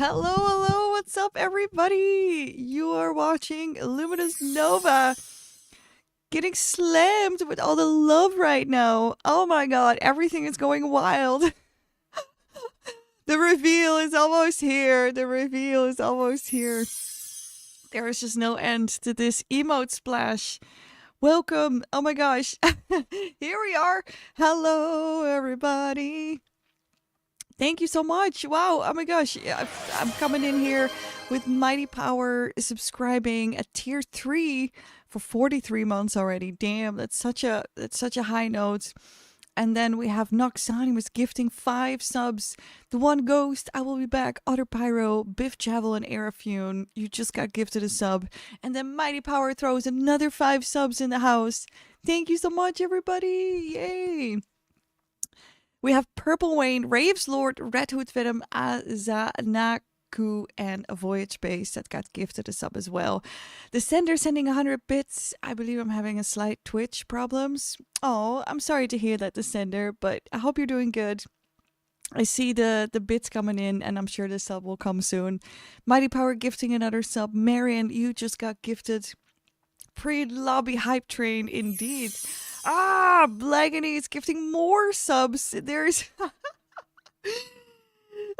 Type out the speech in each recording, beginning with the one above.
Hello, hello, what's up, everybody? You are watching Luminous Nova getting slammed with all the love right now. Oh my god, everything is going wild. The reveal is almost here. The reveal is almost here. There is just no end to this emote splash. Welcome. Oh my gosh. Here we are. Hello, everybody. Thank you so much. Wow. Oh my gosh. Yeah, I'm coming in here with Mighty Power subscribing at tier 3 for 43 months already. Damn, that's such a high note. And then we have Noxani was gifting 5 subs. The One Ghost, I Will Be Back, Otter Pyro, Biff Javel, and Arafune. You just got gifted a sub. And then Mighty Power throws another 5 subs in the house. Thank you so much, everybody. Yay. We have Purple Wayne, Raves Lord, Red Hood Venom, Azanaku, and a Voyage Base that got gifted a sub as well. The sender sending 100 bits. I believe I'm having a slight Twitch problems. Oh, I'm sorry to hear that, the sender, but I hope you're doing good. I see the bits coming in, and I'm sure the sub will come soon. Mighty Power gifting another sub. Marion, you just got gifted. Pre-lobby hype train, indeed. Ah, Blagany is gifting more subs. There's...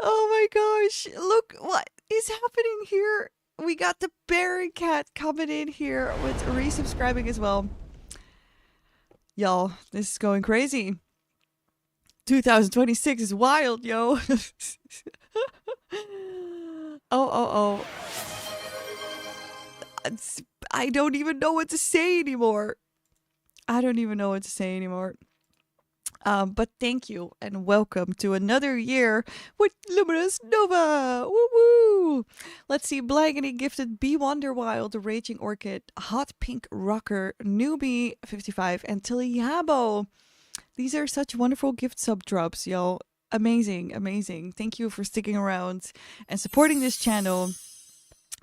Oh my gosh. Look what is happening here. We got the Baron Cat coming in here with resubscribing as well. Y'all, this is going crazy. 2026 is wild, yo. Oh. I don't even know what to say anymore. But thank you and welcome to another year with Luminous Nova. Woo woo! Let's see. Blagany gifted B Wonderwild, Raging Orchid, Hot Pink Rocker, Newbie 55, and Tiliabo. These are such wonderful gift sub drops, y'all. Amazing. Thank you for sticking around and supporting this channel.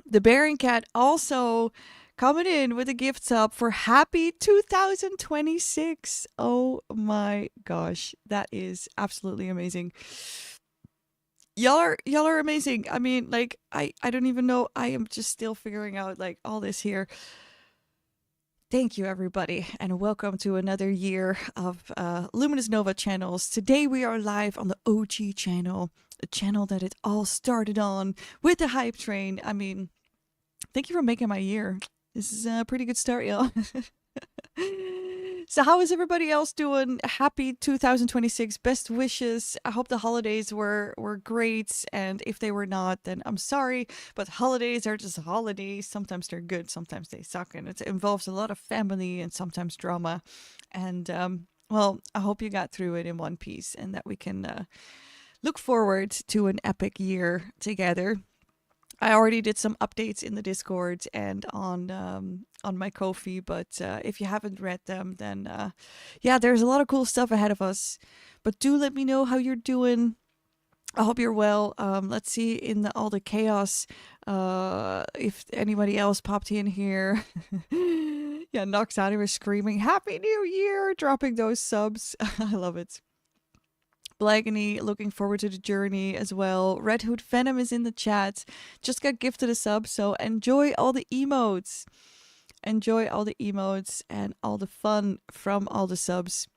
The Baron Cat also coming in with a gift sub for happy 2026. Oh my gosh, that is absolutely amazing. Y'all are amazing. I mean, like, I don't even know. I am just still figuring out like all this here. Thank you, everybody, and welcome to another year of Luminous Nova channels. Today we are live on the OG channel, the channel that it all started on with the hype train. I mean, thank you for making my year. This is a pretty good start, y'all. So how is everybody else doing? Happy 2026. Best wishes. I hope the holidays were great. And if they were not, then I'm sorry. But holidays are just holidays. Sometimes they're good, sometimes they suck. And it involves a lot of family and sometimes drama. And well, I hope you got through it in one piece and that we can look forward to an epic year together. I already did some updates in the Discord and on my Ko-fi, but if you haven't read them, then yeah, there's a lot of cool stuff ahead of us. But do let me know how you're doing. I hope you're well. Let's see in all the chaos if anybody else popped in here. Yeah, Noxani was screaming, "Happy New Year!" dropping those subs. I love it. Blagany, looking forward to the journey as well. Red Hood Venom is in the chat. Just got gifted a sub, so enjoy all the emotes. Enjoy all the emotes and all the fun from all the subs.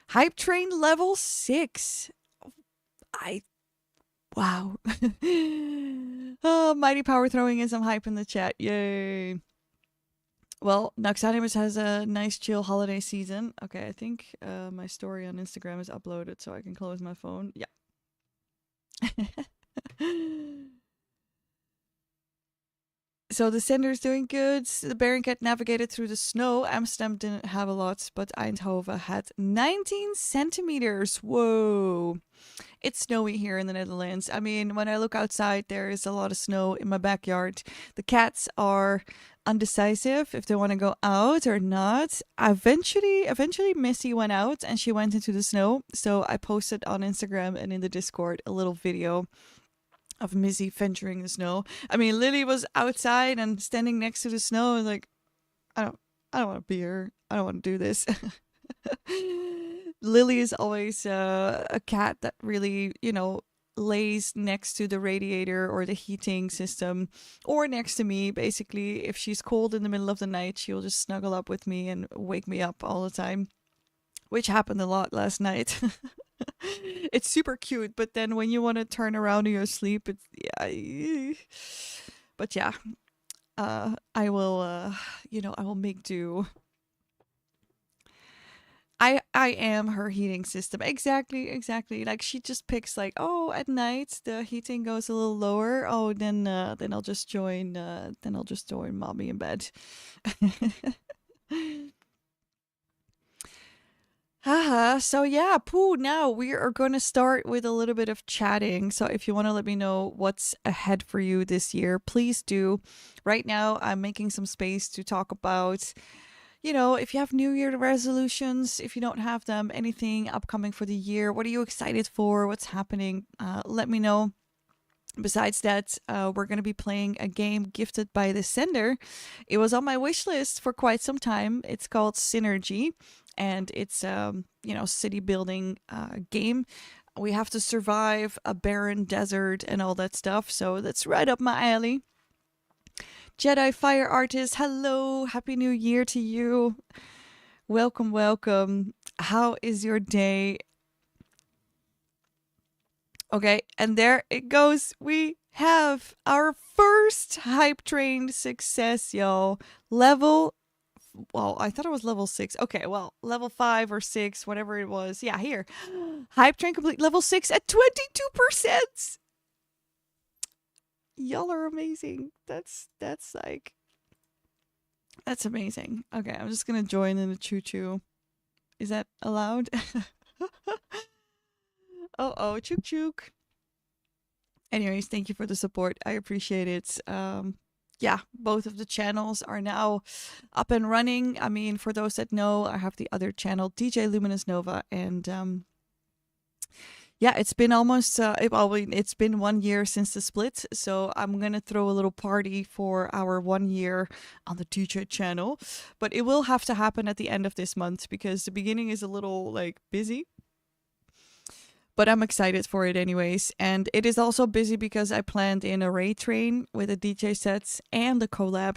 Hype Train level 6. Wow. Oh, Mighty Power throwing in some hype in the chat. Yay. Well, Noxanimus has a nice chill holiday season. Okay, I think my story on Instagram is uploaded so I can close my phone. Yeah. So the sender is doing good. The Baron Cat navigated through the snow. Amsterdam didn't have a lot, but Eindhoven had 19 centimeters. Whoa. It's snowy here in the Netherlands. I mean, when I look outside, there is a lot of snow in my backyard. The cats are undecisive if they want to go out or not. Eventually Missy went out and she went into the snow. So I posted on Instagram and in the Discord a little video of Missy venturing the snow. I mean, Lily was outside and standing next to the snow and like, I don't want to be here. I don't want to do this. Lily is always a cat that really, lays next to the radiator or the heating system, or next to me. Basically, if she's cold in the middle of the night, she'll just snuggle up with me and wake me up all the time, which happened a lot last night. It's super cute, but then when you want to turn around in your sleep, it's yeah. But yeah, I will, I will make do. I am her heating system. Exactly, exactly. Like she just picks like, oh, at night the heating goes a little lower. Oh, then I'll just join mommy in bed. Haha. So yeah, Pooh, now we are going to start with a little bit of chatting. So if you want to let me know what's ahead for you this year, please do. Right now, I'm making some space to talk about, if you have New Year resolutions, if you don't have them, anything upcoming for the year, what are you excited for? What's happening? Let me know. Besides that, we're going to be playing a game gifted by the sender. It was on my wish list for quite some time. It's called Synergy, and it's city building game. We have to survive a barren desert and all that stuff, so that's right up my alley. Jedi Fire Artist, hello, happy new year to you. Welcome, welcome. How is your day? Okay, and there it goes. We have our first hype train success, y'all. I thought it was level 6. Okay, well, level 5 or 6, whatever it was. Yeah, here. Hype train complete level 6 at 22%. Y'all are amazing. That's amazing. Okay, I'm just gonna join in the choo-choo. Is that allowed? Oh, chook chook. Anyways, thank you for the support. I appreciate it. Yeah, both of the channels are now up and running. I mean, for those that know, I have the other channel, DJ Luminous Nova, and yeah, it's been almost it's been 1 year since the split, so I'm gonna throw a little party for our 1 year on the DJ channel, but it will have to happen at the end of this month because the beginning is a little like busy. But I'm excited for it anyways. And it is also busy because I planned in a raid train with the DJ sets and the collab.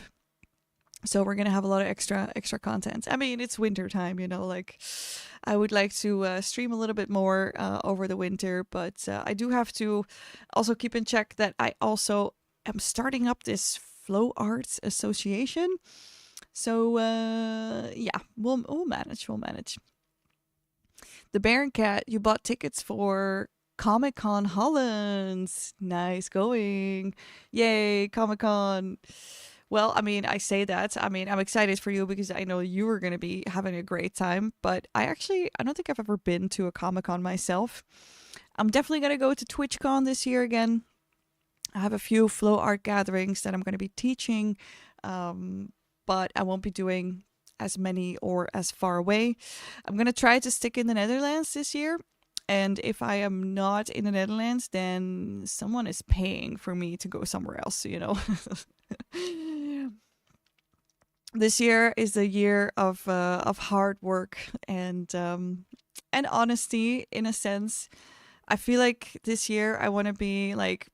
So we're gonna have a lot of extra content. I mean, it's winter time, like I would like to stream a little bit more over the winter, but I do have to also keep in check that I also am starting up this Flow Arts Association. So yeah, we'll manage. The Baron Cat, you bought tickets for Comic Con Holland. Nice going. Yay, Comic Con. Well, I mean, I say that. I mean, I'm excited for you because I know you are going to be having a great time. But I don't think I've ever been to a Comic Con myself. I'm definitely going to go to TwitchCon this year again. I have a few flow art gatherings that I'm going to be teaching, but I won't be doing as many or as far away. I'm going to try to stick in the Netherlands this year. And if I am not in the Netherlands, then someone is paying for me to go somewhere else, This year is the year of hard work and honesty in a sense. I feel like this year I want to be like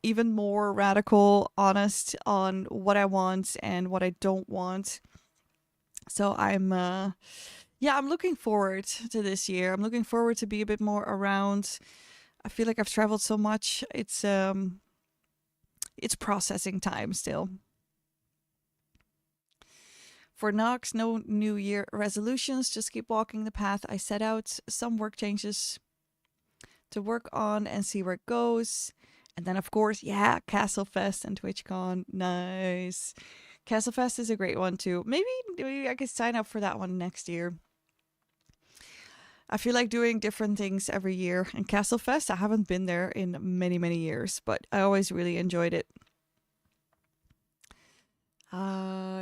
even more radical, honest on what I want and what I don't want. So I'm looking forward to this year. I'm looking forward to be a bit more around. I feel like I've traveled so much. It's processing time still. For Nox, no New Year resolutions. Just keep walking the path I set out. Some work changes to work on and see where it goes. And then, of course, yeah, Castle Fest and TwitchCon. Nice. Castle Fest is a great one too. Maybe I could sign up for that one next year. I feel like doing different things every year. And Castle Fest, I haven't been there in many, many years, but I always really enjoyed it.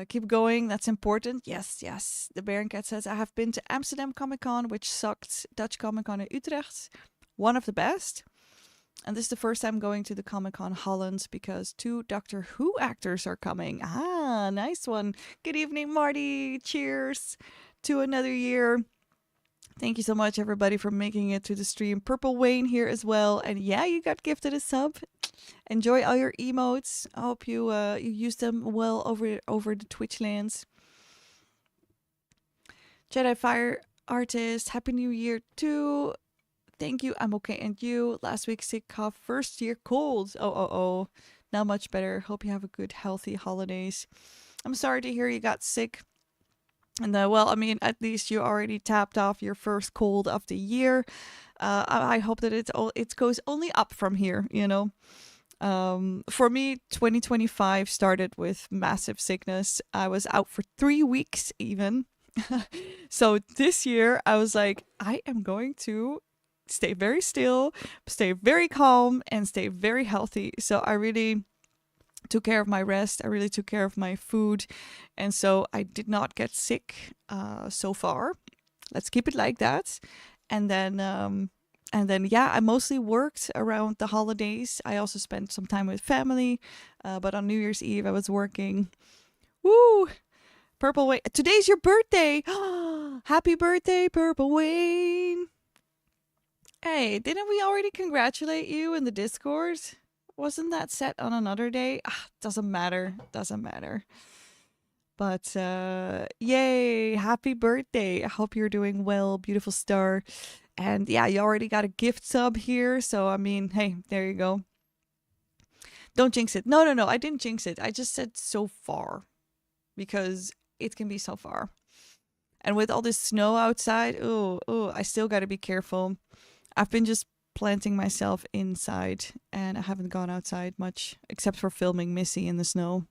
Keep going. That's important. Yes. The Baron Cat says, I have been to Amsterdam Comic Con, which sucked. Dutch Comic Con in Utrecht, one of the best. And this is the first time going to the Comic Con Holland because 2 Doctor Who actors are coming. Nice one. Good evening, Marty. Cheers to another year. Thank you so much, everybody, for making it to the stream. Purple Wayne here as well. And yeah, you got gifted a sub. Enjoy all your emotes. I hope you use them well over the Twitch lands. Jedi Fire Artist, Happy New Year too. Thank you. I'm okay. And you? Last week sick cough, first year cold. Oh. Not much better. Hope you have a good, healthy holidays. I'm sorry to hear you got sick. And well, I mean, at least you already tapped off your first cold of the year. I hope that it goes only up from here. You know. For me, 2025 started with massive sickness. I was out for 3 weeks even. So this year I was like, I am going to stay very still, stay very calm, and stay very healthy. So I really took care of my rest. I really took care of my food. And so I did not get sick so far. Let's keep it like that. And then, yeah, I mostly worked around the holidays. I also spent some time with family. But on New Year's Eve, I was working. Woo! Purple Wayne. Today's your birthday. Happy birthday, Purple Wayne. Hey, didn't we already congratulate you in the Discord? Wasn't that set on another day? Doesn't matter. Doesn't matter. But yay, happy birthday. I hope you're doing well, beautiful star. And yeah, you already got a gift sub here. So, I mean, hey, there you go. Don't jinx it. No, I didn't jinx it. I just said so far because it can be so far. And with all this snow outside, I still got to be careful. I've been just planting myself inside and I haven't gone outside much except for filming Missy in the snow.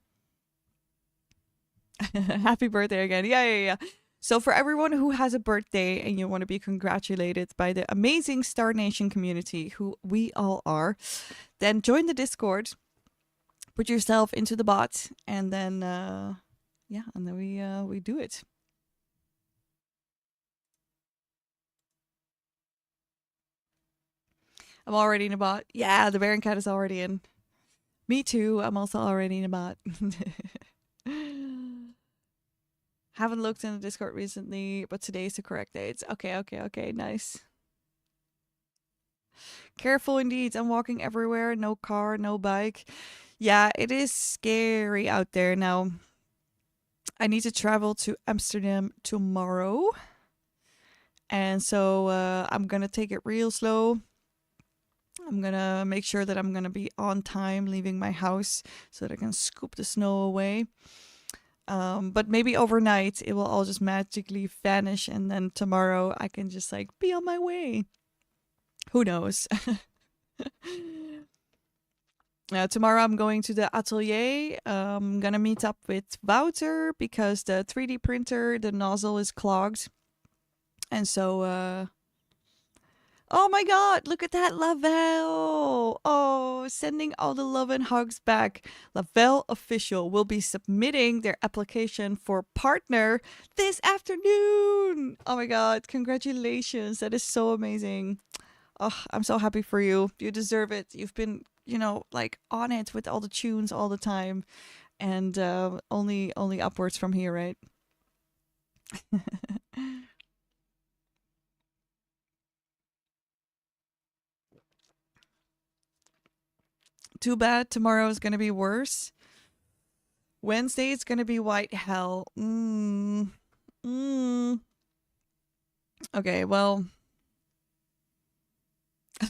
Happy birthday again. Yeah. So for everyone who has a birthday and you want to be congratulated by the amazing Star Nation community, who we all are, then join the Discord, put yourself into the bot, and then we do it. I'm already in a bot. Yeah, the Baron Cat is already in. Me too. I'm also already in a bot. Haven't looked in the Discord recently, but today's the correct date. Okay. Nice. Careful indeed. I'm walking everywhere. No car, no bike. Yeah, it is scary out there now. I need to travel to Amsterdam tomorrow. And so I'm going to take it real slow. I'm going to make sure that I'm going to be on time leaving my house so that I can scoop the snow away. But maybe overnight it will all just magically vanish and then tomorrow I can just like be on my way. Who knows? Tomorrow I'm going to the atelier. I'm gonna meet up with Wouter because the 3D printer, the nozzle is clogged. And so, oh my god, look at that, Lavelle! Oh, sending all the love and hugs back. Lavelle Official will be submitting their application for partner this afternoon! Oh my god, congratulations, that is so amazing. Oh, I'm so happy for you. You deserve it. You've been, like on it with all the tunes all the time. And only upwards from here, right? Too bad tomorrow is going to be worse. Wednesday is going to be white hell. Okay, well,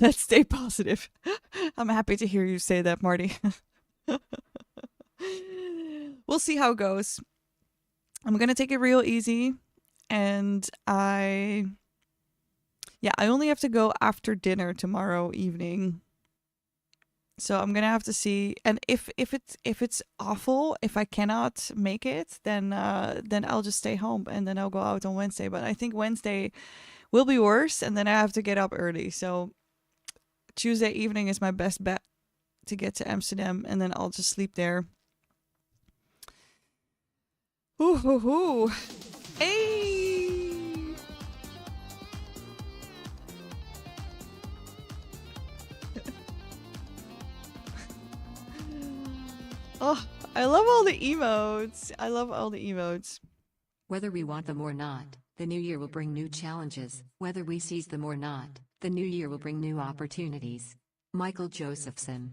let's stay positive. I'm happy to hear you say that, Marty. We'll see how it goes. I'm going to take it real easy. And I only have to go after dinner tomorrow evening. So I'm gonna have to see, and if it's awful, if I cannot make it, then I'll just stay home and then I'll go out on Wednesday. But I think Wednesday will be worse, and then I have to get up early. So Tuesday evening is my best bet to get to Amsterdam, and then I'll just sleep there. Ooh. Hey. Oh, I love all the emotes. Whether we want them or not, The new year will bring new challenges, whether we seize them or not. The new year will bring new opportunities. Michael Josephson.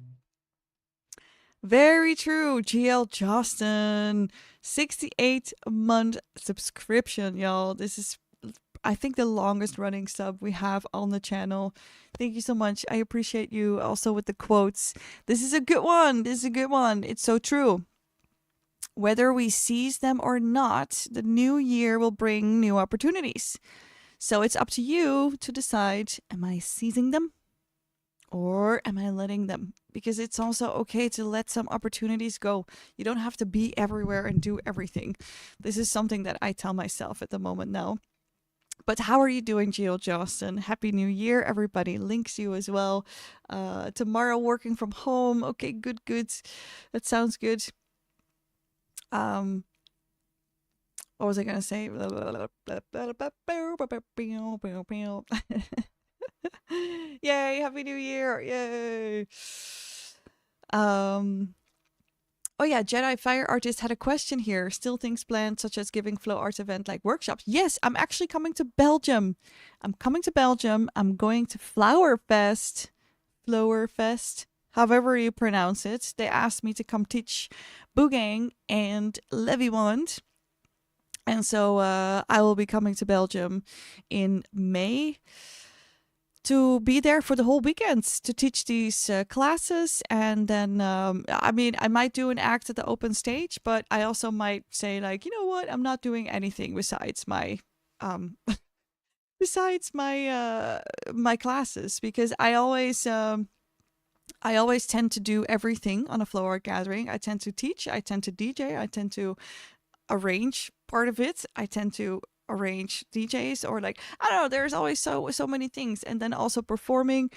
Very true. GL Justin. 68-month subscription, y'all. This is, I think, the longest running sub we have on the channel. Thank you so much. I appreciate you also with the quotes. This is a good one. This is a good one. It's so true. Whether we seize them or not, the new year will bring new opportunities. So it's up to you to decide, am I seizing them or am I letting them? Because it's also okay to let some opportunities go. You don't have to be everywhere and do everything. This is something that I tell myself at the moment now. But how are you doing, Geo Justin? Happy New Year, everybody. Links you as well. Tomorrow working from home. Okay, good, good. That sounds good. What was I gonna say? Yay, Happy New Year. Yay. Oh yeah, Jedi Fire Artist had a question here. Still things planned, such as giving Flow Arts event like workshops. Yes, I'm actually coming to Belgium. I'm going to Flowerfest. Flowerfest, however you pronounce it. They asked me to come teach Boogang and Leviwand. And so I will be coming to Belgium in May to be there for the whole weekend to teach these classes. And then, I mean, I might do an act at the open stage, but I also might say, like, you know what? I'm not doing anything besides my my classes, because I always tend to do everything on a Flow Art gathering. I tend to teach, I tend to DJ, I tend to arrange part of it. I tend to arrange DJs, or like, I don't know, there's always so many things. And then also performing.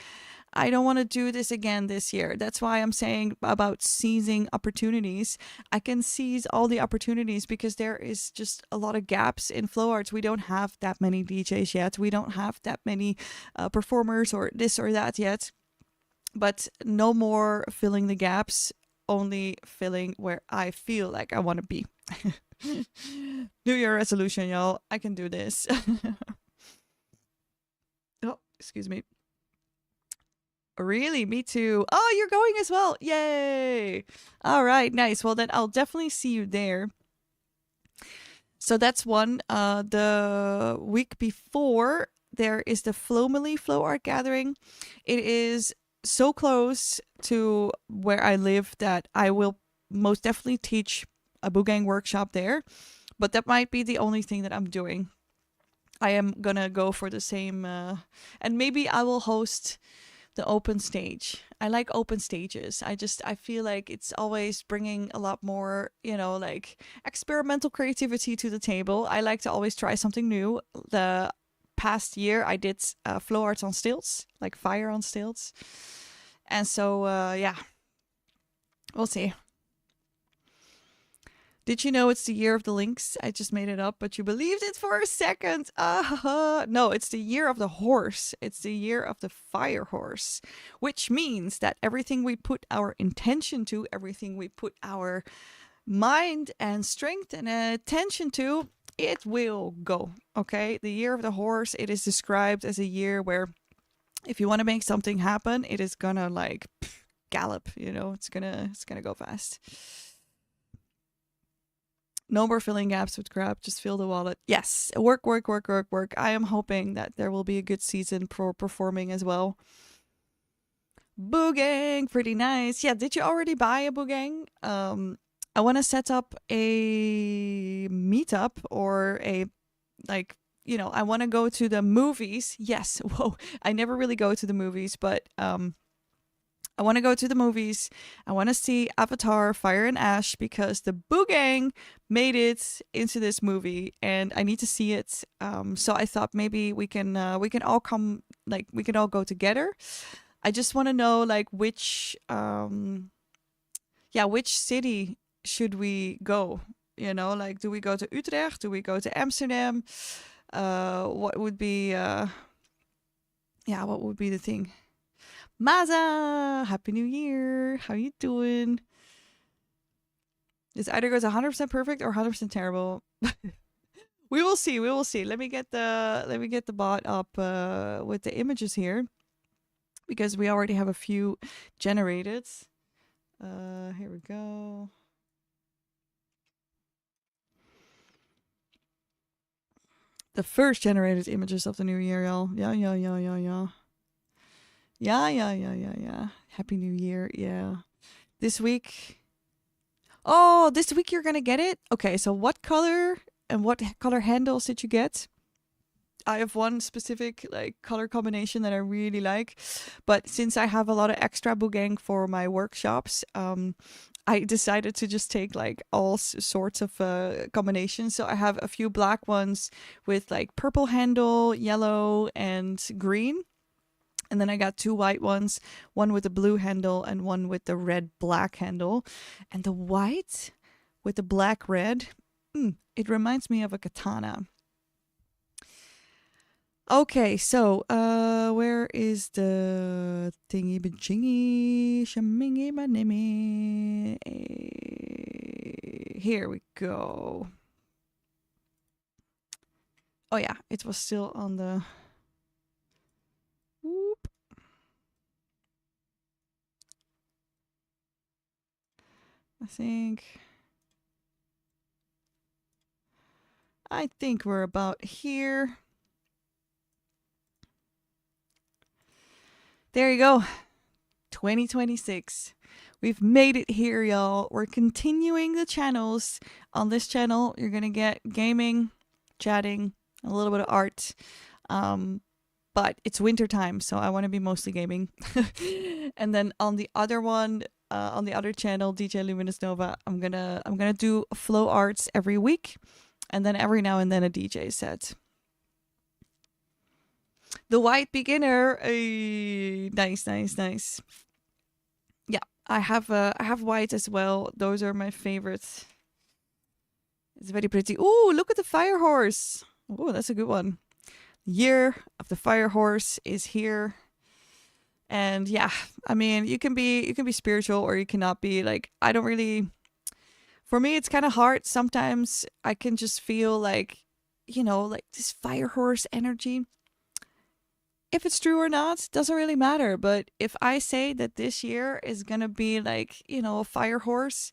I don't want to do this again this year. That's why I'm saying about seizing opportunities. I can seize all the opportunities because there is just a lot of gaps in Flow Arts. We don't have that many DJs yet. We don't have that many performers or this or that yet. But no more filling the gaps, only filling where I feel like I want to be. New Year resolution, y'all. I can do this. Oh, excuse me. Really? Me too. Oh, you're going as well. Yay. All right, nice. Well, then I'll definitely see you there. So that's one. The week before, there is the Flowmily Flow Art Gathering. It is so close to where I live that I will most definitely teach a Boogang workshop there, but that might be the only thing that I'm doing. I am gonna go for the same, and maybe I will host the open stage. I like open stages. I feel like it's always bringing a lot more, like experimental creativity to the table. I like to always try something new. The past year I did Flow Arts on stilts, like fire on stilts. And so, yeah, we'll see. Did you know it's the year of the lynx? I just made it up, but you believed it for a second. No, it's the year of the horse. It's the year of the fire horse, which means that everything we put our intention to, everything we put our mind and strength and attention to, it will go. Okay? The year of the horse, it is described as a year where if you want to make something happen, it is gonna like gallop, it's gonna go fast. No more filling gaps with crap, just fill the wallet. Yes, work. I am hoping that there will be a good season for performing as well. Boogang, pretty nice. Yeah, did you already buy a Boogang? I want to set up a meetup or a, like, I want to go to the movies. Yes, whoa, I never really go to the movies, but I want to go to the movies. I want to see Avatar, Fire and Ash, because the Boogang made it into this movie, and I need to see it. So I thought maybe we can all come, like we can all go together. I just want to know like which city should we go? Like, do we go to Utrecht? Do we go to Amsterdam? What would be what would be the thing? Maza, Happy New Year. How you doing? This either goes 100% perfect or 100% terrible. We will see. We will see. Let me get the bot up with the images here because we already have a few generated. Here we go. The first generated images of the new year, y'all. Yeah, yeah, yeah, yeah, yeah. Yeah, yeah, yeah, yeah, yeah. Happy New Year. Yeah. This week. Oh, this week you're gonna get it? Okay, so what color and what color handles did you get? I have one specific like color combination that I really like, but since I have a lot of extra boogang for my workshops, I decided to just take like all sorts of combinations. So I have a few black ones with like purple handle, yellow, and green. And then I got two white ones, one with the blue handle and one with the red black handle. And the white with the black red, it reminds me of a katana. Okay, so where is the thingy bajingy shamingy manimi? Here we go. Oh yeah, it was still on the. Whoop. I think we're about here. There you go. 2026. We've made it here, y'all. We're continuing the channels. On this channel, you're going to get gaming, chatting, a little bit of art. But it's winter time, so I want to be mostly gaming. And then on the other one, on the other channel, DJ Luminous Nova, I'm gonna do flow arts every week, and then every now and then a DJ set. The white beginner, nice, nice, nice. Yeah, I have white as well. Those are my favorites. It's very pretty. Oh, look at the fire horse. Oh, that's a good one. Year of the fire horse is here. And yeah, I mean, you can be spiritual or you cannot be. Like, I don't really, for me it's kind of hard. Sometimes I can just feel like, like this fire horse energy. If it's true or not doesn't really matter, but if I say that this year is going to be like, a fire horse,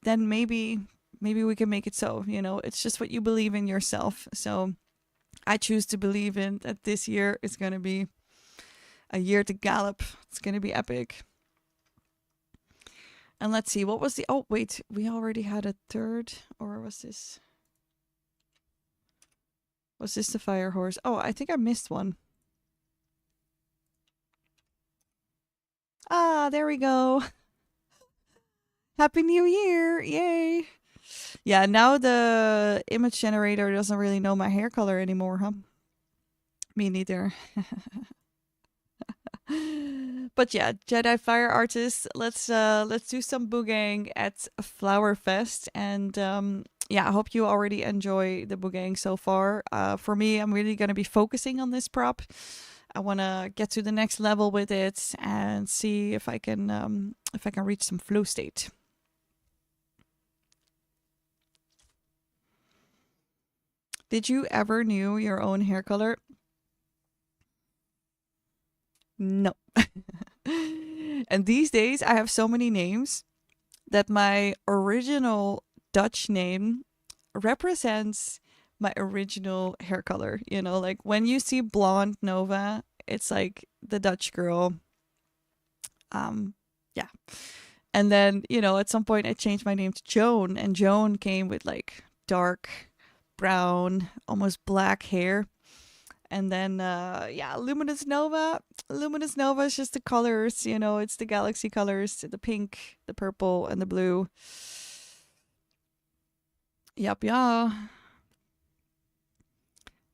then maybe we can make it so, it's just what you believe in yourself. So I choose to believe in that this year is going to be a year to gallop. It's going to be epic. And let's see, what was the... Oh, wait, we already had a third, or was this... Was this the fire horse? Oh, I think I missed one. Ah, there we go. Happy New Year. Yay. Yeah, now the image generator doesn't really know my hair color anymore, huh? Me neither. But yeah, Jedi Fire Artist, let's do some boogang at Flowerfest. And yeah, I hope you already enjoy the boogang so far. For me, I'm really going to be focusing on this prop. I want to get to the next level with it and see if I can reach some flow state. Did you ever knew your own hair color? No. And these days I have so many names that my original Dutch name represents my original hair color. Like when you see blonde Nova, it's like the Dutch girl. Yeah. And then, at some point I changed my name to Joan, and Joan came with like dark brown, almost black hair. And then, yeah, Luminous Nova. Luminous Nova is just the colors, it's the galaxy colors, the pink, the purple, and the blue. Yup, yeah.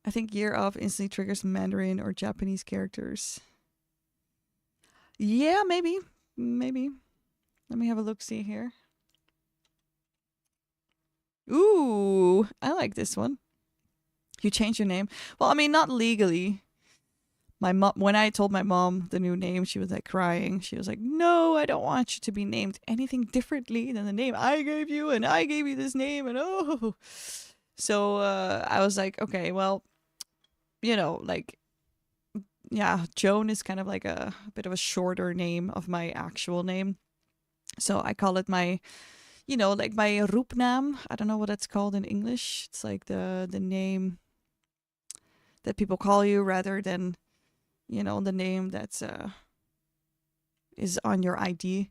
I think Year of instantly triggers Mandarin or Japanese characters. Yeah, maybe. Maybe. Let me have a look-see here. Ooh, I like this one. You changed your name. Well, I mean, not legally. My mom, when I told my mom the new name, she was like crying. She was like, "No, I don't want you to be named anything differently than the name I gave you, and I gave you this name, and oh." So I was like, okay, well, like, yeah, Joan is kind of like a bit of a shorter name of my actual name. So I call it my, like my roepnaam. I don't know what that's called in English. It's like the name that people call you rather than, the name that's is on your ID.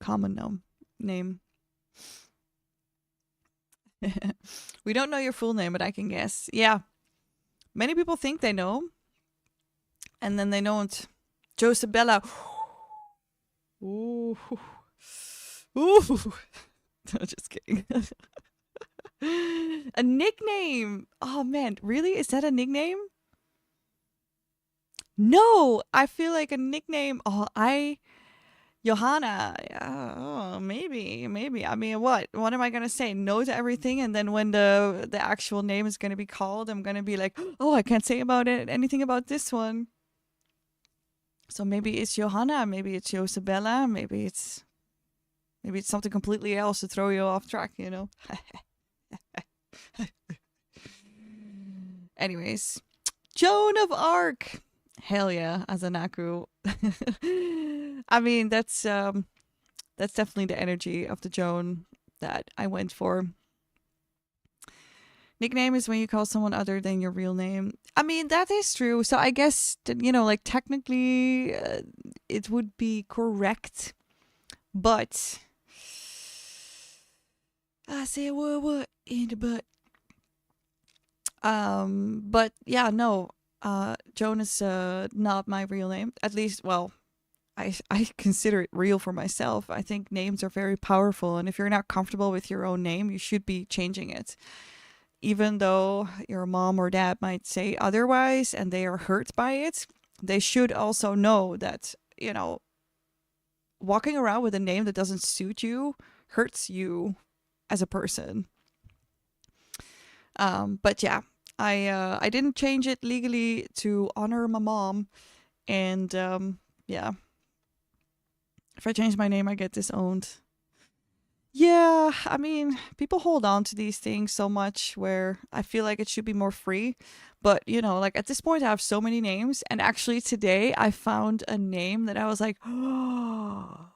Common name. We don't know your full name, but I can guess. Yeah, many people think they know, and then they don't. Josabella. Ooh. Ooh. No, just kidding. A nickname. Oh man, really? Is that a nickname? No, I feel like a nickname. Johanna. Yeah, oh, maybe. I mean, what? What am I gonna say? No to everything, and then when the actual name is gonna be called, I'm gonna be like, oh, I can't say about it anything about this one. So maybe it's Johanna, maybe it's Josabella, maybe it's something completely else to throw you off track. Anyways, Joan of Arc. Hell yeah, Azanaku. I mean, that's definitely the energy of the Joan that I went for. Nickname is when you call someone other than your real name. I mean, that is true. So I guess that, like technically it would be correct, but I say what in the butt. But yeah, no. Joan is not my real name. At least, well, I consider it real for myself. I think names are very powerful, and if you're not comfortable with your own name, you should be changing it. Even though your mom or dad might say otherwise and they are hurt by it, they should also know that, walking around with a name that doesn't suit you hurts you as a person. But yeah, I didn't change it legally to honor my mom, and yeah, if I change my name, I get disowned. Yeah, I mean, people hold on to these things so much where I feel like it should be more free. But, like at this point, I have so many names. And actually, today I found a name that I was like, oh,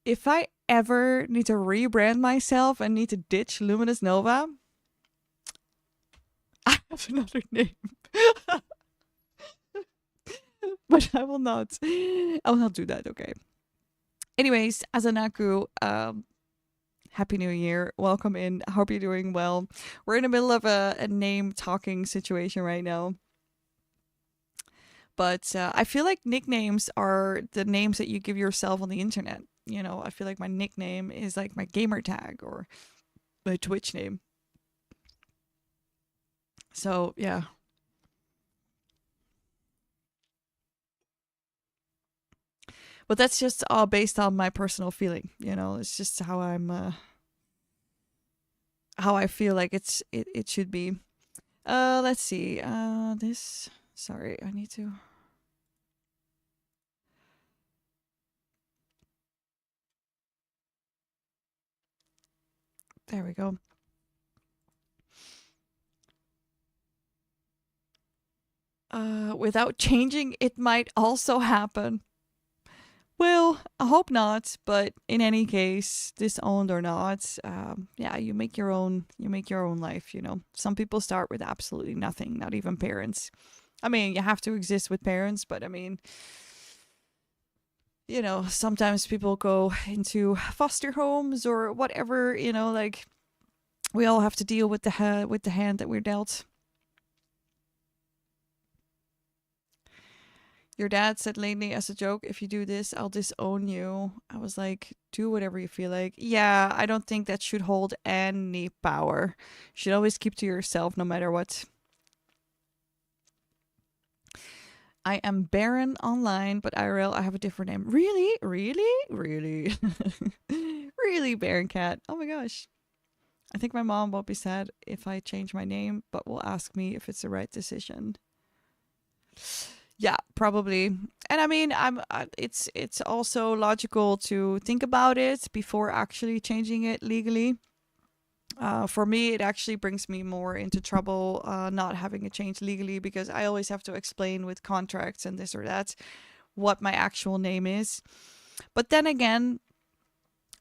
if I ever need to rebrand myself and need to ditch Luminous Nova, I have another name. But I will not. I will not do that, okay? Anyways, Azanaku, Happy New Year. Welcome in. I hope you're doing well. We're in the middle of a name talking situation right now. But I feel like nicknames are the names that you give yourself on the internet. I feel like my nickname is like my gamer tag or my Twitch name. So, yeah. But that's just all based on my personal feeling. It's just how how I feel like it should be. Let's see. This. Sorry, I need to. There we go. Without changing, it might also happen. Well, I hope not, but in any case, disowned or not, yeah, you make your own. You make your own life. Some people start with absolutely nothing, not even parents. I mean, you have to exist with parents, but I mean, sometimes people go into foster homes or whatever. Like we all have to deal with the hand that we're dealt. Your dad said lately as a joke, if you do this, I'll disown you. I was like, do whatever you feel like. Yeah, I don't think that should hold any power. You should always keep to yourself no matter what. I am Baron online, but IRL, I have a different name. Really? Really? Really? Really, Baron Cat? Oh my gosh. I think my mom won't be sad if I change my name, but will ask me if it's the right decision. Yeah, probably. And I mean, it's also logical to think about it before actually changing it legally. For me, it actually brings me more into trouble not having it changed legally because I always have to explain with contracts and this or that what my actual name is. But then again,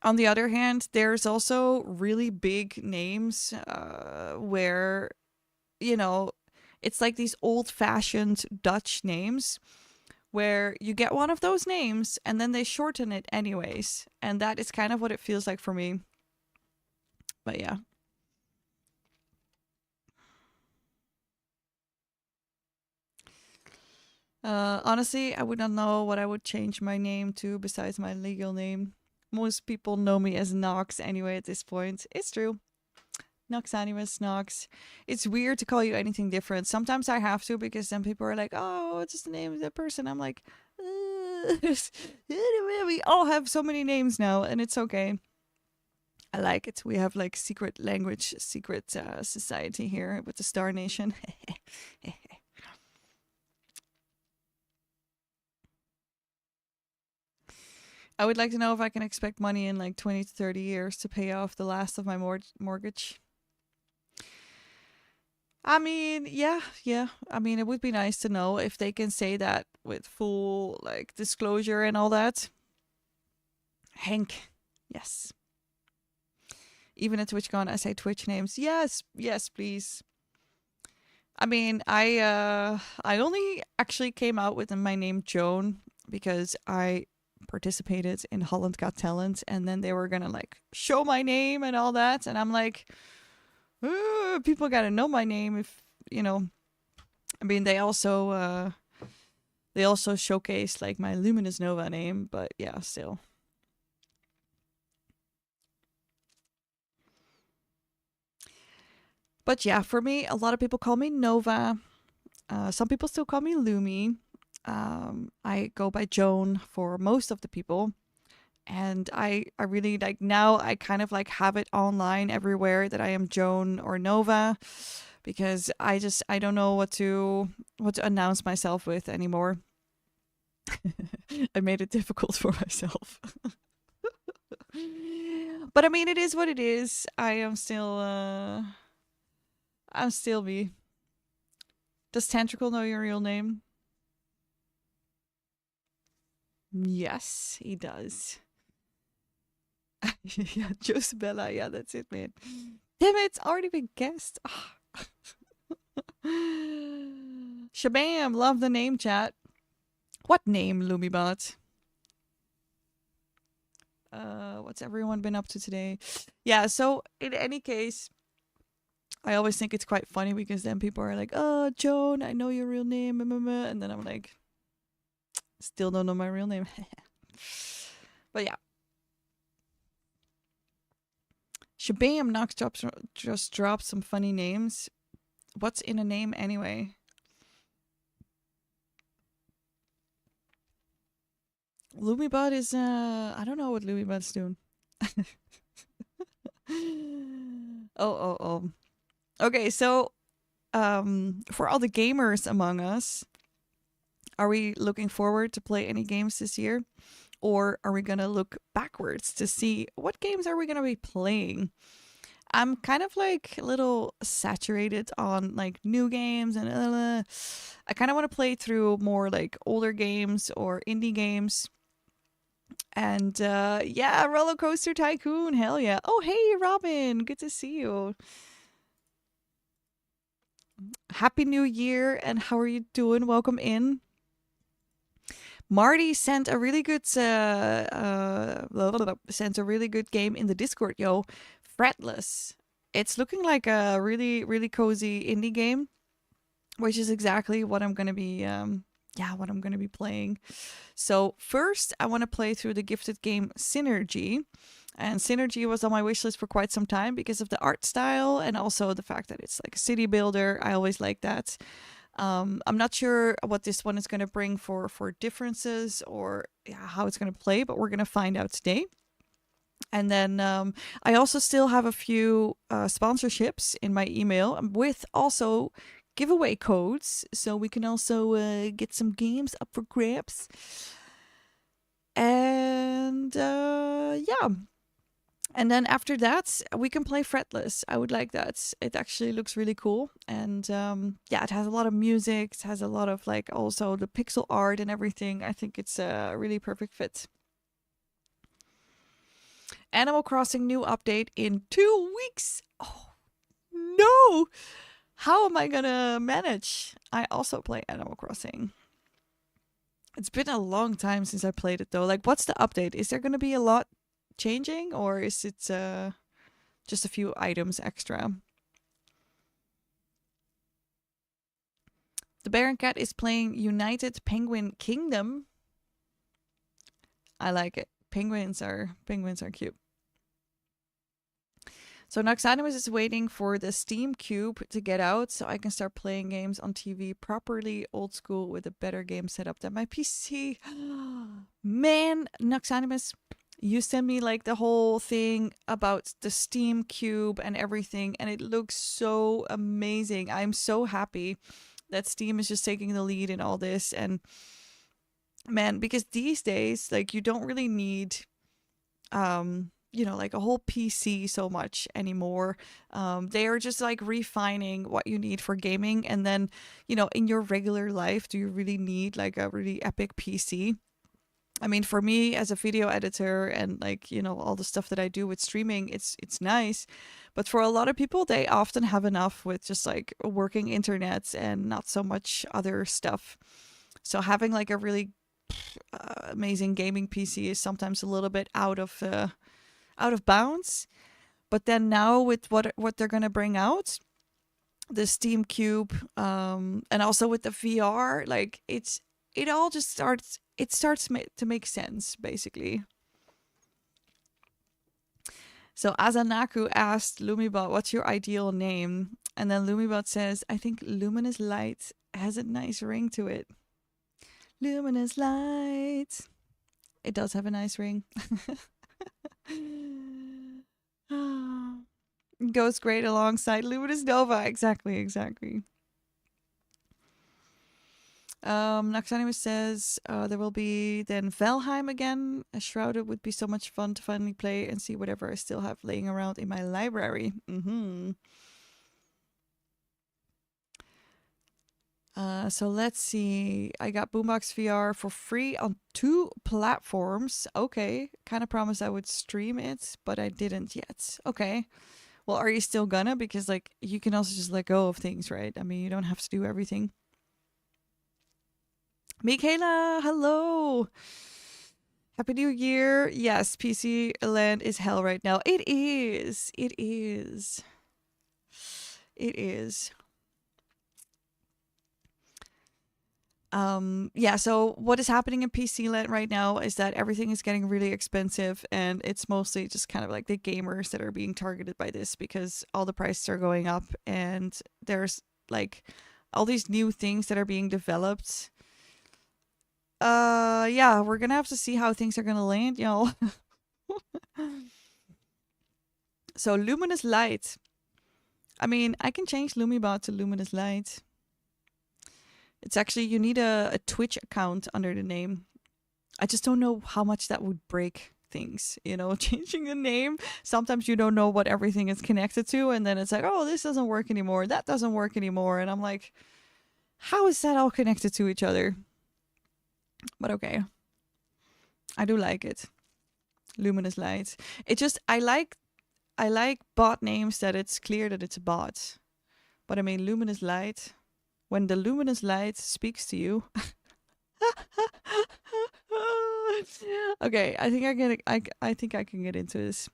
on the other hand, there's also really big names where, you know, it's like these old fashioned Dutch names where you get one of those names and then they shorten it anyways. And that is kind of what it feels like for me. But yeah. Honestly, I would not know what I would change my name to besides my legal name. Most people know me as Nox anyway at this point. It's true. Nox Animus, Nox. It's weird to call you anything different. Sometimes I have to because then people are like, oh, what's the name of that person? I'm like, we all have so many names now and it's okay. I like it. We have like secret language, secret society here with the Star Nation. I would like to know if I can expect money in like 20 to 30 years to pay off the last of my mortgage. I mean, yeah, yeah. I mean, it would be nice to know if they can say that with full like disclosure and all that. Hank, yes. Even at TwitchCon, I say Twitch names. Yes, yes, please. I mean, I only actually came out with my name Joan because I participated in Holland Got Talent, and then they were gonna like show my name and all that, and I'm like, people gotta know my name if you know. I mean, they also showcased like my Luminous Nova name, but yeah, still. But yeah, for me, a lot of people call me Nova. Some people still call me Lumi. I go by Joan for most of the people. And I really like now I kind of like have it online everywhere that I am Joan or Nova because I don't know what to announce myself with anymore. I made it difficult for myself. But I mean it is what it is. I'm still me. Does Tantricle know your real name? Yes, he does. Yeah, Josabella. Yeah, that's it, man. Damn it, it's already been guessed. Shabam, love the name chat. What name, Lumibot? What's everyone been up to today? Yeah, so in any case, I always think it's quite funny because then people are like, oh, Joan, I know your real name. And then I'm like, still don't know my real name. But yeah. Shabam, Nox just dropped some funny names. What's in a name anyway? Lumibot is I don't know what Lumibot's doing. Oh. Okay, so for all the gamers among us, are we looking forward to play any games this year? Or are we gonna look backwards to see what games are we gonna be playing? I'm kind of like a little saturated on like new games and I kind of want to play through more like older games or indie games. And yeah, Roller Coaster Tycoon, hell yeah. Oh, hey, Robin, good to see you. Happy New Year, and how are you doing? Welcome in. Marty sent a really good sent a really good game in the Discord, yo. Fretless. It's looking like a really really cozy indie game, which is exactly what I'm gonna be what I'm gonna be playing. So first, I want to play through the gifted game Synergy. And Synergy was on my wish list for quite some time because of the art style and also the fact that it's like a city builder. I always like that. I'm not sure what this one is going to bring for differences or how it's going to play, but we're going to find out today. And then I also still have a few sponsorships in my email with also giveaway codes, so we can also get some games up for grabs. And yeah. And then after that, we can play Fretless. I would like that. It actually looks really cool. And yeah, it has a lot of music. It has a lot of like also the pixel art and everything. I think it's a really perfect fit. Animal Crossing new update in 2 weeks. Oh, no. How am I going to manage? I also play Animal Crossing. It's been a long time since I played it though. Like, what's the update? Is there going to be a lot changing, or is it just a few items extra? The Baron Cat is playing United Penguin Kingdom. I like it. Penguins are cute. So Noxanimus is waiting for the Steam Cube to get out so I can start playing games on TV properly, old school, with a better game setup than my PC. Man, Noxanimus, you sent me like the whole thing about the Steam Cube and everything, and it looks so amazing. I'm so happy that Steam is just taking the lead in all this. And man, because these days, like, you don't really need like a whole PC so much anymore. They are just like refining what you need for gaming. And then, in your regular life, do you really need like a really epic PC? I mean, for me as a video editor and like, all the stuff that I do with streaming, it's nice. But for a lot of people, they often have enough with just like working internet and not so much other stuff. So having like a really amazing gaming PC is sometimes a little bit out of bounds. But then now with what they're gonna bring out, the Steam Cube, and also with the VR, like it all just starts to make sense basically. So Azanaku asked Lumibot, "What's your ideal name?" And then Lumibot says, "I think Luminous Light has a nice ring to it." Luminous Light. It does have a nice ring. Goes great alongside Luminous Nova. Exactly. Naxanimus says there will be then Valheim again. A Shrouded would be so much fun to finally play and see whatever I still have laying around in my library. So let's see. I got Boombox VR for free on 2 platforms. Okay. Kind of promised I would stream it, but I didn't yet. Okay. Well, are you still gonna? Because like you can also just let go of things, right? I mean, you don't have to do everything. Michaela, hello. Happy New Year. Yes, PC land is hell right now. It is. Yeah, so what is happening in PC land right now is that everything is getting really expensive, and it's mostly just kind of like the gamers that are being targeted by this because all the prices are going up, and there's like all these new things that are being developed. Yeah, we're gonna have to see how things are gonna land, So Luminous Light. I mean, I can change Lumibot to Luminous Light. It's actually, you need a Twitch account under the name. I just don't know how much that would break things, changing the name. Sometimes you don't know what everything is connected to, and then it's like, oh, this doesn't work anymore, that doesn't work anymore, and I'm like, how is that all connected to each other? But okay. I do like it. Luminous Light. It just, I like bot names that it's clear that it's a bot. But I mean, Luminous Light, when the Luminous Light speaks to you. Okay, I think I can get into this.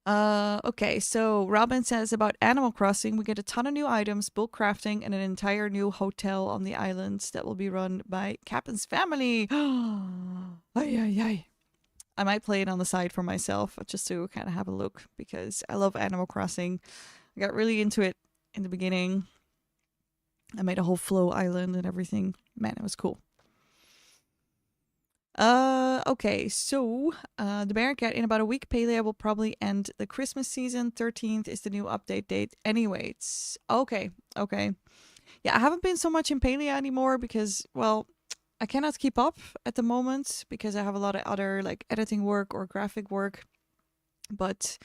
Okay, so Robin says about Animal Crossing, we get a ton of new items, bulk crafting, and an entire new hotel on the islands that will be run by Captain's family. Ay. I might play it on the side for myself just to kind of have a look because I love Animal Crossing. I got really into it in the beginning. I made a whole flow island and everything. Man, it was cool. Okay, so the Bear and Cat in about a week. Palia will probably end the Christmas season. 13th is the new update date. Anyway, it's okay. Okay. Yeah, I haven't been so much in Palia anymore because, well, I cannot keep up at the moment because I have a lot of other like editing work or graphic work. But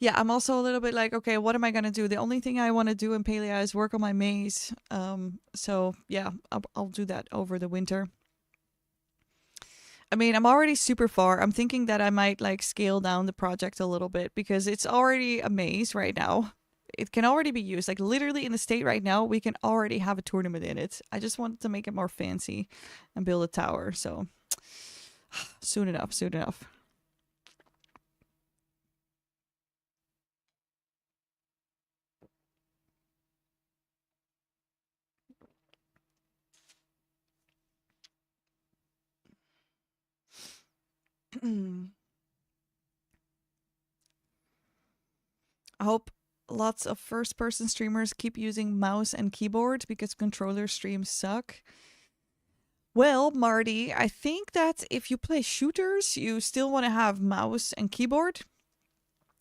yeah, I'm also a little bit like, okay, what am I gonna do? The only thing I want to do in Palia is work on my maze. So yeah, I'll do that over the winter. I mean, I'm already super far. I'm thinking that I might like scale down the project a little bit because it's already a maze right now. It can already be used. Like literally in the state right now, we can already have a tournament in it. I just wanted to make it more fancy and build a tower. So soon enough, soon enough. I hope lots of first person streamers keep using mouse and keyboard because controller streams suck. Well, Marty, I think that if you play shooters, you still want to have mouse and keyboard.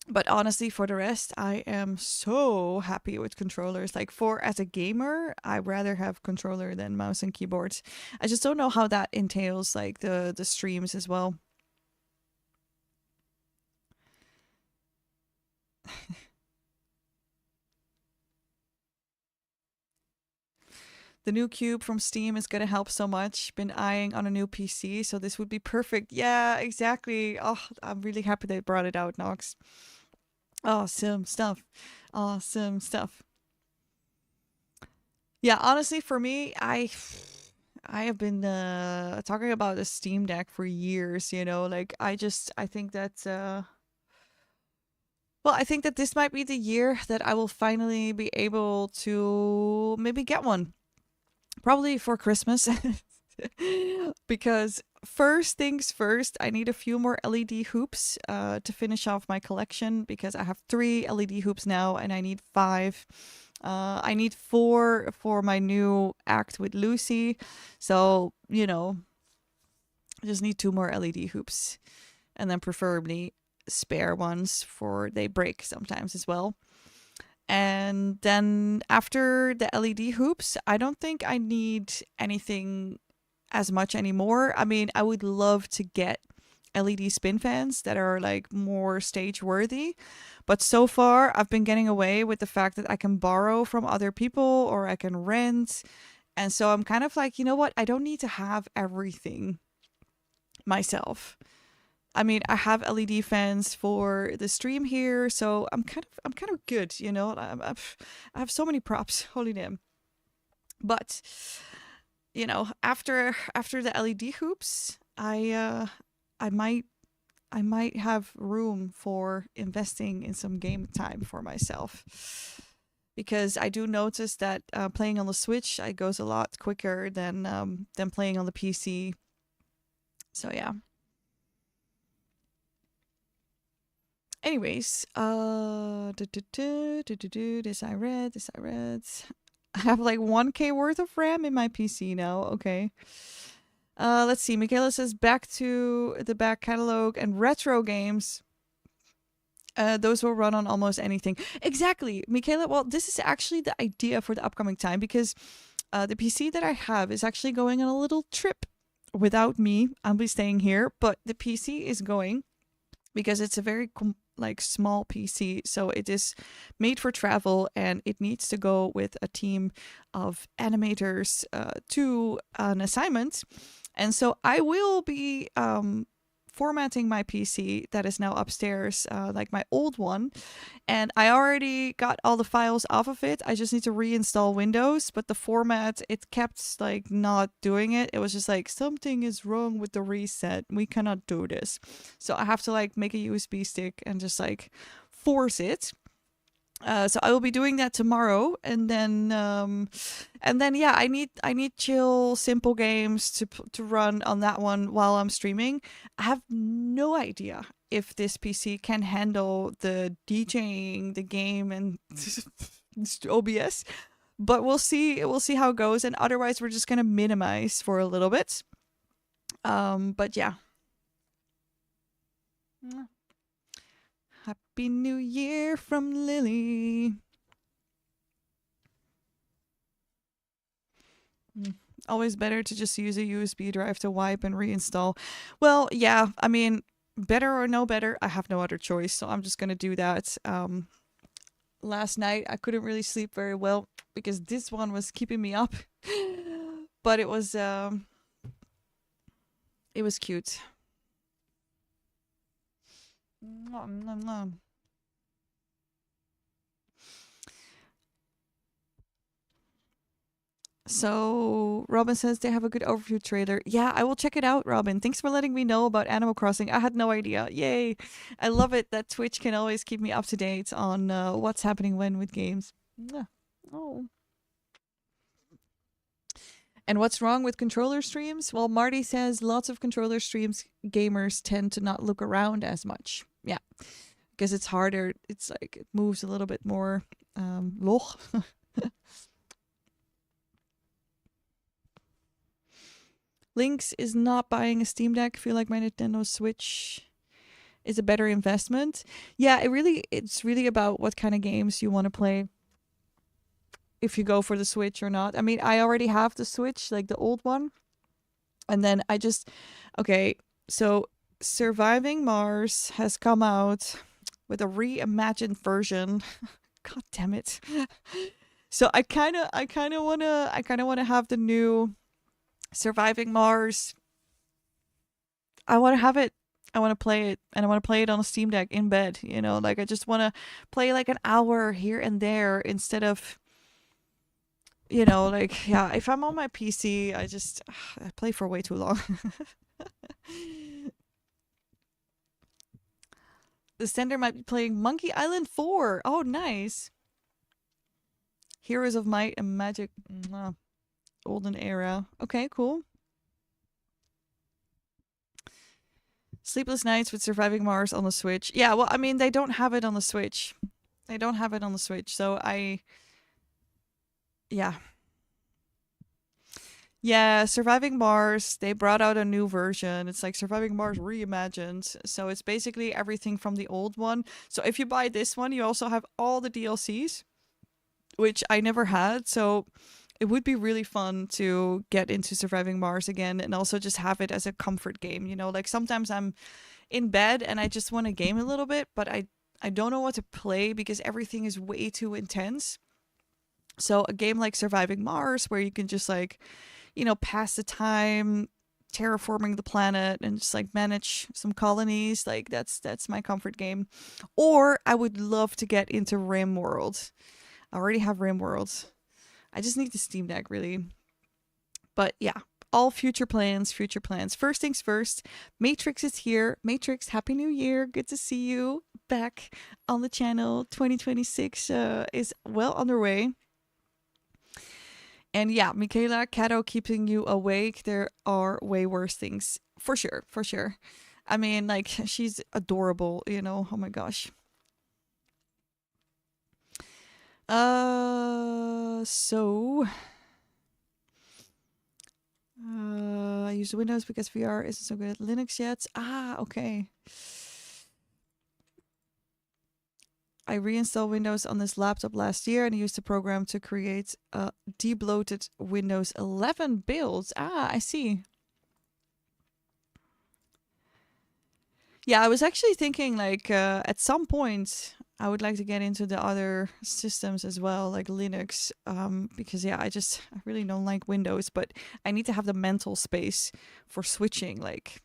But honestly, for the rest, I am so happy with controllers. Like for as a gamer, I'd rather have controller than mouse and keyboard. I just don't know how that entails like the streams as well. The new cube from Steam is gonna help so much. Been eyeing on a new PC, so this would be perfect. Yeah, exactly. Oh, I'm really happy they brought it out, Nox. Awesome stuff. Awesome stuff. Yeah, honestly, for me, I have been talking about the Steam Deck for years. You know, like I think that well, I think that this might be the year that I will finally be able to maybe get one. Probably for Christmas. Because first things first, I need a few more LED hoops to finish off my collection because I have 3 LED hoops now and I need 5. I need 4 for my new act with Lucy. So, you know, I just need 2 more LED hoops and then preferably spare ones for they break sometimes as well. And then after the LED hoops, I don't think I need anything as much anymore. I mean, I would love to get LED spin fans that are like more stage worthy. But so far, I've been getting away with the fact that I can borrow from other people or I can rent. And so I'm kind of like, you know what? I don't need to have everything myself. I mean, I have LED fans for the stream here, so I'm kind of good, you know. I have so many props, holy damn. But you know, after the LED hoops, I might I might have room for investing in some game time for myself. Because I do notice that playing on the Switch it goes a lot quicker than playing on the PC. So yeah. Anyways, this I read, this I read. I have like 1K worth of RAM in my PC now. Okay. Let's see. Michaela says back to the back catalog and retro games. Those will run on almost anything. Exactly, Michaela. Well, this is actually the idea for the upcoming time because the PC that I have is actually going on a little trip without me. I'll be staying here, but the PC is going because it's a very like small PC, so it is made for travel and it needs to go with a team of animators to an assignment. And so I will be formatting my PC that is now upstairs, like my old one. And I already got all the files off of it. I just need to reinstall Windows, but the format, it kept like not doing it. It was just like, something is wrong with the reset. We cannot do this. So I have to like make a USB stick and just like force it. So I will be doing that tomorrow, and then yeah, I need chill, simple games to run on that one while I'm streaming. I have no idea if this PC can handle the DJing, the game, and OBS, but we'll see. We'll see how it goes, and otherwise we're just gonna minimize for a little bit. But yeah. Happy New Year from Lily. Always better to just use a USB drive to wipe and reinstall. Well, yeah, I mean, better or no better, I have no other choice, so I'm just gonna do that. Last night I couldn't really sleep very well because this one was keeping me up, but it was cute. Nom, nom, nom. So Robin says they have a good overview trailer. Yeah, I will check it out, Robin. Thanks for letting me know about Animal Crossing. I had no idea. Yay. I love it that Twitch can always keep me up to date on what's happening when with games. Mwah. Oh. And what's wrong with controller streams? Well, Marty says lots of controller streams gamers tend to not look around as much. Yeah. Because it's harder. It's like it moves a little bit more loch. Lynx is not buying a Steam Deck. I feel like my Nintendo Switch is a better investment. Yeah, it's really about what kind of games you want to play. If you go for the Switch or not. I mean, I already have the Switch, like the old one. And then okay, so Surviving Mars has come out with a reimagined version. God damn it. So I kind of want to have the new Surviving Mars. I want to have it. I want to play it, and I want to play it on a Steam Deck in bed. Like I just want to play like an hour here and there instead of, like, yeah. If I'm on my PC, I play for way too long. The sender might be playing Monkey Island 4. Oh, nice. Heroes of Might and Magic. Olden era. Okay, cool. Sleepless Nights with Surviving Mars on the Switch. Yeah, well, I mean, they don't have it on the Switch. So yeah. Yeah, Surviving Mars, they brought out a new version. It's like Surviving Mars reimagined. So it's basically everything from the old one. So if you buy this one, you also have all the DLCs, which I never had. So it would be really fun to get into Surviving Mars again and also just have it as a comfort game. Like sometimes I'm in bed and I just want to game a little bit, but I don't know what to play because everything is way too intense. So a game like Surviving Mars where you can just like, pass the time terraforming the planet and just like manage some colonies, like that's my comfort game. Or I would love to get into RimWorld. I already have RimWorld. I just need the Steam Deck, really. But yeah, all future plans. First things first, Matrix is here. Matrix, Happy New Year. Good to see you back on the channel. 2026 is well underway. And yeah, Michaela, Kato keeping you awake. There are way worse things. For sure. I mean, like, she's adorable, Oh my gosh. So I use Windows because VR isn't so good at Linux yet. Ah, okay. I reinstalled Windows on this laptop last year and used the program to create a debloated Windows 11 build. Ah, I see. Yeah, I was actually thinking like at some point I would like to get into the other systems as well, like Linux, because yeah, I really don't like Windows, but I need to have the mental space for switching like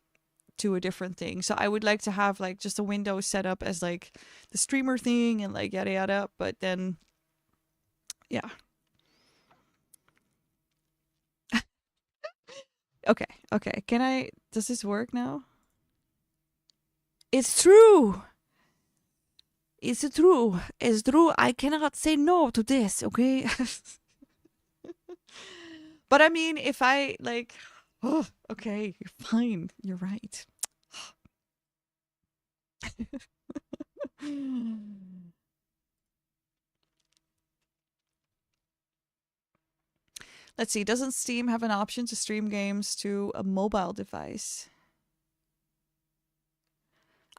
to a different thing. So I would like to have like just a Windows set up as like the streamer thing and like yada yada, but then yeah. Okay. Does this work now? It's true. It's true. It's true. I cannot say no to this, okay? But I mean, if I like, oh, okay, fine. You're right. Let's see. Doesn't Steam have an option to stream games to a mobile device?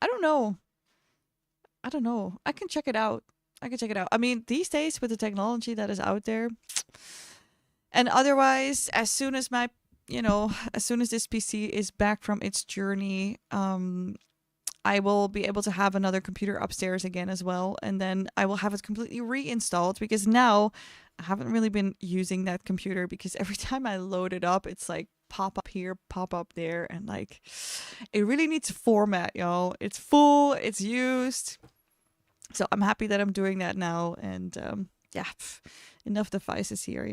I don't know. I don't know. I can check it out. I can check it out. I mean, these days with the technology that is out there, and otherwise, as soon as as soon as this PC is back from its journey, I will be able to have another computer upstairs again as well, and then I will have it completely reinstalled because now I haven't really been using that computer because every time I load it up, it's like pop up here, pop up there, and like it really needs format, y'all. It's full, it's used. So I'm happy that I'm doing that now, and yeah, enough devices here.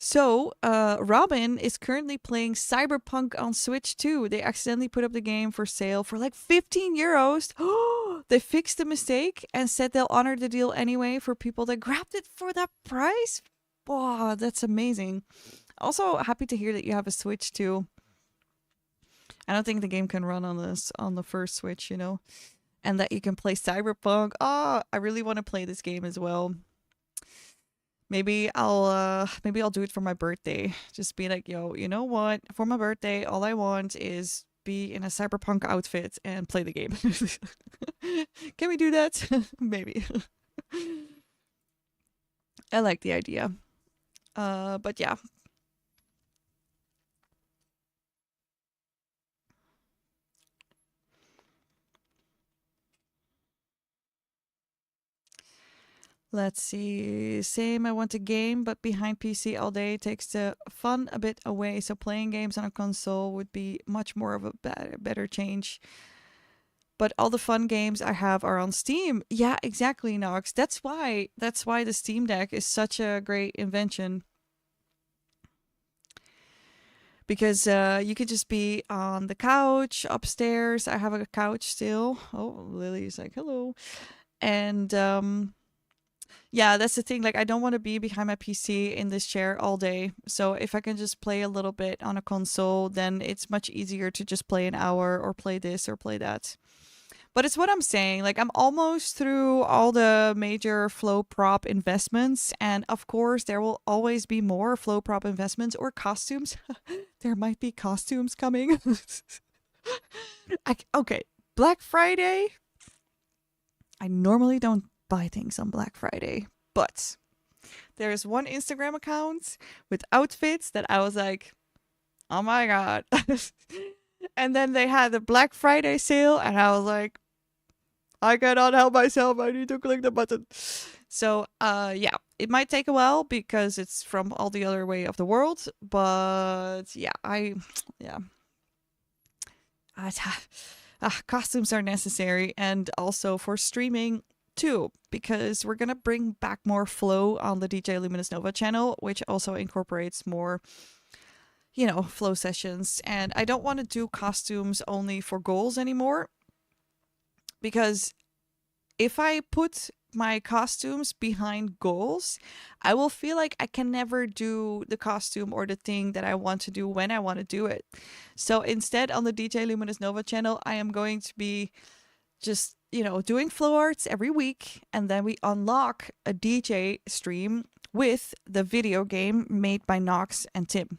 So, Robin is currently playing Cyberpunk on Switch too. They accidentally put up the game for sale for like 15 euros. They fixed the mistake and said they'll honor the deal anyway for people that grabbed it for that price. Wow, that's amazing. Also, happy to hear that you have a Switch too. I don't think the game can run on the first Switch, and that you can play Cyberpunk. Oh, I really want to play this game as well. Maybe I'll do it for my birthday. Just be like, yo, you know what? For my birthday, all I want is be in a Cyberpunk outfit and play the game. Can we do that? Maybe. I like the idea. But yeah. Let's see. Same, I want a game, but behind PC all day takes the fun a bit away. So playing games on a console would be much more of a better change. But all the fun games I have are on Steam. Yeah, exactly, Nox. That's why the Steam Deck is such a great invention. Because you could just be on the couch upstairs. I have a couch still. Oh, Lily's like, hello. And yeah, that's the thing. Like, I don't want to be behind my PC in this chair all day. So if I can just play a little bit on a console, then it's much easier to just play an hour or play this or play that. But it's what I'm saying. Like, I'm almost through all the major flow prop investments. And of course, there will always be more flow prop investments or costumes. There might be costumes coming. Okay, Black Friday. I normally don't buy things on Black Friday, but there's one Instagram account with outfits that I was like, oh my god. And then they had the Black Friday sale, and I was like, I cannot help myself. I need to click the button. So, yeah, it might take a while because it's from all the other way of the world. But yeah, costumes are necessary, and also for streaming too, because we're gonna bring back more flow on the DJ Luminous Nova channel, which also incorporates more flow sessions. And I don't want to do costumes only for goals anymore, because if I put my costumes behind goals, I will feel like I can never do the costume or the thing that I want to do when I want to do it. So instead, on the DJ Luminous Nova channel, I am going to be just doing flow arts every week, and then we unlock a DJ stream with the video game made by Nox and Tim.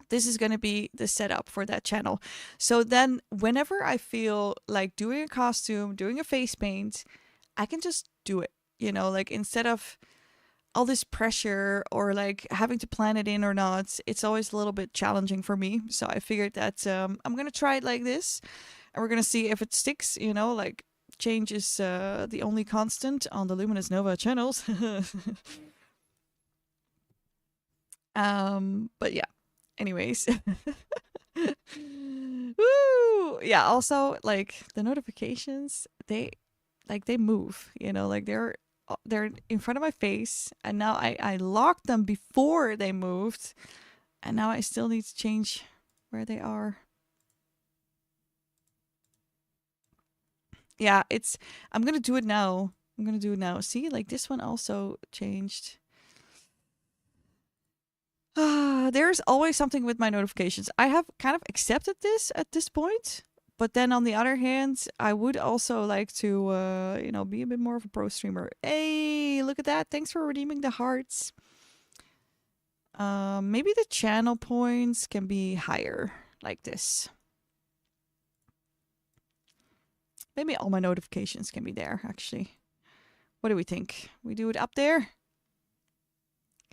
This is going to be the setup for that channel. So then whenever I feel like doing a costume, doing a face paint, I can just do it, like instead of all this pressure or like having to plan it in or not. It's always a little bit challenging for me. So I figured that I'm going to try it like this, and we're going to see if it sticks, like change is the only constant on the Luminous Nova channels. But yeah, anyways. Woo! Yeah, also like the notifications, they move, like they're in front of my face, and now I locked them before they moved, and now I still need to change where they are. Yeah, I'm gonna do it now. See, like this one also changed. There's always something with my notifications. I have kind of accepted this at this point, But then on the other hand, I would also like to, be a bit more of a pro streamer. Hey, look at that. Thanks for redeeming the hearts. Maybe the channel points can be higher, like this. Maybe all my notifications can be there, actually. What do we think? We do it up there?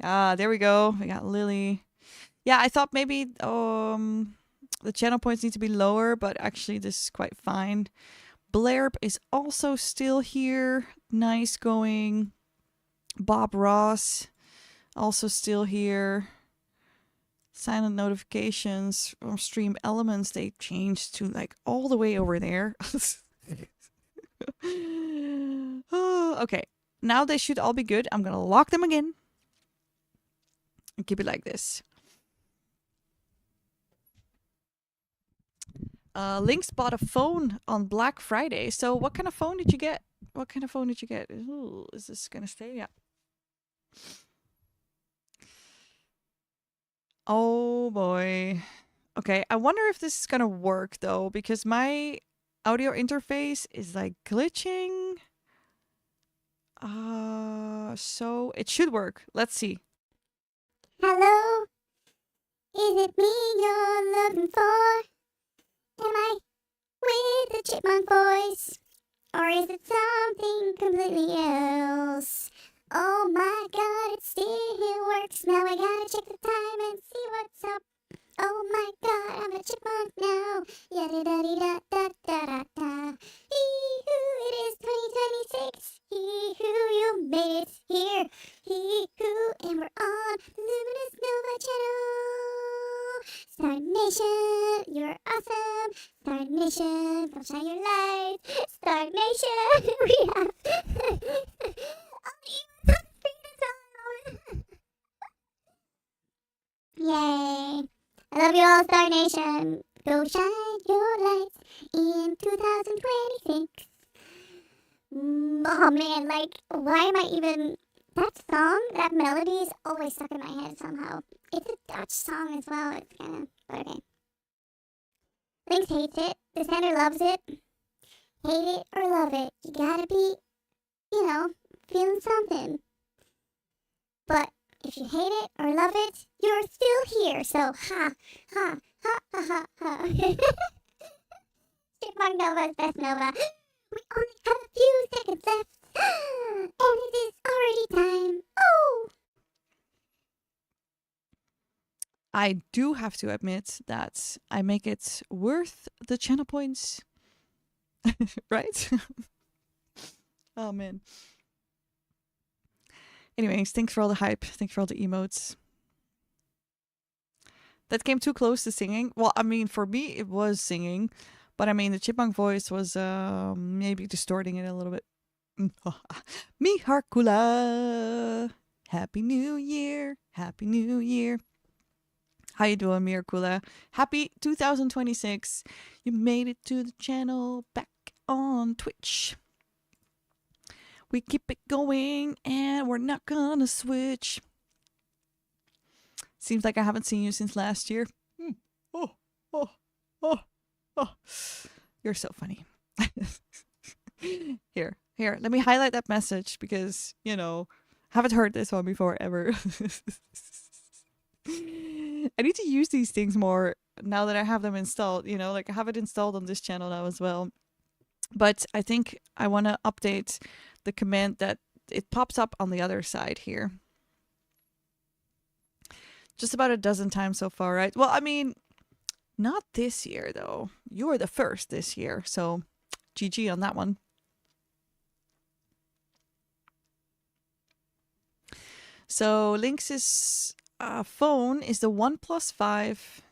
Ah, there we go. We got Lily. Yeah, I thought maybe the channel points need to be lower, but actually this is quite fine. Blarp is also still here. Nice going. Bob Ross, also still here. Silent notifications from Stream Elements, they changed to like all the way over there. Oh, okay, now they should all be good. I'm gonna lock them again and keep it like this. Lynx bought a phone on Black Friday. So what kind of phone did you get? What kind of phone did you get? Ooh, is this gonna stay? Yeah. Oh boy. Okay, I wonder if this is gonna work though, because my audio interface is like glitching. So it should work. Let's see. Hello? Is it me you're looking for? Am I with the chipmunk voice? Or is it something completely else? Oh my god, it still works. Now I gotta check the time and see what's up. Oh my god, I'm a chipmunk now. Yada da da da da da da. Hee-hoo, it is 2026. Hee-hoo, you made it here. Hee-hoo, and we're on the Luminous Nova channel. Star Nation, you're awesome. Star Nation, come shine your light. Star Nation, we have all you Yay! I love you all, Star Nation. Go shine your lights in 2026. Oh man, like, why am I even... That song, that melody is always stuck in my head somehow. It's a Dutch song as well. It's kinda... But okay. Lynx hates it. The Sander loves it. Hate it or love it. You gotta be, feeling something. But if you hate it or love it, you're still here. So, ha, ha, ha, ha, ha, ha. Chipmunk Nova is best Nova. We only have a few seconds left. And it is already time. Oh! I do have to admit that I make it worth the channel points. Right? Oh man. Anyways, thanks for all the hype. Thanks for all the emotes. That came too close to singing. Well, I mean, for me, it was singing. But I mean, the chipmunk voice was maybe distorting it a little bit. Me Harkula. Happy New Year. Happy New Year. How you doing, Mirkula? Happy 2026. You made it to the channel back on Twitch. We keep it going and we're not gonna switch. Seems like I haven't seen you since last year. Oh, oh, oh, oh. You're so funny. Here, let me highlight that message because, haven't heard this one before ever. I need to use these things more now that I have them installed, I have it installed on this channel now as well. But I think I want to update the command that it pops up on the other side here. Just about a dozen times so far, right? Well, I mean, not this year though. You were the first this year, so GG on that one. So Lynx's phone is the OnePlus 5.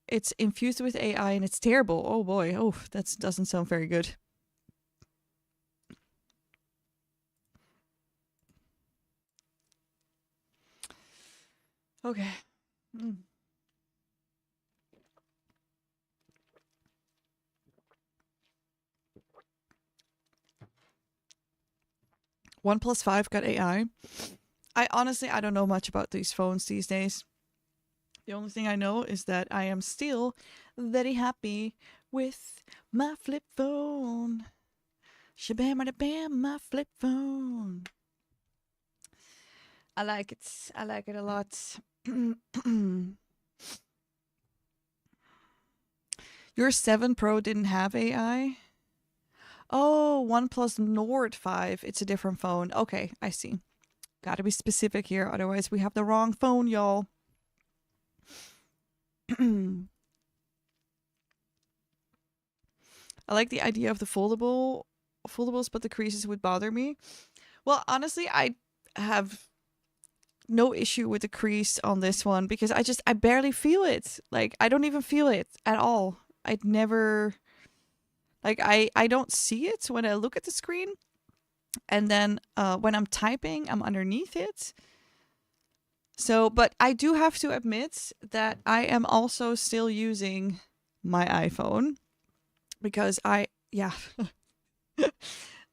It's infused with AI and it's terrible. Oh boy. Oh, that doesn't sound very good. Okay. OnePlus 5 got AI. I honestly don't know much about these phones these days. The only thing I know is that I am still very happy with my flip phone. Shabam bam, my flip phone. I like it. I like it a lot. Your 7 Pro didn't have AI? Oh, OnePlus Nord 5. It's a different phone. Okay, I see. Gotta be specific here, otherwise we have the wrong phone, y'all. I like the idea of the foldables, but the creases would bother me. Well, honestly, I have no issue with the crease on this one because I barely feel it. Like, I don't even feel it at all. I'd never, like, I don't see it when I look at the screen. And then when I'm typing, I'm underneath it. So, but I do have to admit that I am also still using my iPhone because yeah.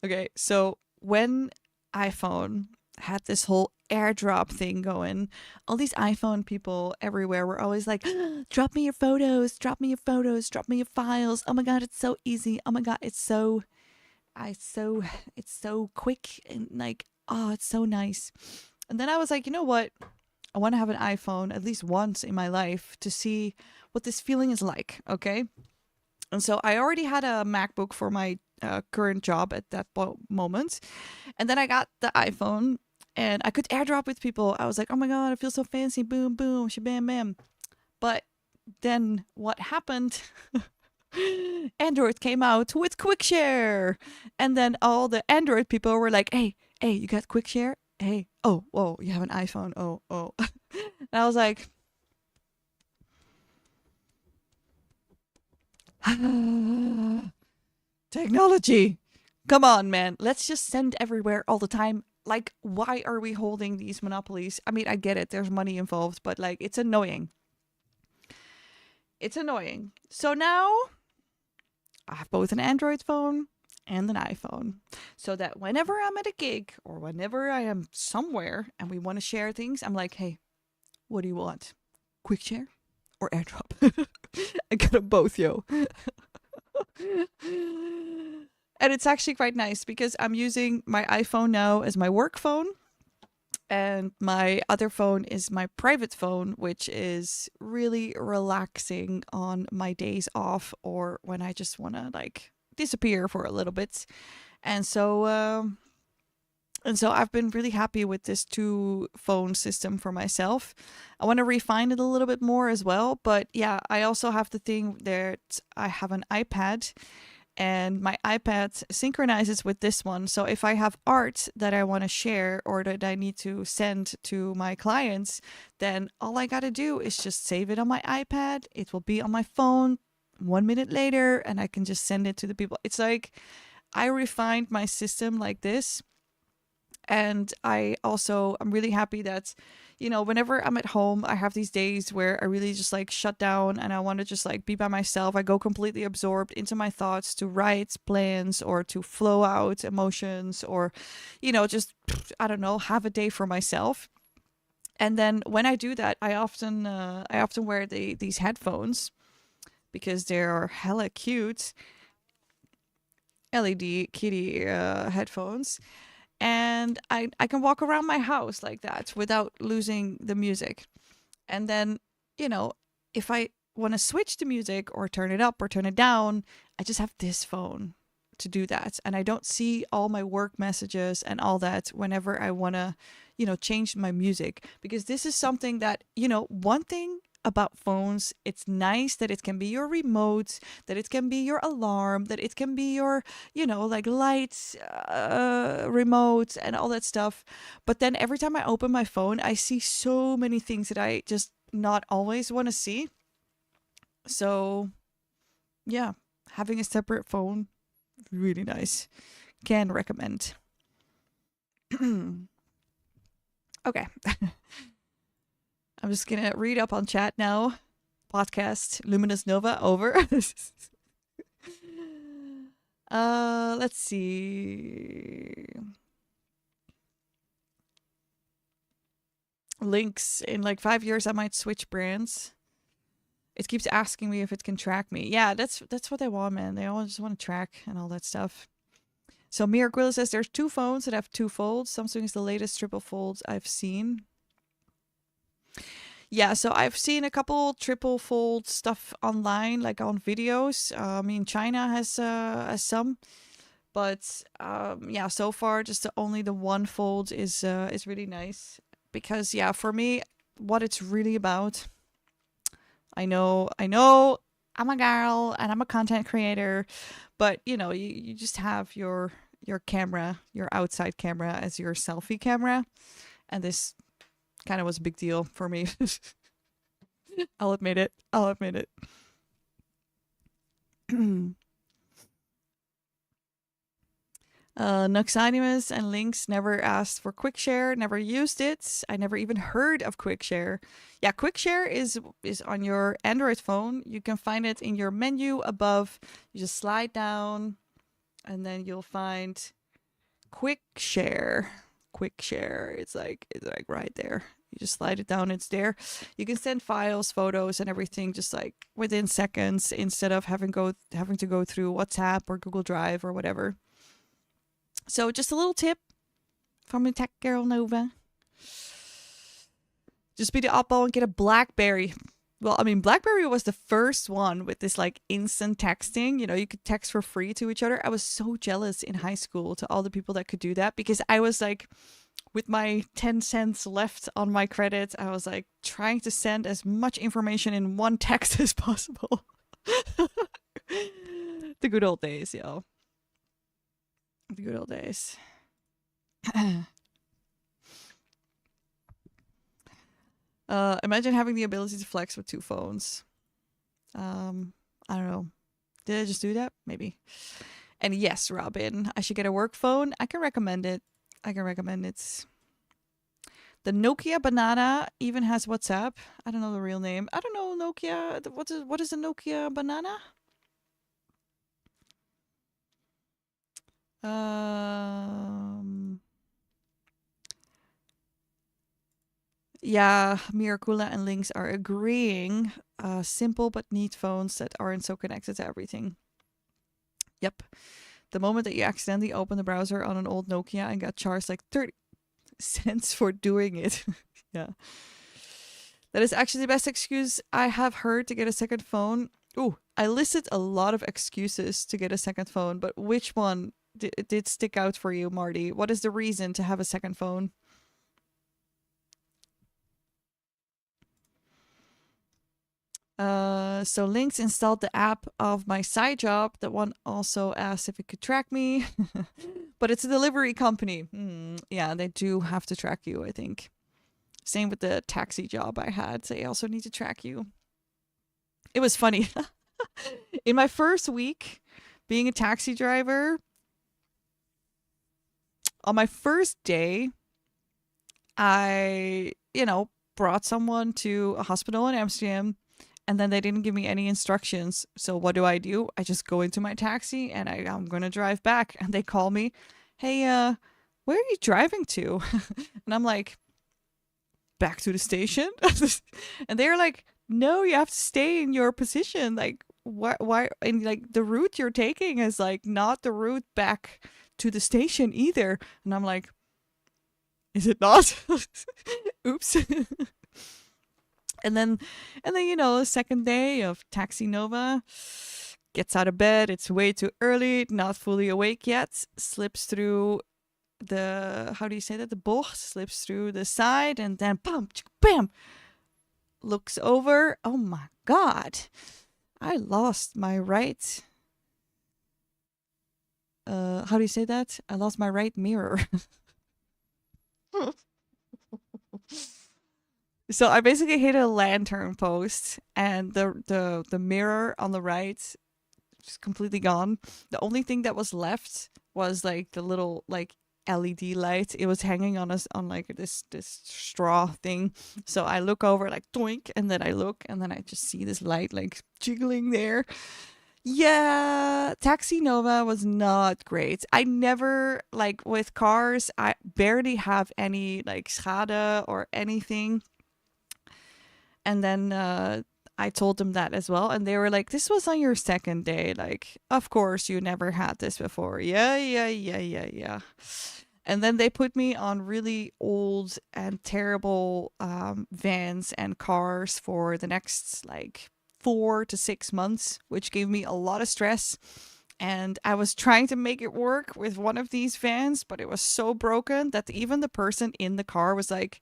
Okay, so when iPhone had this whole airdrop thing going, all these iPhone people everywhere were always like, drop me your photos, drop me your photos, drop me your files. Oh my God, it's so easy. Oh my God, it's so quick and like, oh, it's so nice. And then I was like, you know what? I want to have an iPhone at least once in my life to see what this feeling is like, okay? And so I already had a MacBook for my current job at that moment. And then I got the iPhone and I could airdrop with people. I was like, oh my God, I feel so fancy. Boom, boom, shabam, bam. But then what happened? Android came out with QuickShare. And then all the Android people were like, hey, you got QuickShare? Hey, oh, whoa, you have an iPhone. Oh. And I was like, technology. Come on, man. Let's just send everywhere all the time. Like, why are we holding these monopolies? I mean, I get it. There's money involved, but like, it's annoying. It's annoying. So now I have both an Android phone and an iPhone. So that whenever I'm at a gig or whenever I am somewhere and we want to share things, I'm like, hey, what do you want? QuickShare or AirDrop? I got them both, yo. And it's actually quite nice because I'm using my iPhone now as my work phone. And my other phone is my private phone, which is really relaxing on my days off or when I just want to like disappear for a little bit. And so I've been really happy with this 2-phone system for myself. I want to refine it a little bit more as well. But yeah, I also have the thing that I have an iPad and my iPad synchronizes with this one. So if I have art that I want to share or that I need to send to my clients, then all I got to do is just save it on my iPad. It will be on my phone 1 minute later and I can just send it to the people. It's like I refined my system like this. And I'm really happy that, you know, whenever I'm at home, I have these days where I really just like shut down and I want to just like be by myself. I go completely absorbed into my thoughts to write plans or to flow out emotions or, you know, just, I don't know, have a day for myself. And then when I do that, I often wear these headphones because they're hella cute. LED kitty headphones. And I can walk around my house like that without losing the music. And then, you know, if I want to switch the music or turn it up or turn it down, I just have this phone to do that. And I don't see all my work messages and all that whenever I want to, you know, change my music. Because this is something that, you know, one thing about phones, it's nice that it can be your remote, that it can be your alarm, that it can be your, you know, like lights remote and all that stuff. But then every time I open my phone, I see so many things that I just not always want to see. So yeah, having a separate phone, really nice. Can recommend. Okay. I'm just gonna read up on chat now. Podcast Luminous Nova over. Let's see. Lynx. In like 5 years, I might switch brands. It keeps asking me if it can track me. Yeah, that's what they want, man. They all just want to track and all that stuff. So Miraquilla says there's 2 phones that have 2 folds. Samsung is the latest triple folds I've seen. Yeah, so I've seen a couple triple fold stuff online, like on videos. I mean, China has some, but yeah, so far just only the 1 fold is really nice because yeah, for me, what it's really about. I know, I'm a girl and I'm a content creator, but you just have your camera, your outside camera as your selfie camera, and this kind of was a big deal for me. I'll admit it. Noxanimus and Lynx never asked for QuickShare, never used it. I never even heard of QuickShare. Yeah, QuickShare is on your Android phone. You can find it in your menu above. You just slide down and then you'll find QuickShare. QuickShare. It's like right there. You just slide it down, it's there. You can send files, photos, and everything just like within seconds instead of having to go through WhatsApp or Google Drive or whatever. So just a little tip from the tech girl Nova. Just be the oddball and get a BlackBerry. Well, I mean, BlackBerry was the first one with this like instant texting. You could text for free to each other. I was so jealous in high school to all the people that could do that because I was like, with my 10 cents left on my credit, I was like trying to send as much information in one text as possible. The good old days, yo. The good old days. Imagine having the ability to flex with 2 phones. I don't know. Did I just do that? Maybe. And yes, Robin, I should get a work phone. I can recommend it. The Nokia Banana even has WhatsApp. I don't know the real name. I don't know Nokia. What is a Nokia Banana? Yeah, Miraculla and Lynx are agreeing. Simple but neat phones that aren't so connected to everything. Yep. The moment that you accidentally open the browser on an old Nokia and got charged like 30 cents for doing it. Yeah. That is actually the best excuse I have heard to get a second phone. Ooh, I listed a lot of excuses to get a second phone, but which one did stick out for you, Marty? What is the reason to have a second phone? So Lynx installed the app of my side job. That one also asked if it could track me, but it's a delivery company. Yeah, they do have to track you, I think. Same with the taxi job I had. They also need to track you. It was funny. In my first week being a taxi driver, on my first day, I, brought someone to a hospital in Amsterdam, and then they didn't give me any instructions. So what do? I just go into my taxi and I'm going to drive back. And they call me, hey, where are you driving to? And I'm like, back to the station. And they're like, no, you have to stay in your position. Like, why? And like the route you're taking is like not the route back to the station either. And I'm like, is it not? Oops. And then, second day of Taxi Nova, gets out of bed. It's way too early, not fully awake yet. Slips through the, how do you say that? The bocht, slips through the side, and then bam, bam, looks over. Oh my God, I lost my right. How do you say that? I lost my right mirror. So I basically hit a lantern post, and the mirror on the right is completely gone. The only thing that was left was like the little like LED light. It was hanging on like this straw thing. So I look over like doink, and then I look, and then I just see this light like jiggling there. Yeah, Taxi Nova was not great. I never, like with cars, I barely have any like schade or anything. And then I told them that as well. And they were like, this was on your second day. Like, of course, you never had this before. Yeah, yeah, yeah, yeah, yeah. And then they put me on really old and terrible vans and cars for the next like 4 to 6 months, which gave me a lot of stress. And I was trying to make it work with one of these vans, but it was so broken that even the person in the car was like,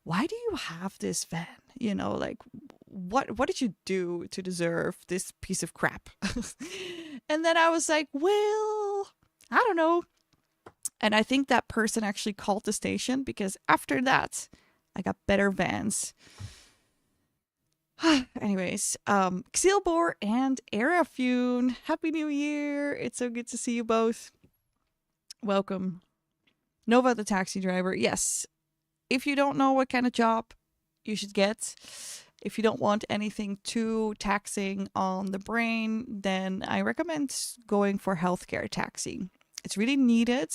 why do you have this van? You know, like what did you do to deserve this piece of crap? And then I was like, well, I don't know. And I think that person actually called the station because after that, I got better vans. Anyways, Xilbor and Arafune, Happy New Year. It's so good to see you both. Welcome. Nova the taxi driver. Yes. If you don't know what kind of job you should get, if you don't want anything too taxing on the brain, then I recommend going for healthcare taxi. It's really needed.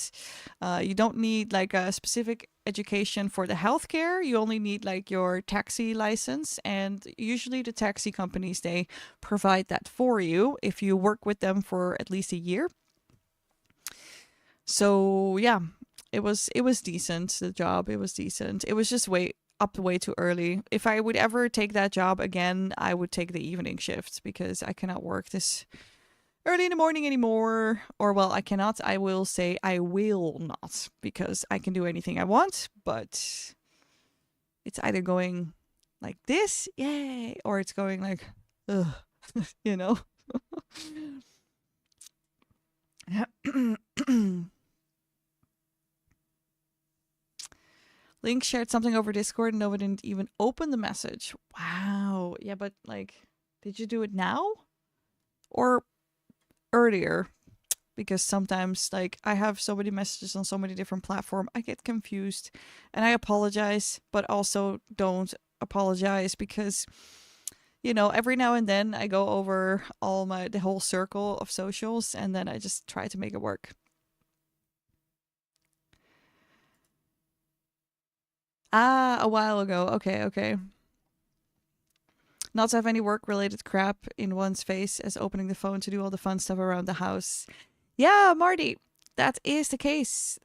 You don't need like a specific education for the healthcare. You only need like your taxi license, and usually the taxi companies, they provide that for you if you work with them for at least a year. So yeah, it was decent. The job, it was decent. It was just way too early. If I would ever take that job again, I would take the evening shift because I cannot work this early in the morning anymore. Or well, I cannot. I will say I will not because I can do anything I want, but it's either going like this, yay, or it's going like, ugh, you know. Link shared something over Discord and Nova didn't even open the message. Wow. Yeah, but like, did you do it now? Or earlier? Because sometimes like I have so many messages on so many different platforms, I get confused. And I apologize, but also don't apologize because you know, every now and then I go over the whole circle of socials and then I just try to make it work. Ah, a while ago. Okay. Not to have any work related crap in one's face as opening the phone to do all the fun stuff around the house. Yeah, Marty, that is the case.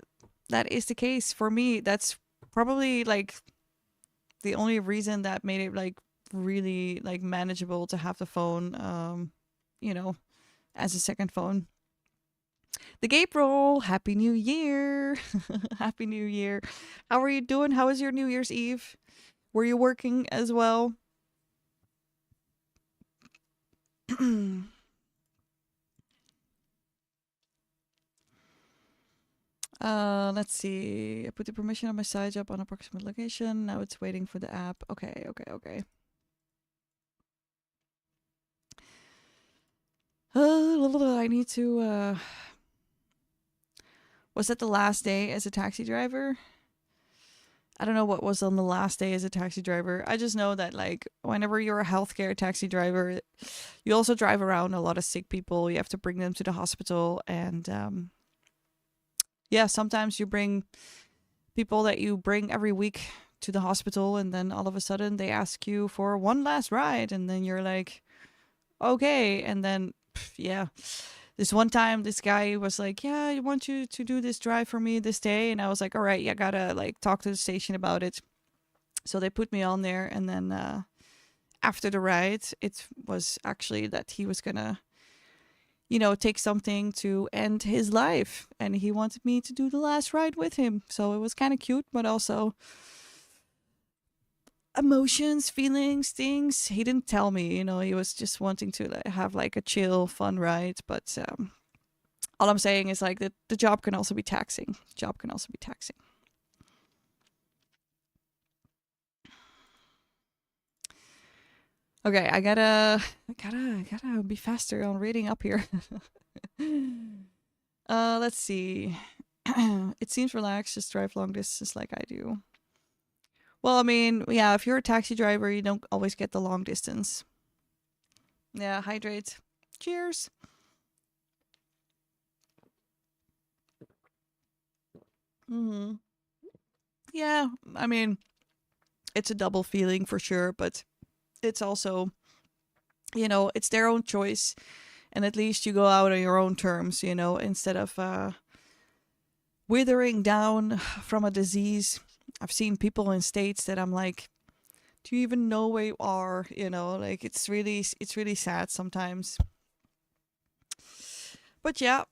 That is the case for me. That's probably like the only reason that made it like really like manageable to have the phone you know, as a second phone. The Gape Roll, Happy New Year. Happy New Year. How are you doing? How was your New Year's Eve? Were you working as well? Let's see. I put the permission on my side job on approximate location. Now it's waiting for the app. Okay. I need to was that the last day as a taxi driver? I don't know what was on the last day as a taxi driver. I just know that like whenever you're a healthcare taxi driver, you also drive around a lot of sick people. You have to bring them to the hospital, and yeah, sometimes you bring people that you bring every week to the hospital, and then all of a sudden they ask you for one last ride, and then you're like, okay, and then yeah. This one time, this guy was like, yeah, I want you to do this drive for me this day. And I was like, all right, yeah, gotta like talk to the station about it. So they put me on there. And then after the ride, it was actually that he was gonna, you know, take something to end his life. And he wanted me to do the last ride with him. So it was kind of cute, but also emotions, feelings, things. He didn't tell me, you know, he was just wanting to like, have like a chill, fun ride. But all I'm saying is like that the job can also be taxing. Okay, I gotta be faster on reading up here. Let's see. It seems relaxed, just drive long distance like I do. Well, I mean, yeah, if you're a taxi driver, you don't always get the long distance. Yeah, hydrate. Cheers. Hmm. Yeah, I mean, it's a double feeling for sure, but it's also, it's their own choice. And at least you go out on your own terms, instead of withering down from a disease. I've seen people in states that I'm like, do you even know where you are? Like it's really sad sometimes. But yeah,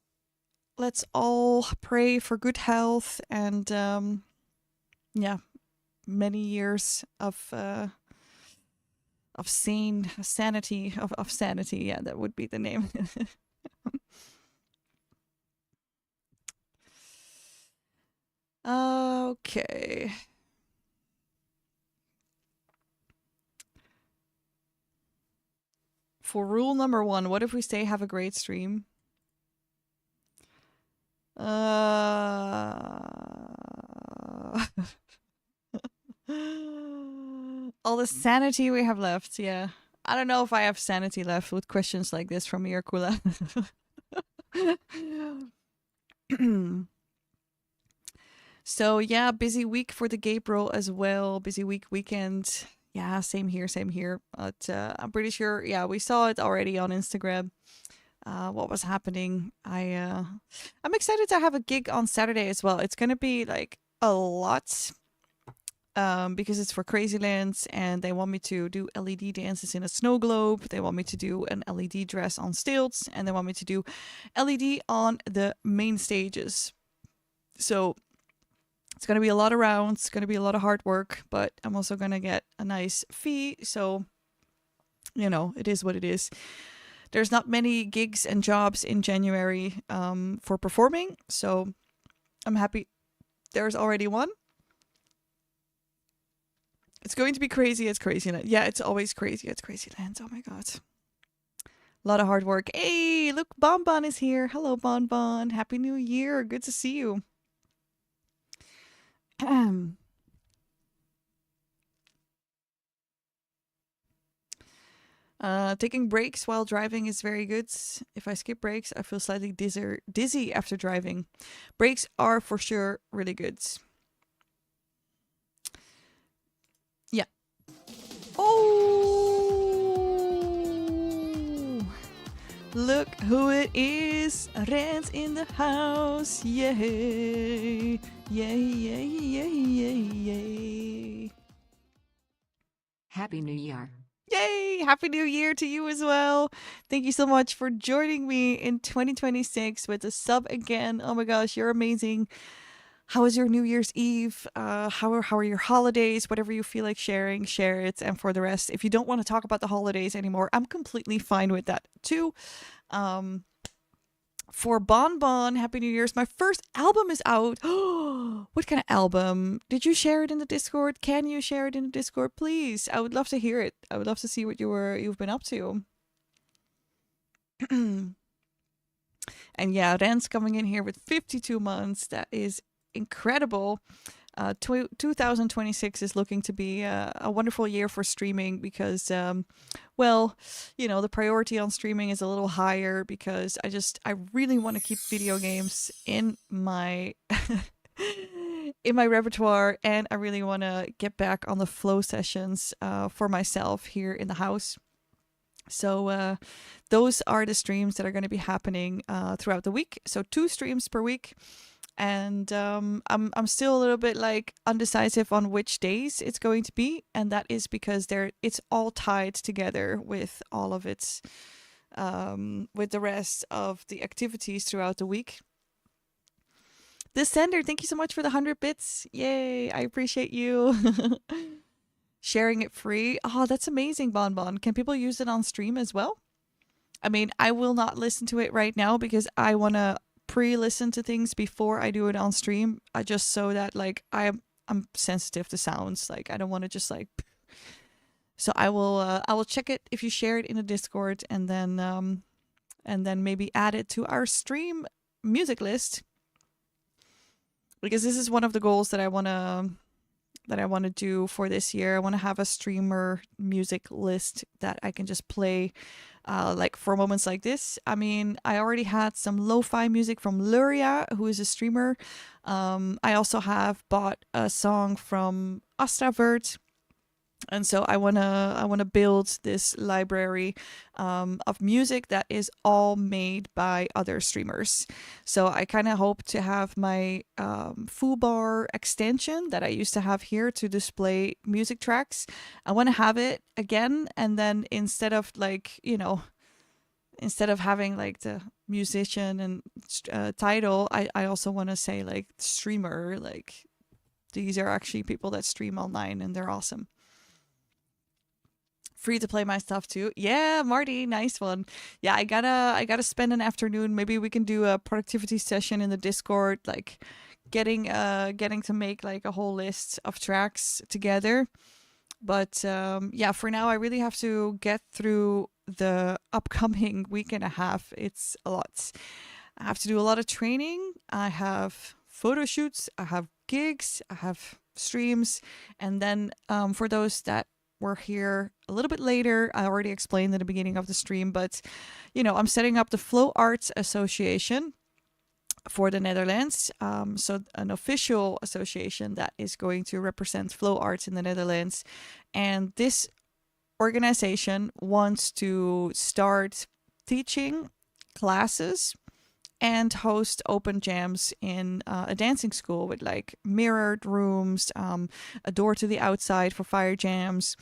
let's all pray for good health and yeah, many years of sanity of sanity. Yeah, that would be the name. Okay. For rule number 1, what if we say have a great stream? All the sanity we have left, yeah. I don't know if I have sanity left with questions like this from Mirkula. So yeah, busy week for the Gabriel as well. Busy weekend. Yeah, same here, same here. But I'm pretty sure, yeah, we saw it already on Instagram. What was happening? I'm excited to have a gig on Saturday as well. It's gonna be like a lot. Because it's for Crazylands and they want me to do LED dances in a snow globe. They want me to do an LED dress on stilts and they want me to do LED on the main stages. So it's going to be a lot of rounds, it's going to be a lot of hard work, but I'm also going to get a nice fee. So, it is what it is. There's not many gigs and jobs in January for performing. So I'm happy there's already one. It's going to be crazy. It's Crazyland. Yeah, it's always crazy. It's Crazyland. Oh my god. A lot of hard work. Hey, look, Bonbon is here. Hello, Bonbon. Happy New Year. Good to see you. Taking breaks while driving is very good. If I skip breaks, I feel slightly dizzy after driving. Breaks are for sure really good. Yeah. Oh! Look who it is. Rens in the house. Yay! Yay, yay, yay, yay, yay. Happy New Year. Yay! Happy New Year to you as well. Thank you so much for joining me in 2026 with a sub again. Oh my gosh, you're amazing. How was your New Year's Eve? How are your holidays? Whatever you feel like sharing, share it. And for the rest, if you don't want to talk about the holidays anymore, I'm completely fine with that too. For Bonbon, Happy New Year's. My first album is out. What kind of album? Did you share it in the Discord? Can you share it in the Discord, please? I would love to hear it. I would love to see what you've been up to. And yeah, Rens coming in here with 52 months. That is incredible. 2026 is looking to be a wonderful year for streaming because, the priority on streaming is a little higher because I really want to keep video games in my in my repertoire, and I really want to get back on the flow sessions for myself here in the house. So those are the streams that are going to be happening throughout the week. So 2 streams per week. And I'm still a little bit like undecisive on which days it's going to be, and that is because it's all tied together with all of its with the rest of the activities throughout the week. The sender, thank you so much for the 100 bits. Yay, I appreciate you. Sharing it free. Oh, that's amazing, Bonbon. Can people use it on stream as well? I mean, I will not listen to it right now because I want to pre-listen to things before I do it on stream. I just so that like I'm sensitive to sounds. Like I don't want to just like. So I will check it if you share it in a Discord, and then maybe add it to our stream music list, because this is one of the goals that I want that I want to do for this year. I want to have a streamer music list that I can just play like for moments like this. I mean, I already had some lo-fi music from Luria, who is a streamer. I also have bought a song from Astravert. And so I wanna build this library of music that is all made by other streamers. So I kind of hope to have my foobar extension that I used to have here to display music tracks. I want to have it again, and then instead of having like the musician and title, I also want to say like streamer. Like these are actually people that stream online and they're awesome. Free to play my stuff too. Yeah, Marty, nice one. Yeah, I gotta spend an afternoon. Maybe we can do a productivity session in the Discord, like getting to make like a whole list of tracks together. But yeah, for now I really have to get through the upcoming week and a half. It's a lot. I have to do a lot of training. I have photo shoots, I have gigs, I have streams, and then for those that were here a little bit later, I already explained at the beginning of the stream, but I'm setting up the Flow Arts Association for the Netherlands. So an official association that is going to represent flow arts in the Netherlands. And this organization wants to start teaching classes and host open jams in a dancing school with like mirrored rooms, a door to the outside for fire jams.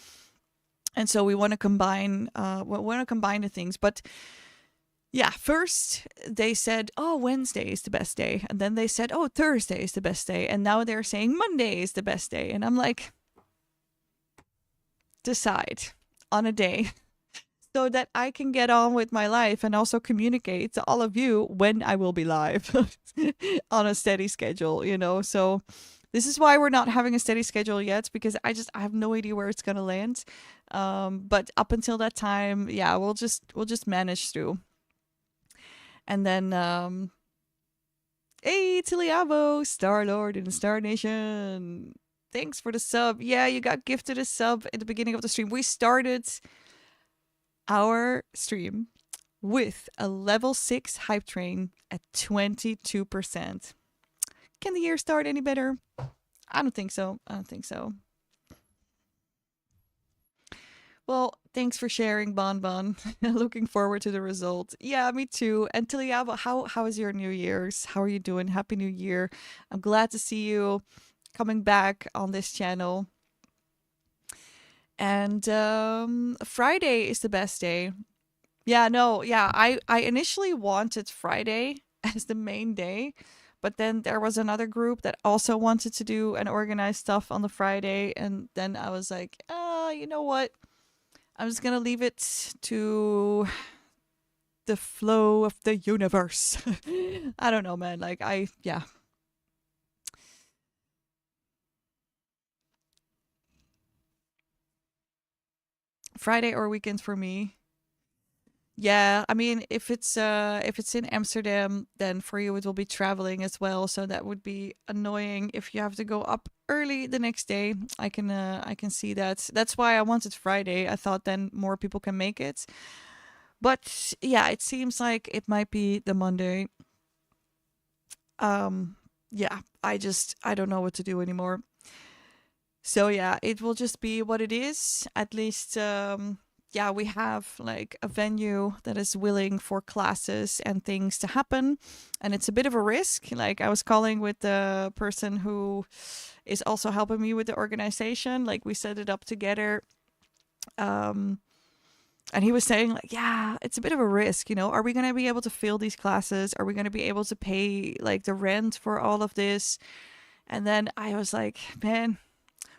And so we want to combine the things. But yeah, first they said, oh, Wednesday is the best day. And then they said, oh, Thursday is the best day. And now they're saying Monday is the best day. And I'm like, decide on a day so that I can get on with my life and also communicate to all of you when I will be live on a steady schedule, So this is why we're not having a steady schedule yet, because I have no idea where it's gonna land. But up until that time, yeah, we'll just manage through. And then hey, Tiliavo, Star-Lord in the Star Nation. Thanks for the sub. Yeah, you got gifted a sub at the beginning of the stream. We started our stream with a level 6 hype train at 22%. Can the year start any better? I don't think so. Well, thanks for sharing, Bon Bon. Looking forward to the results. Yeah, me too. And Tiliava, how is your New Year's? How are you doing? Happy New Year. I'm glad to see you coming back on this channel. And Friday is the best day. Yeah, no, yeah. I initially wanted Friday as the main day, but then there was another group that also wanted to do and organize stuff on the Friday, and then I was like, you know what? I'm just gonna leave it to the flow of the universe. I don't know, man. Like yeah. Friday or weekend for me. Yeah, I mean, if it's in Amsterdam, then for you it will be traveling as well, so that would be annoying if you have to go up early the next day. I can see that. That's why I wanted Friday. I thought then more people can make it. But yeah, it seems like it might be the Monday. Yeah, I don't know what to do anymore. So yeah, it will just be what it is. At least yeah, we have like a venue that is willing for classes and things to happen, and it's a bit of a risk. Like I was calling with the person who is also helping me with the organization. Like we set it up together. And he was saying like, yeah, it's a bit of a risk, Are we going to be able to fill these classes? Are we going to be able to pay like the rent for all of this? And then I was like, man,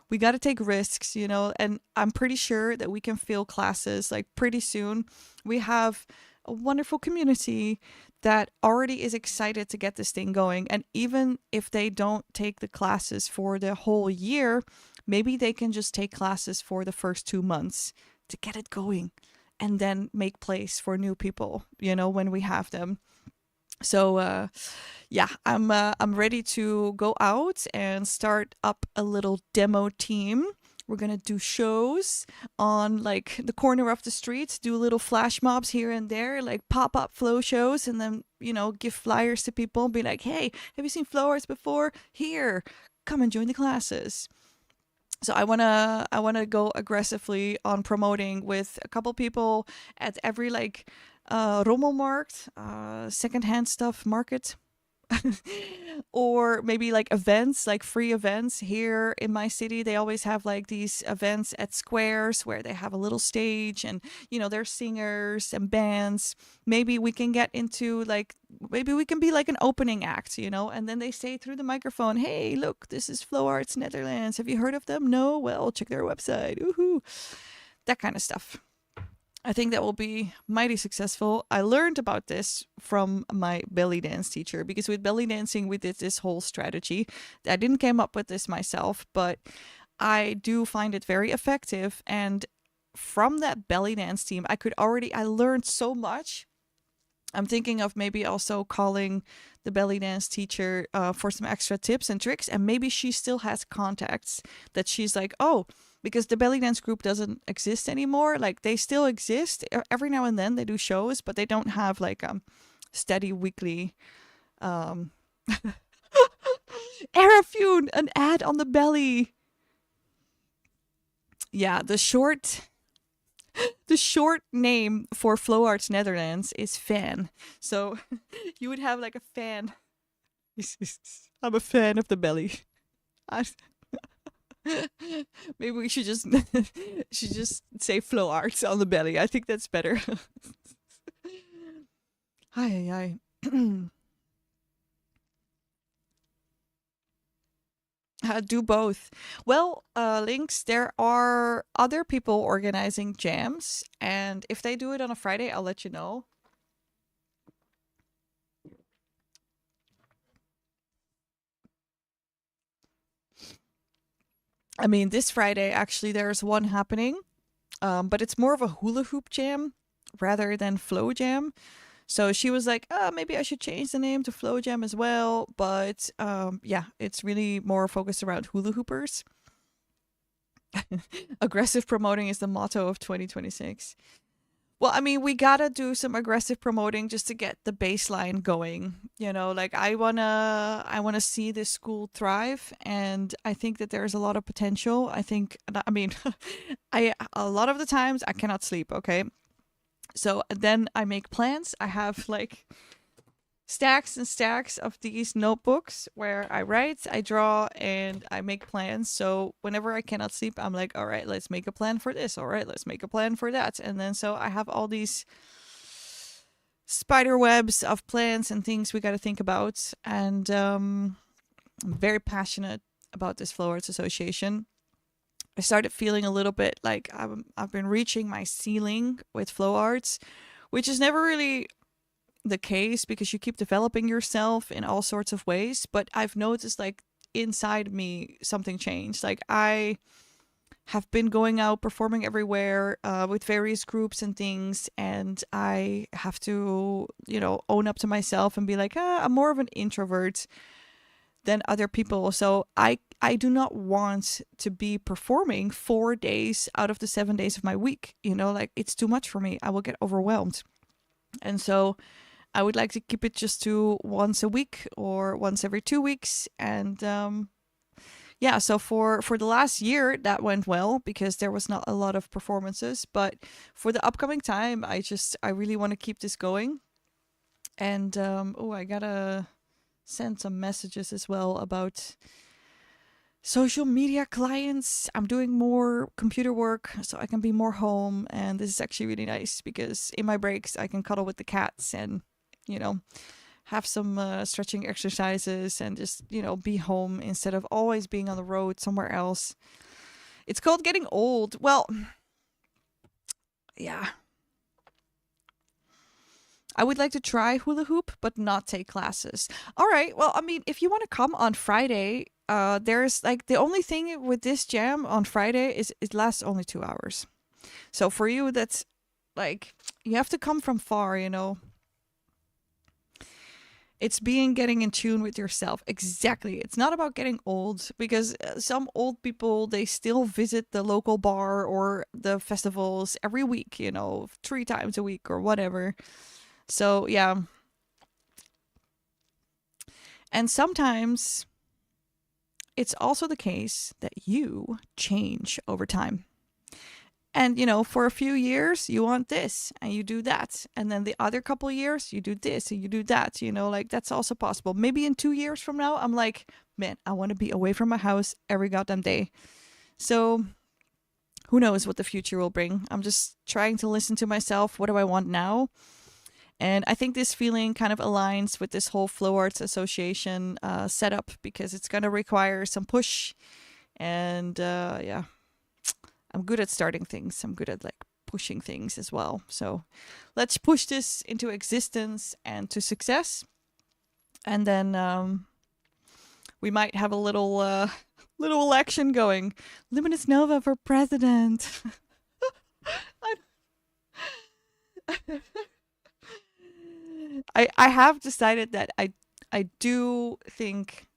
we got to take risks, and I'm pretty sure that we can fill classes like pretty soon. We have a wonderful community that already is excited to get this thing going. And even if they don't take the classes for the whole year, maybe they can just take classes for the first 2 months to get it going and then make place for new people, when we have them. So yeah, I'm ready to go out and start up a little demo team. We're gonna do shows on like the corner of the streets, do little flash mobs here and there, like pop up flow shows, and then give flyers to people, be like, "Hey, have you seen flow arts before? Here, come and join the classes." So I wanna go aggressively on promoting with a couple people at every like rommelmarkt, secondhand stuff market, or maybe like events, like free events here in my city. They always have like these events at squares where they have a little stage, and there's singers and bands. Maybe we can get into like, maybe we can be like an opening act, and then they say through the microphone, "Hey, look, this is Flow Arts Netherlands. Have you heard of them? No? Well, check their website." Woohoo. That kind of stuff. I think that will be mighty successful. I learned about this from my belly dance teacher, because with belly dancing we did this whole strategy. I didn't come up with this myself, but I do find it very effective. And from that belly dance team, I learned so much. I'm thinking of maybe also calling the belly dance teacher for some extra tips and tricks. And maybe she still has contacts that she's like, "Oh, because the belly dance group doesn't exist anymore. Like they still exist. Every now and then they do shows, but they don't have like steady weekly Arafune, an ad on the belly. Yeah, the short name for Flow Arts Netherlands is fan. So you would have like a fan. I'm a fan of the belly. Maybe we should just say Flow Arts on the belly. I think that's better. Hi. Do both. Well, Links, there are other people organizing jams, and if they do it on a Friday, I'll let you know. I mean, this Friday, actually, there's one happening, but it's more of a hula hoop jam rather than flow jam. So she was like, maybe I should change the name to Flow Jam as well. But yeah, it's really more focused around hula hoopers. Aggressive promoting is the motto of 2026. Well, I mean, we gotta do some aggressive promoting just to get the baseline going. Like I wanna see this school thrive, and I think that there's a lot of potential. I mean, a lot of the times I cannot sleep. Okay, so then I make plans. I have like stacks and stacks of these notebooks where I write, I draw, and I make plans. So whenever I cannot sleep, I'm like, all right, let's make a plan for this. All right, let's make a plan for that. And then so I have all these spider webs of plans and things we got to think about. And I'm very passionate about this Flow Arts Association. I started feeling a little bit like I've been reaching my ceiling with Flow Arts, which is never really the case because you keep developing yourself in all sorts of ways. But I've noticed like inside me something changed. Like I have been going out performing everywhere with various groups and things, and I have to own up to myself and be like, I'm more of an introvert than other people. So I do not want to be performing 4 days out of the 7 days of my week. Like it's too much for me. I will get overwhelmed. And so I would like to keep it just to once a week or once every 2 weeks. And yeah, so for the last year, that went well because there was not a lot of performances. But for the upcoming time, I really want to keep this going. And I gotta send some messages as well about social media clients. I'm doing more computer work so I can be more home, and this is actually really nice because in my breaks I can cuddle with the cats and have some stretching exercises and just be home instead of always being on the road somewhere else. It's called getting old. Well, yeah, I would like to try hula hoop but not take classes. All right, well, I mean, if you want to come on Friday, there's like the only thing with this jam on Friday is it lasts only 2 hours. So for you, that's like, you have to come from far. It's being getting in tune with yourself. Exactly. It's not about getting old because some old people, they still visit the local bar or the festivals every week, 3 times a week or whatever. So, yeah. And sometimes it's also the case that you change over time. And, for a few years, you want this and you do that. And then the other couple years, you do this and you do that. Like that's also possible. Maybe in 2 years from now, I'm like, man, I want to be away from my house every goddamn day. So who knows what the future will bring? I'm just trying to listen to myself. What do I want now? And I think this feeling kind of aligns with this whole Flow Arts Association setup because it's going to require some push. And yeah. I'm good at starting things. I'm good at like pushing things as well. So let's push this into existence and to success. And then we might have a little election going. Luminous Nova for president. I have decided that I do think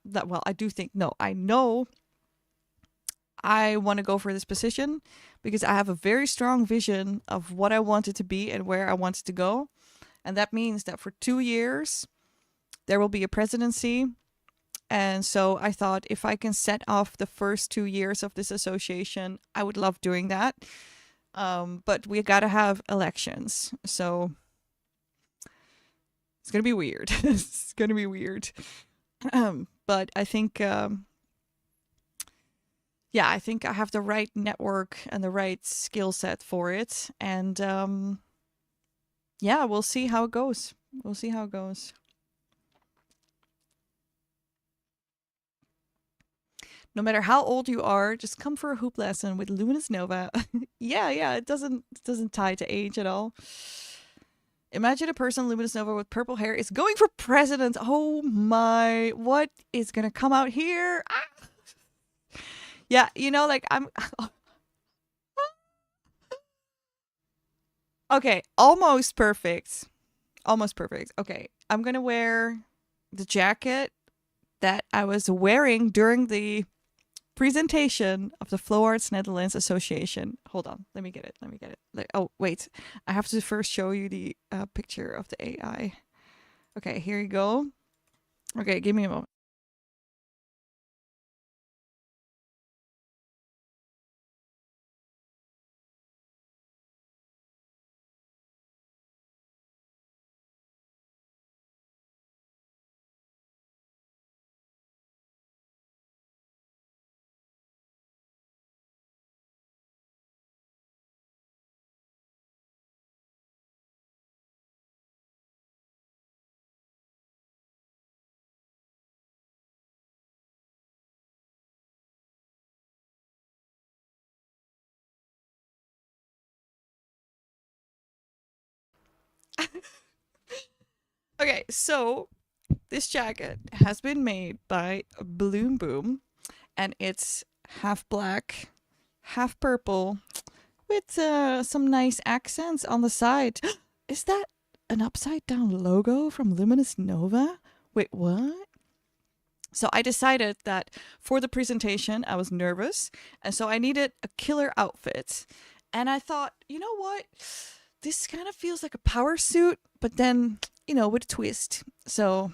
that well I do think no I know I want to go for this position because I have a very strong vision of what I want it to be and where I want it to go. And that means that for 2 years, there will be a presidency. And so I thought if I can set off the first 2 years of this association, I would love doing that. But we got to have elections. So it's going to be weird. It's going to be weird. But I think... yeah, I think I have the right network and the right skill set for it. And yeah, we'll see how it goes. We'll see how it goes. No matter how old you are, just come for a hoop lesson with Luminous Nova. yeah, it doesn't tie to age at all. Imagine a person, Luminous Nova, with purple hair is going for president. Oh my, what is going to come out here? Ah! Yeah, like I'm... Okay, almost perfect. Almost perfect. Okay, I'm going to wear the jacket that I was wearing during the presentation of the Flow Arts Netherlands Association. Hold on, let me get it. Oh, wait. I have to first show you the picture of the AI. Okay, here you go. Okay, give me a moment. Okay, so this jacket has been made by Bloom Boom, and it's half black, half purple, with some nice accents on the side. Is that an upside down logo from Luminous Nova? Wait, what? So I decided that for the presentation, I was nervous, and so I needed a killer outfit. And I thought, you know what? This kind of feels like a power suit, but then, with a twist. So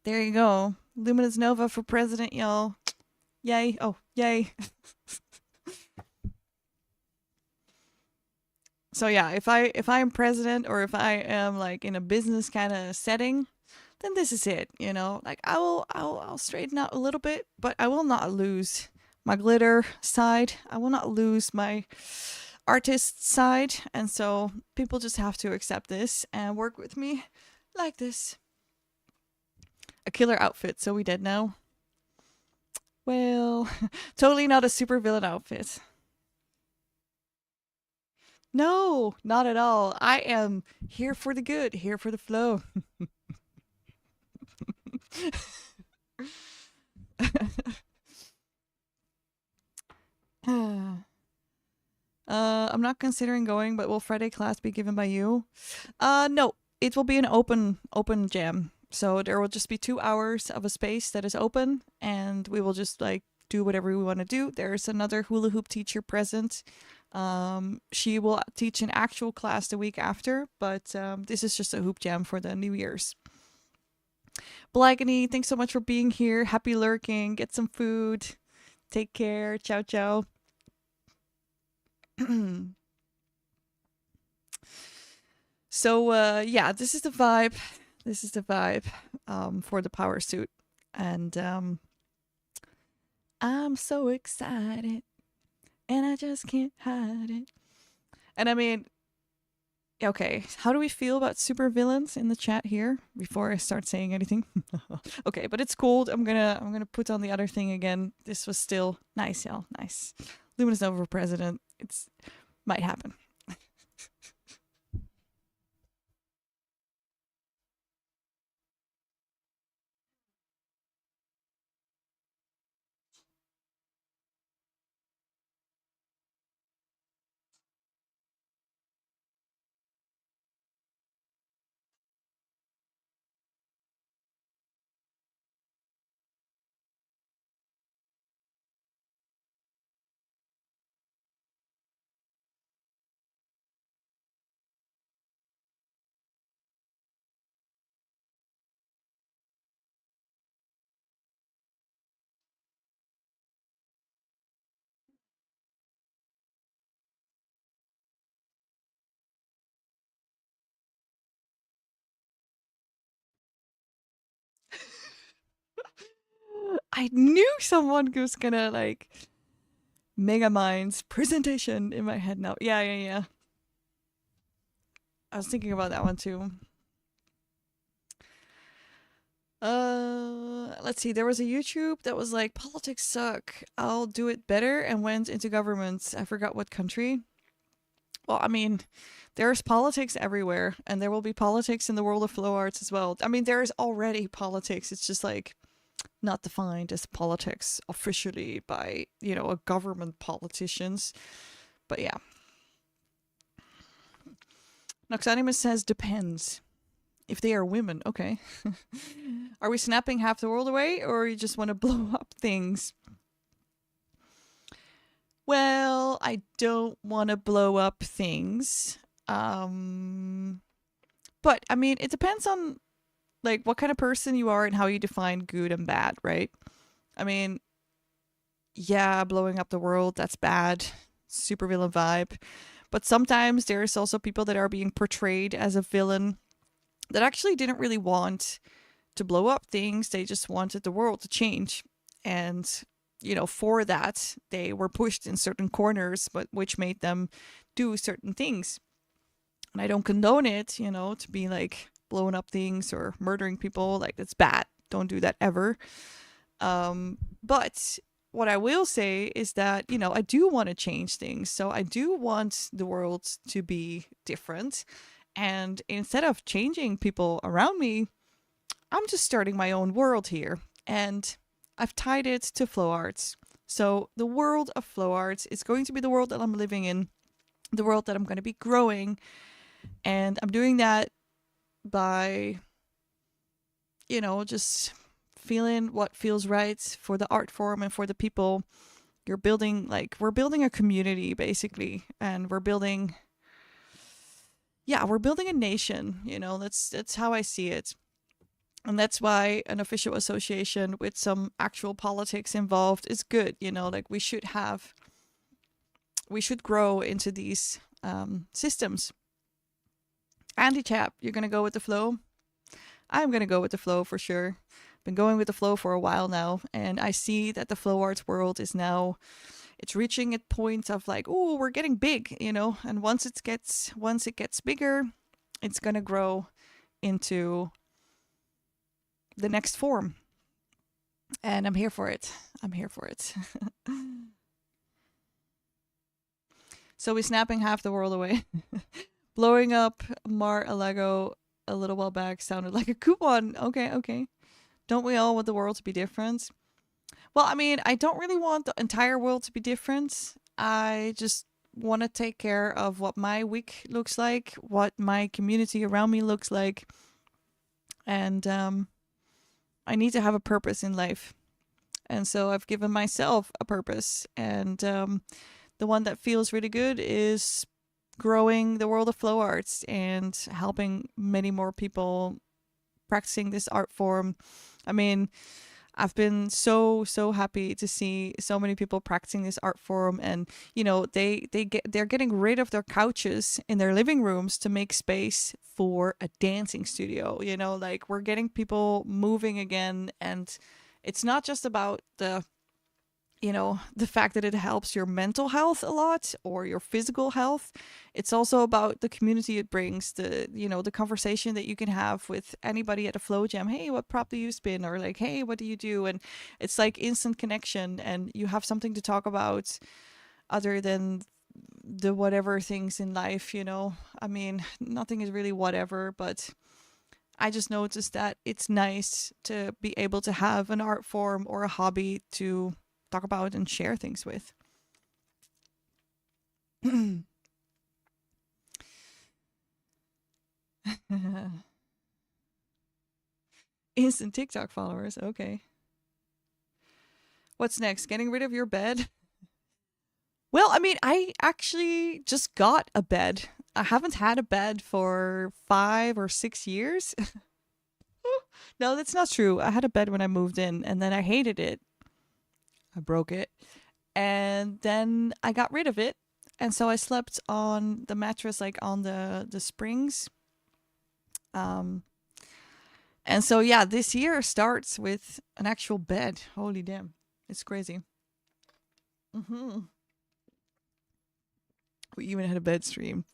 there you go. Luminous Nova for president, y'all. Yay. Oh, yay. So yeah, if I'm president or if I am like in a business kind of setting, then this is it, Like I'll straighten out a little bit, but I will not lose my glitter side. I will not lose my artist side, and so people just have to accept this and work with me like this. A killer outfit, so we dead now. Well, totally not a super villain outfit. No, not at all. I am here for the good, here for the flow. I'm not considering going, but will Friday class be given by you? No, it will be an open jam. So there will just be 2 hours of a space that is open, and we will just like do whatever we want to do. There's another hula hoop teacher present. She will teach an actual class the week after, but this is just a hoop jam for the New Year's. Blagany, thanks so much for being here. Happy lurking. Get some food. Take care. Ciao, ciao. So yeah, this is the vibe. This is the vibe for the power suit, and I'm so excited, and I just can't hide it. And I mean, okay, how do we feel about supervillains in the chat here before I start saying anything? Okay, but it's cool. I'm gonna put on the other thing again. This was still nice, y'all. Nice. Luminous Nova for president. It's might happen. I knew someone was gonna like Mega Mind's presentation in my head now. Yeah. I was thinking about that one too. Let's see. There was a YouTube that was like, politics suck. I'll do it better, and went into government. I forgot what country. Well, I mean, there's politics everywhere, and there will be politics in the world of flow arts as well. I mean, there is already politics. It's just like not defined as politics officially by, a government politicians. But yeah. Noxanimus says depends. If they are women, okay. Are we snapping half the world away, or you just want to blow up things? Well, I don't want to blow up things. But I mean, it depends on like what kind of person you are and how you define good and bad, right? I mean, yeah, blowing up the world, that's bad. Super villain vibe. But sometimes there's also people that are being portrayed as a villain that actually didn't really want to blow up things. They just wanted the world to change. And, for that, they were pushed in certain corners, but which made them do certain things. And I don't condone it, to be like blowing up things or murdering people. Like, that's bad. Don't do that ever. But what I will say is that, I do want to change things. So I do want the world to be different. And instead of changing people around me, I'm just starting my own world here. And I've tied it to flow arts. So the world of flow arts is going to be the world that I'm living in, the world that I'm going to be growing. And I'm doing that by, just feeling what feels right for the art form and for the people. We're building a community basically, and we're building a nation, that's how I see it. And that's why an official association with some actual politics involved is good, like we should grow into these systems. Andy Chap, you're going to go with the flow? I'm going to go with the flow for sure. Been going with the flow for a while now, and I see that the flow arts world is now, it's reaching a point of like, oh, we're getting big, and once it gets bigger, it's going to grow into the next form. And I'm here for it. So we're snapping half the world away. Blowing up Mar-a-Lago a little while back sounded like a coupon. Okay. Don't we all want the world to be different? Well, I mean, I don't really want the entire world to be different. I just want to take care of what my week looks like, what my community around me looks like. and I need to have a purpose in life. And so I've given myself a purpose, and the one that feels really good is growing the world of flow arts and helping many more people practicing this art form. I mean, I've been so happy to see so many people practicing this art form, and they're getting rid of their couches in their living rooms to make space for a dancing studio. Like, we're getting people moving again, and it's not just about the fact that it helps your mental health a lot or your physical health. It's also about the community it brings, the conversation that you can have with anybody at a flow jam. Hey, what prop do you spin? Or like, hey, what do you do? And it's like instant connection, and you have something to talk about other than the whatever things in life. I mean, nothing is really whatever, but I just noticed that it's nice to be able to have an art form or a hobby to talk about and share things with. Instant TikTok followers. Okay. What's next? Getting rid of your bed? Well, I mean, I actually just got a bed. I haven't had a bed for 5 or 6 years. No, that's not true. I had a bed when I moved in, and then I hated it. I broke it. And then I got rid of it. And so I slept on the mattress, like on the springs. And so, yeah, this year starts with an actual bed. Holy damn. It's crazy. We even had a bed stream.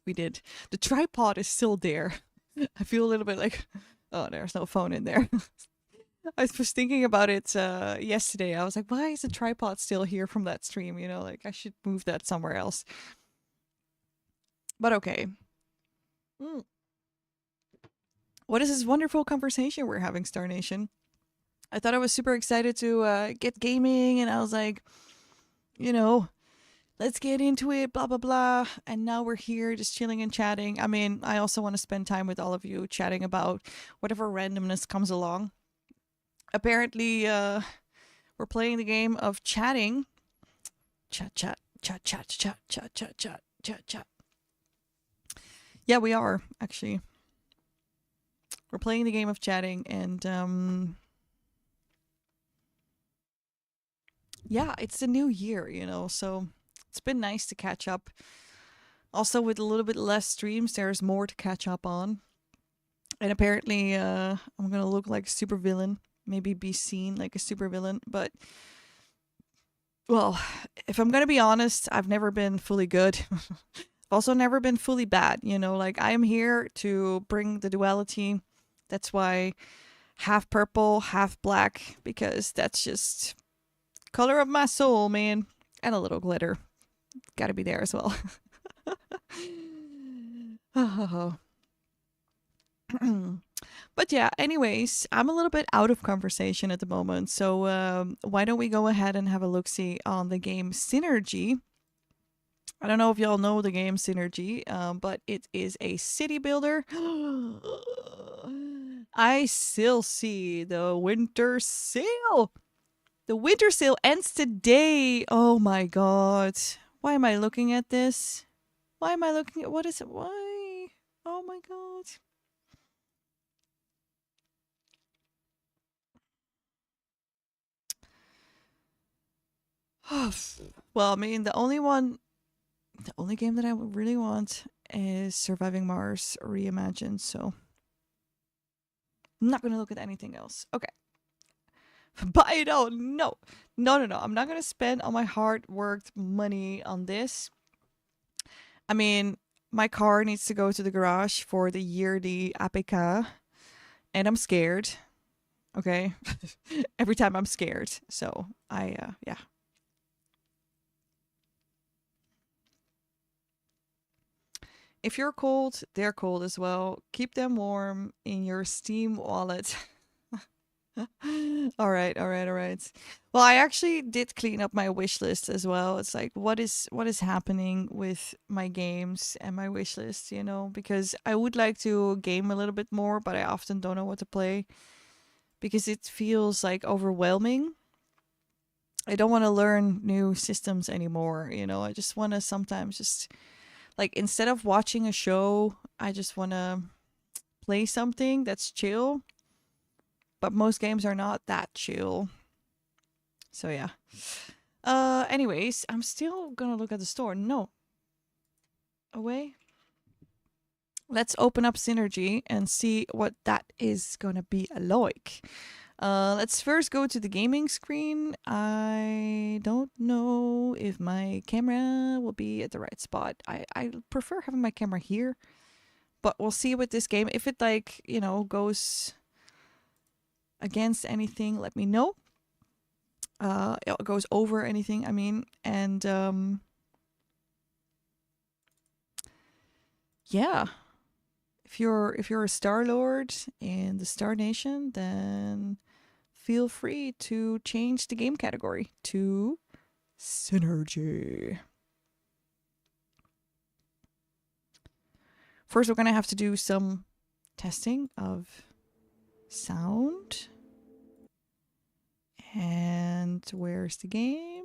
We did. The tripod is still there. I feel a little bit like, oh, there's no phone in there. I was thinking about it yesterday. I was like, why is the tripod still here from that stream? Like, I should move that somewhere else. But okay. What is this wonderful conversation we're having, Star Nation? I thought I was super excited to get gaming, and I was like, let's get into it, blah, blah, blah. And now we're here just chilling and chatting. I mean, I also want to spend time with all of you chatting about whatever randomness comes along. Apparently, we're playing the game of chatting. Chat, chat, chat, chat, chat, chat, chat, chat, chat, chat. Yeah, we are, actually. We're playing the game of chatting, and yeah, it's the new year, so it's been nice to catch up. Also, with a little bit less streams, there's more to catch up on. And apparently, I'm gonna look like a super villain. Maybe be seen like a super villain, but well, if I'm gonna be honest, I've never been fully good. I've also never been fully bad, like, I'm here to bring the duality. That's why half purple, half black, because that's just color of my soul, man. And a little glitter. Gotta be there as well. Oh. But yeah, anyways, I'm a little bit out of conversation at the moment. So why don't we go ahead and have a look-see on the game Synergy. I don't know if y'all know the game Synergy, but it is a city builder. I still see the winter sale. The winter sale ends today. Oh my god. Why am I looking at this? Why am I looking at what is it? Why? Oh my god. Well, I mean, the only game that I really want is Surviving Mars Reimagined, so I'm not gonna look at anything else. Okay. Buy it all. No. I'm not gonna spend all my hard worked money on this. I mean, my car needs to go to the garage for the yearly APK, and I'm scared. Okay. Every time I'm scared. So yeah. If you're cold, they're cold as well. Keep them warm in your Steam wallet. All right, all right, all right. Well, I actually did clean up my wish list as well. It's like what is happening with my games and my wish list, because I would like to game a little bit more, but I often don't know what to play because it feels like overwhelming. I don't want to learn new systems anymore, I just want to sometimes just like instead of watching a show, I just want to play something that's chill, but most games are not that chill. So yeah. Anyways, I'm still gonna look at the store. No. Away. Let's open up Synergy and see what that is gonna be like. Let's first go to the gaming screen. I don't know if my camera will be at the right spot. I prefer having my camera here, but we'll see with this game. If it goes against anything, let me know. It goes over anything, I mean, and yeah. If you're a Star Lord in the Star Nation, then feel free to change the game category to Synergy. First, we're gonna have to do some testing of sound. And where's the game?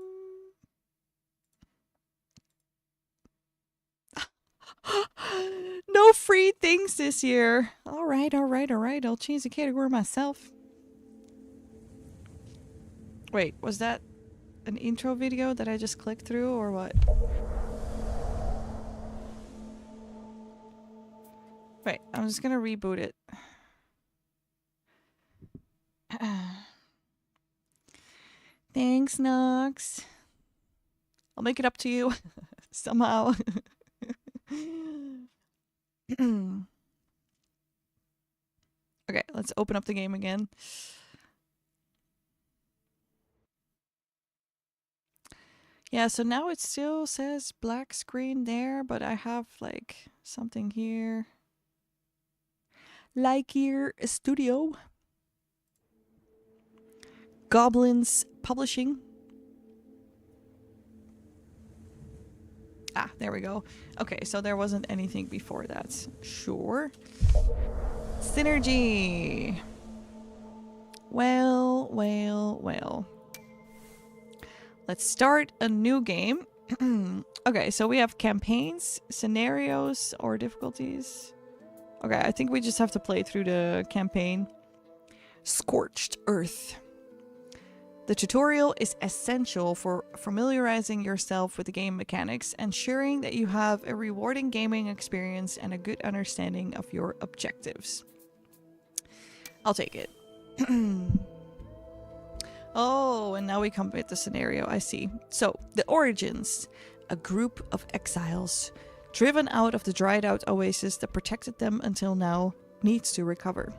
No free things this year. All right. I'll change the category myself. Wait, was that an intro video that I just clicked through or what? Wait, I'm just gonna reboot it. Thanks, Nox. I'll make it up to you somehow. Okay, let's open up the game again. Yeah, so now it still says black screen there, but I have like something here. Like here, Studio. Goblins Publishing. Ah, there we go. Okay, so there wasn't anything before that. Sure. Synergy. Well. Let's start a new game. Okay, so we have campaigns, scenarios, or difficulties. Okay, I think we just have to play through the campaign. Scorched Earth. The tutorial is essential for familiarizing yourself with the game mechanics, ensuring that you have a rewarding gaming experience and a good understanding of your objectives. I'll take it. Oh, and now we come with the scenario, I see. So, the origins. A group of exiles, driven out of the dried out oasis that protected them until now, needs to recover.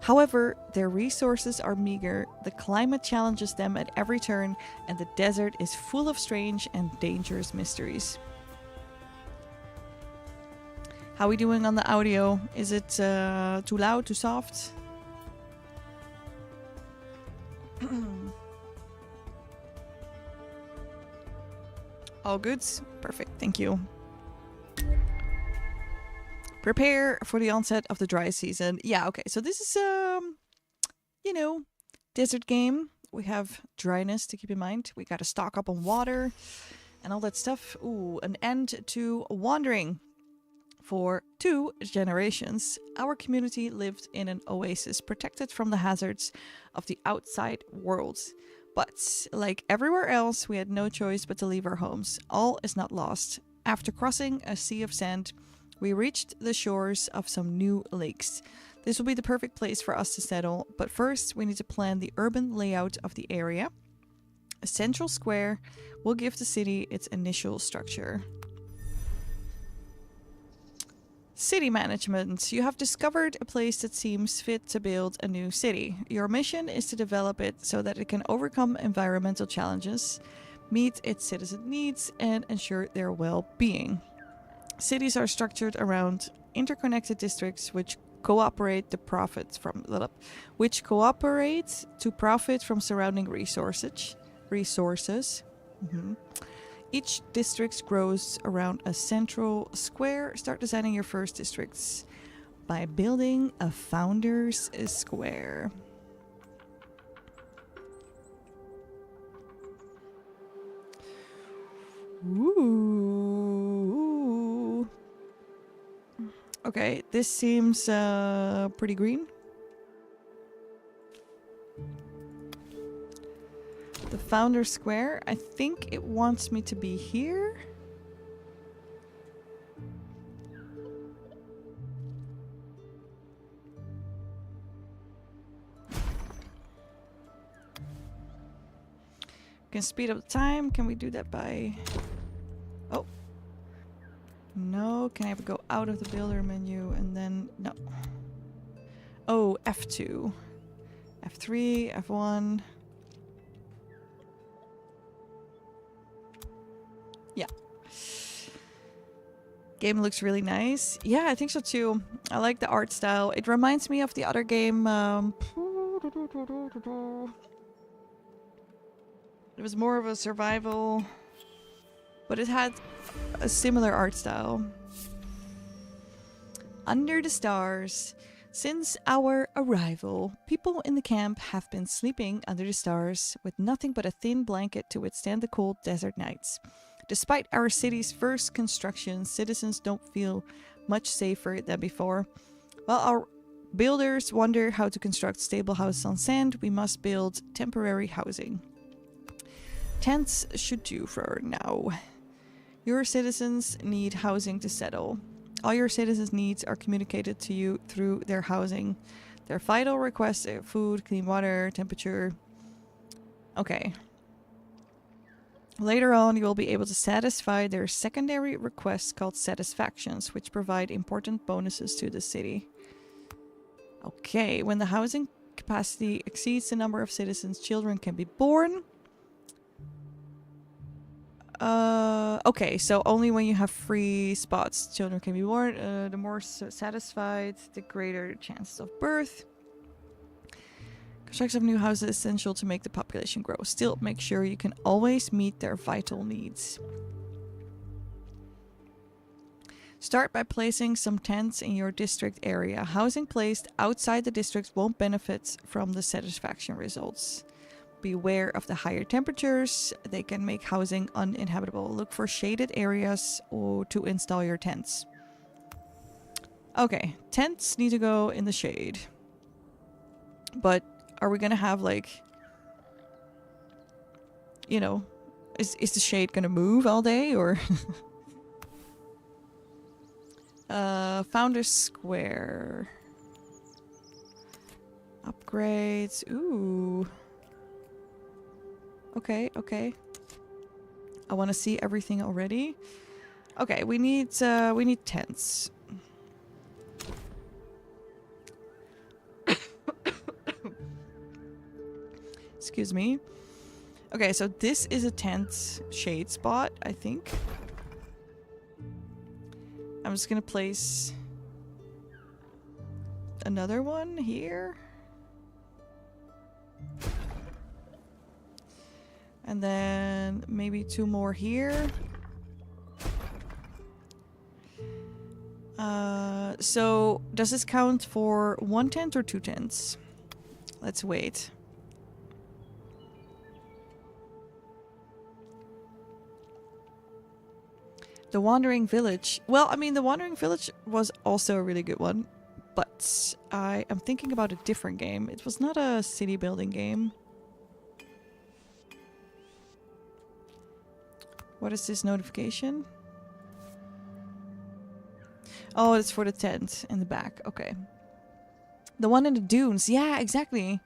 However, their resources are meager, the climate challenges them at every turn, and the desert is full of strange and dangerous mysteries. How are we doing on the audio? Is it too loud, too soft? All good? Perfect, thank you. Prepare for the onset of the dry season. Yeah, okay. So this is desert game. We have dryness to keep in mind. We got to stock up on water and all that stuff. Ooh, an end to wandering. For 2 generations, our community lived in an oasis protected from the hazards of the outside world. But like everywhere else, we had no choice but to leave our homes. All is not lost. After crossing a sea of sand, we reached the shores of some new lakes. This will be the perfect place for us to settle, but first we need to plan the urban layout of the area. A central square will give the city its initial structure. City management. You have discovered a place that seems fit to build a new city. Your mission is to develop it so that it can overcome environmental challenges, meet its citizen needs, and ensure their well-being. Cities are structured around interconnected districts which cooperate to profit from which cooperate to profit from surrounding resources. Mhm. Each district grows around a central square. Start designing your first districts by building a founder's square. Ooh. Okay, this seems pretty green. The Founder Square, I think it wants me to be here. Can speed up the time. Can we do that by... Oh. No, can I go out of the builder menu and then... No. Oh, F2. F3, F1... Yeah. Game looks really nice. Yeah, I think so too. I like the art style. It reminds me of the other game. It was more of a survival, but it had a similar art style. Under the stars. Since our arrival, people in the camp have been sleeping under the stars with nothing but a thin blanket to withstand the cold desert nights. Despite our city's first construction, citizens don't feel much safer than before. While our builders wonder how to construct stable houses on sand, we must build temporary housing. Tents should do for now. Your citizens need housing to settle. All your citizens' needs are communicated to you through their housing. Their vital requests are food, clean water, temperature. Okay. Later on, you will be able to satisfy their secondary requests called satisfactions, which provide important bonuses to the city. Okay, when the housing capacity exceeds the number of citizens, children can be born. Okay, so only when you have free spots, children can be born. The more satisfied, the greater chances of birth. Construction of new houses is essential to make the population grow. Still, make sure you can always meet their vital needs. Start by placing some tents in your district area. Housing placed outside the district won't benefit from the satisfaction results. Beware of the higher temperatures. They can make housing uninhabitable. Look for shaded areas or to install your tents. Okay, tents need to go in the shade. But are we gonna have like, you know, is the shade gonna move all day or? Founders Square. Upgrades. Ooh. Okay, okay. I want to see everything already. Okay, we need tents. Excuse me. Okay, so this is a tent shade spot, I think. I'm just gonna place another one here. And then maybe two more here. So does this count for one tent or two tents? Let's wait. The Wandering Village. Well, I mean, the Wandering Village was also a really good one. But I am thinking about a different game. It was not a city building game. What is this notification? Oh, it's for the tent in the back. Okay. The one in the dunes. Yeah, exactly.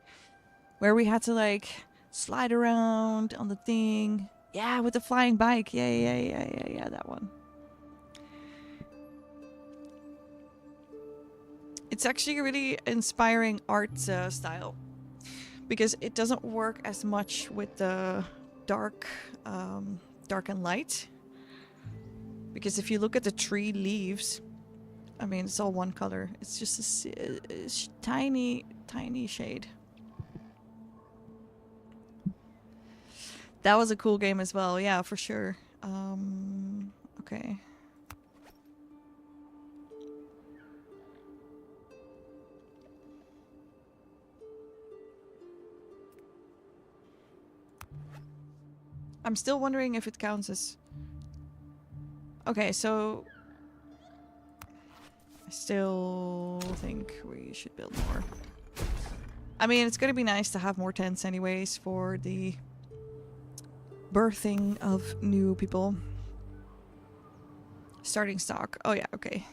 Where we had to like slide around on the thing. Yeah, with the flying bike. Yeah, that one. It's actually a really inspiring art style. Because it doesn't work as much with the dark and light. Because if you look at the tree leaves, I mean, it's all one color. It's just a tiny, tiny shade. That was a cool game as well. Yeah, for sure. Okay. I'm still wondering if it counts as... Okay, so... I still think we should build more. I mean, it's gonna be nice to have more tents anyways for the birthing of new people. Starting stock. Oh yeah, okay.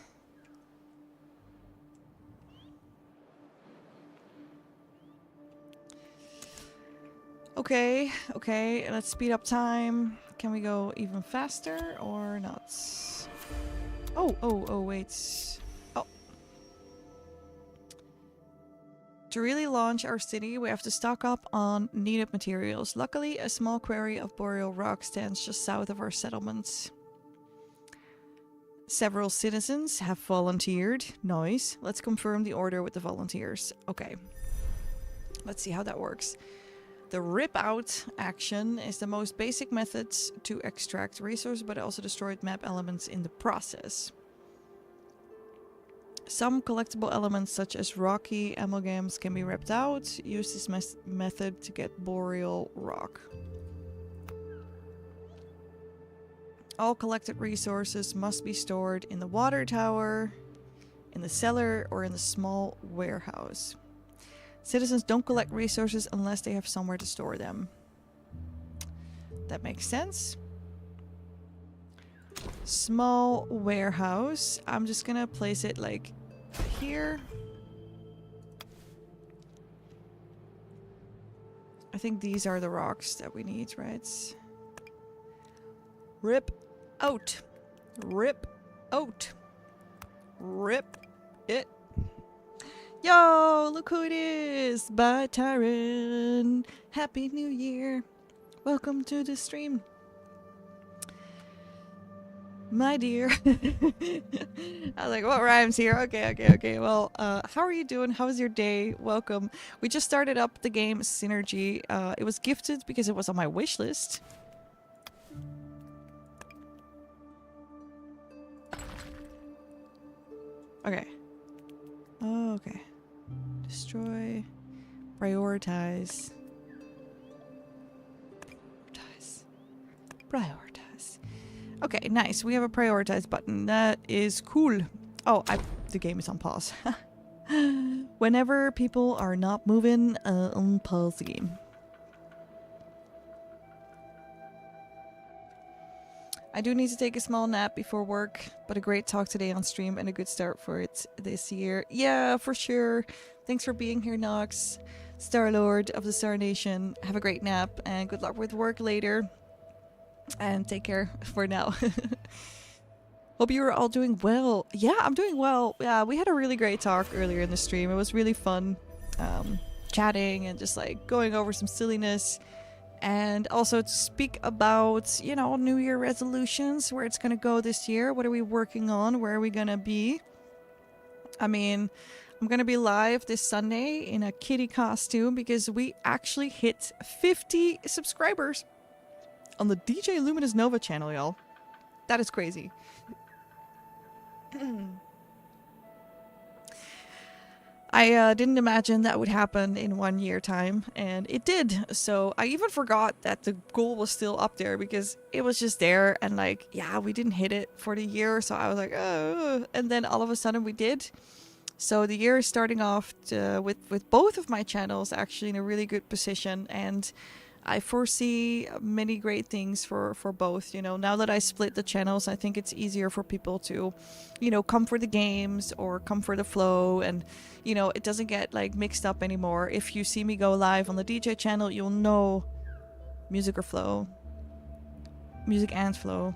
Okay, okay, let's speed up time. Can we go even faster or not? Oh, wait. Oh. To really launch our city, we have to stock up on needed materials. Luckily, a small quarry of boreal rock stands just south of our settlements. Several citizens have volunteered. Nice. Let's confirm the order with the volunteers. Okay. Let's see how that works. The rip out action is the most basic method to extract resources, but also destroyed map elements in the process. Some collectible elements such as rocky amalgams can be ripped out. Use this method to get boreal rock. All collected resources must be stored in the water tower, in the cellar, or in the small warehouse. Citizens don't collect resources unless they have somewhere to store them. That makes sense. Small warehouse. I'm just gonna place it like here. I think these are the rocks that we need, right? Rip out. Rip out. Rip it. Yo, look who it is! By Tyron. Happy New Year. Welcome to the stream. My dear. I was like, what rhymes here? Okay. Well, how are you doing? How was your day? Welcome. We just started up the game Synergy. It was gifted because it was on my wish list. Okay. Okay. Destroy. Prioritize. Prioritize. Okay, nice. We have a prioritize button. That is cool. Oh, the game is on pause. Whenever people are not moving, unpause the game. I do need to take a small nap before work, but a great talk today on stream and a good start for it this year. Yeah, for sure. Thanks for being here, Nox. Star-Lord of the Star Nation. Have a great nap and good luck with work later. And take care for now. Hope you are all doing well. Yeah, I'm doing well. Yeah, we had a really great talk earlier in the stream. It was really fun chatting and just like going over some silliness. And also to speak about, you know, New Year resolutions, where it's going to go this year. What are we working on? Where are we going to be? I mean, I'm going to be live this Sunday in a kitty costume because we actually hit 50 subscribers on the DJ Luminous Nova channel, y'all. That is crazy. I didn't imagine that would happen in 1 year time, and it did. So I even forgot that the goal was still up there because it was just there, and like, yeah, we didn't hit it for the year, so I was like, oh, and then all of a sudden we did. So the year is starting off with both of my channels actually in a really good position, and I foresee many great things for both. You know, now that I split the channels, I think it's easier for people to, you know, come for the games or come for the flow, and you know, it doesn't get like mixed up anymore. If you see me go live on the DJ channel, you'll know music or flow, music and flow.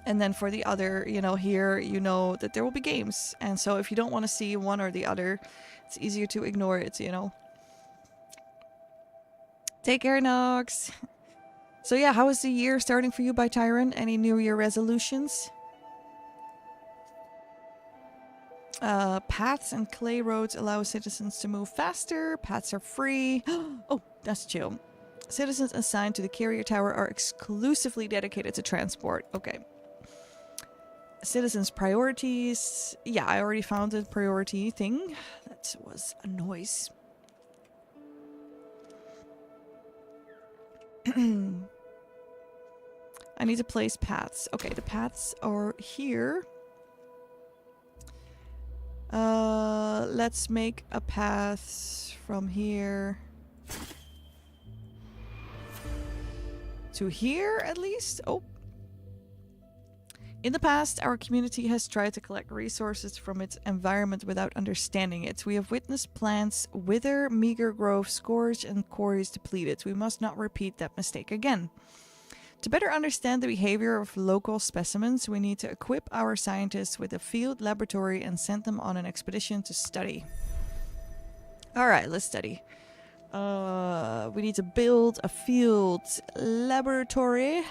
And then for the other, you know, here, you know that there will be games. And so if you don't want to see one or the other, it's easier to ignore it, you know. Take care, Nox. So yeah, how is the year starting for you by Tyron? Any New Year resolutions? Paths and clay roads allow citizens to move faster. Paths are free. Oh, that's chill. Citizens assigned to the carrier tower are exclusively dedicated to transport. Okay. Citizens' priorities. Yeah, I already found the priority thing. That was a noise. I need to place paths. Okay, the paths are here. Let's make a path from here to here at least. Oh. In the past, our community has tried to collect resources from its environment without understanding it. We have witnessed plants wither, meager growth scourge, and quarries depleted. We must not repeat that mistake again. To better understand the behavior of local specimens, we need to equip our scientists with a field laboratory and send them on an expedition to study. Alright, let's study. We need to build a field laboratory.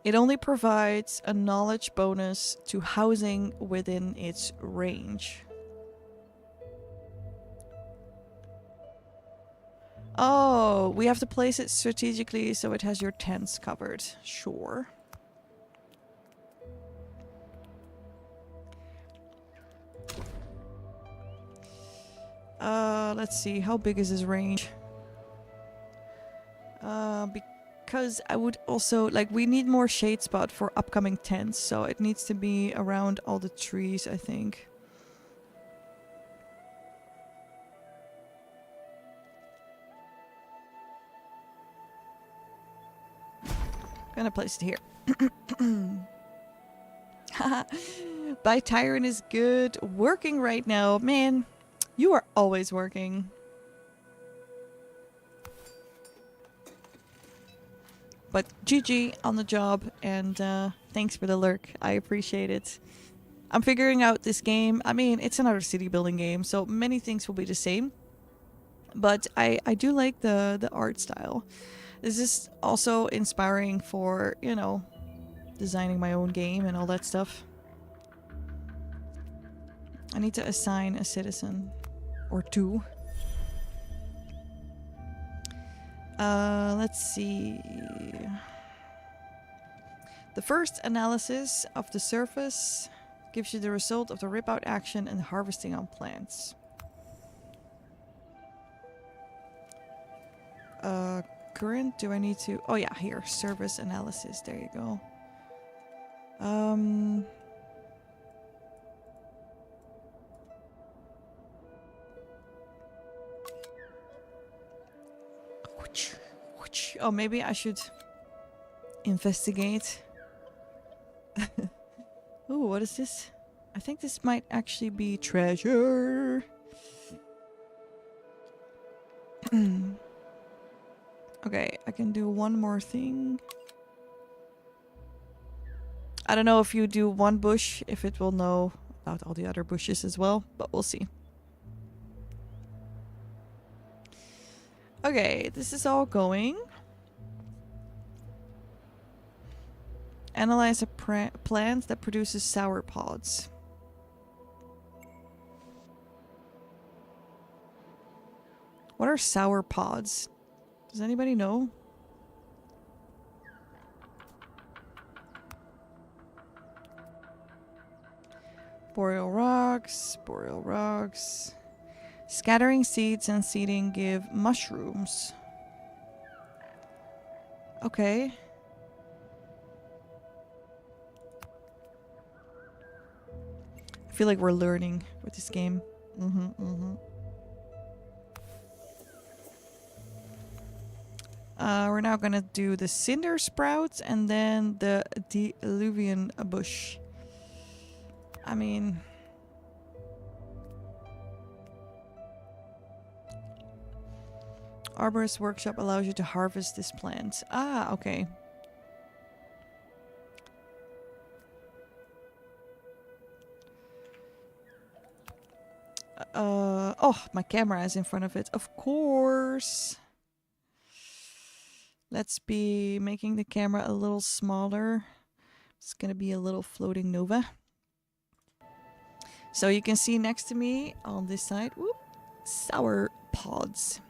It only provides a knowledge bonus to housing within its range. Oh, we have to place it strategically so it has your tents covered. Sure. Let's see. How big is his range? Because I would also... Like, we need more shade spot for upcoming tents, so it needs to be around all the trees, I think. Gonna place it here. By Tyron is good. Working right now. Man, you are always working. But GG on the job, and thanks for the lurk. I appreciate it. I'm figuring out this game. I mean, it's another city building game, so many things will be the same. But I do like the art style. This is also inspiring for, you know, designing my own game and all that stuff. I need to assign a citizen or two. Let's see. The first analysis of the surface gives you the result of the rip-out action and harvesting on plants. Current, do I need to... Oh yeah, here, service analysis, there you go. Oh, maybe I should investigate. Ooh, what is this? I think this might actually be treasure. Okay, I can do one more thing. I don't know if you do one bush, if it will know about all the other bushes as well, but we'll see. Okay, this is all going. Analyze a plant that produces sour pods. What are sour pods? Does anybody know? Boreal rocks, boreal rocks. Scattering seeds and seeding give mushrooms. Okay. I feel like we're learning with this game. We're now gonna do the cinder sprouts and then the diluvian bush. I mean... Arborist Workshop allows you to harvest this plant. Ah, okay. Oh, my camera is in front of it. Of course. Let's be making the camera a little smaller. It's gonna be a little floating nova. So you can see next to me on this side, whoop, sour pods.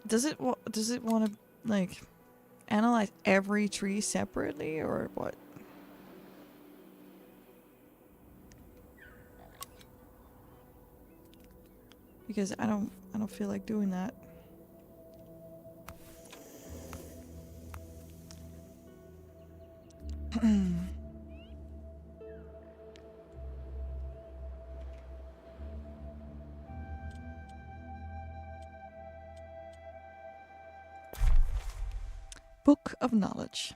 Does it want to like analyze every tree separately or what? Because I don't feel like doing that. Book of Knowledge.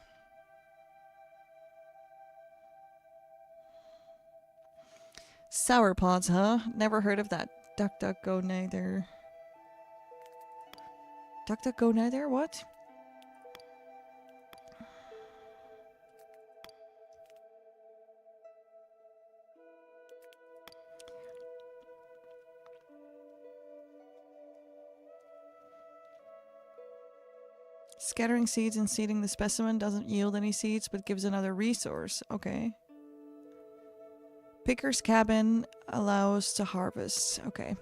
Sour pods, huh? Never heard of that. Duck, duck, go neither. Duck, duck, go neither? What? Scattering seeds and seeding the specimen doesn't yield any seeds, but gives another resource. Okay. Picker's cabin allows to harvest. Okay.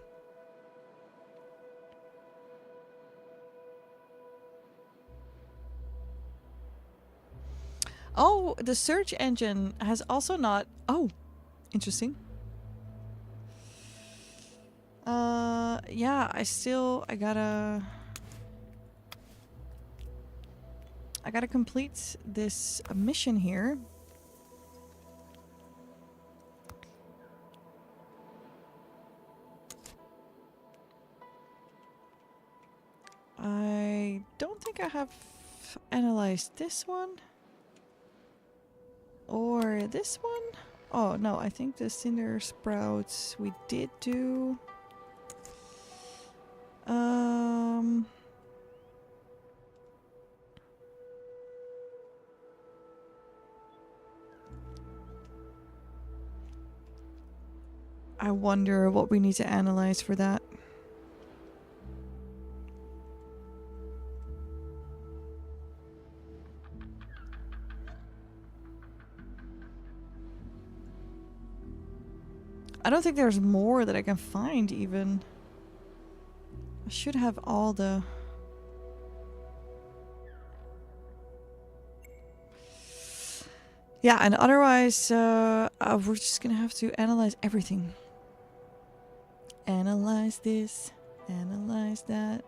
Oh, the search engine has also not... Oh, interesting. Yeah, I gotta complete this mission here. I don't think I have analyzed this one. Or this one? Oh, no, I think the cinder sprouts we did do. I wonder what we need to analyze for that. I don't think there's more that I can find even. I should have all the... Yeah, and otherwise, we're just gonna have to analyze everything. Analyze this, analyze that.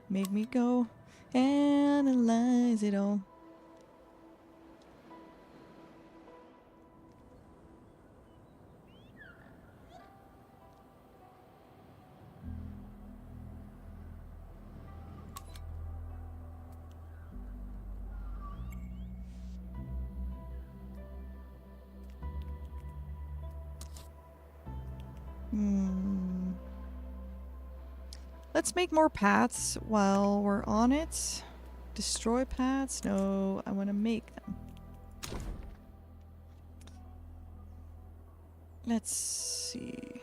Make me go, analyze it all. Let's make more paths while we're on it. Destroy paths? No, I want to make them. Let's see.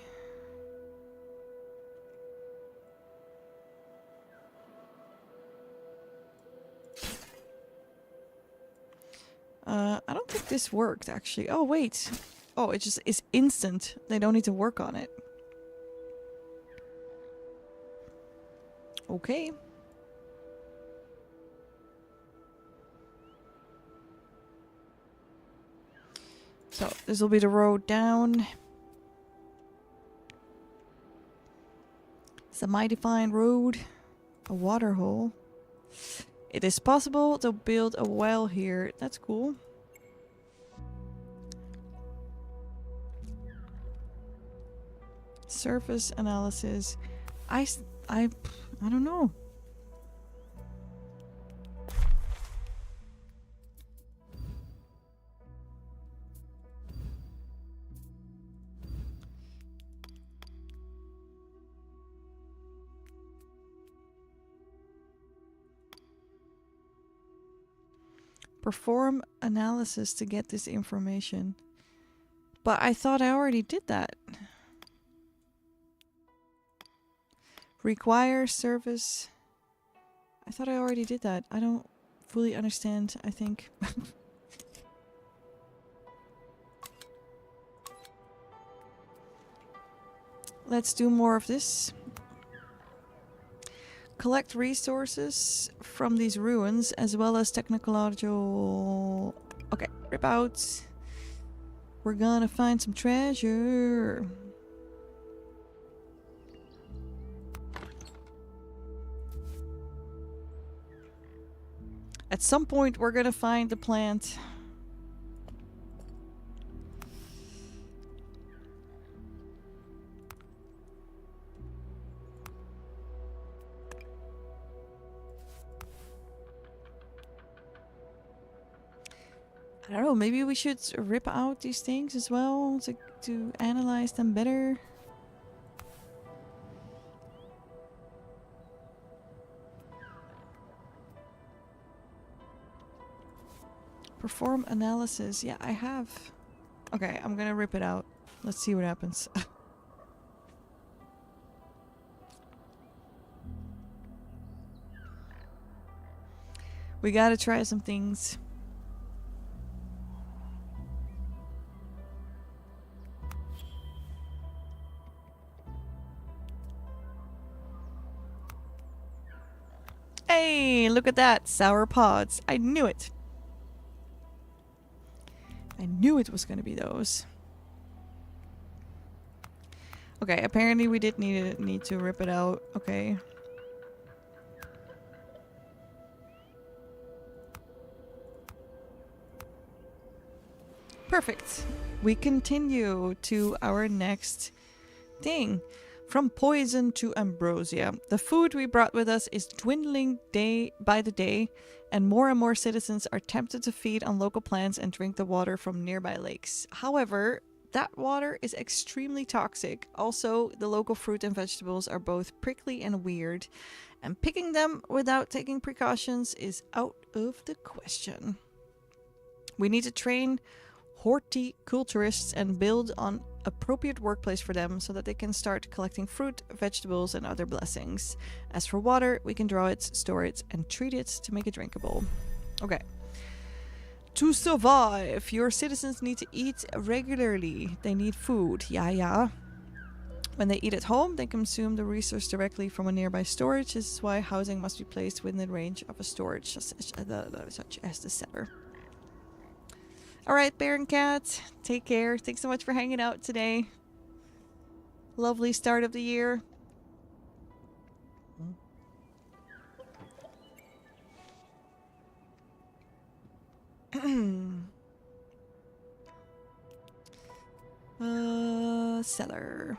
I don't think this worked actually. Oh, wait. Oh, it just is instant. They don't need to work on it. Okay. So this will be the road down. It's a mighty fine road. A water hole. It is possible to build a well here. That's cool. Surface analysis. I don't know. Perform analysis to get this information. But I thought I already did that. Require service. I thought I already did that. I don't fully understand, I think. Let's do more of this. Collect resources from these ruins as well as technological... Okay, rip out. We're gonna find some treasure. At some point we're gonna find the plant. I don't know, maybe we should rip out these things as well to analyze them better. Perform analysis. Yeah, I have. Okay, I'm gonna rip it out. Let's see what happens. We gotta try some things. Hey, look at that. Sour pods. I knew it. I knew it was going to be those. Okay, apparently we did need to rip it out. Okay. Perfect. We continue to our next thing. From poison to ambrosia. The food we brought with us is dwindling day by the day, and more citizens are tempted to feed on local plants and drink the water from nearby lakes. However, that water is extremely toxic. Also, the local fruit and vegetables are both prickly and weird, and picking them without taking precautions is out of the question. We need to train horticulturists and build an appropriate workplace for them so that they can start collecting fruit, vegetables, and other blessings. As for water, we can draw it, store it, and treat it to make it drinkable. Okay. To survive, your citizens need to eat regularly. They need food. Yeah. When they eat at home, they consume the resource directly from a nearby storage. This is why housing must be placed within the range of a storage, such as the cellar. Alright, Bear and Cat, take care. Thanks so much for hanging out today. Lovely start of the year. Cellar.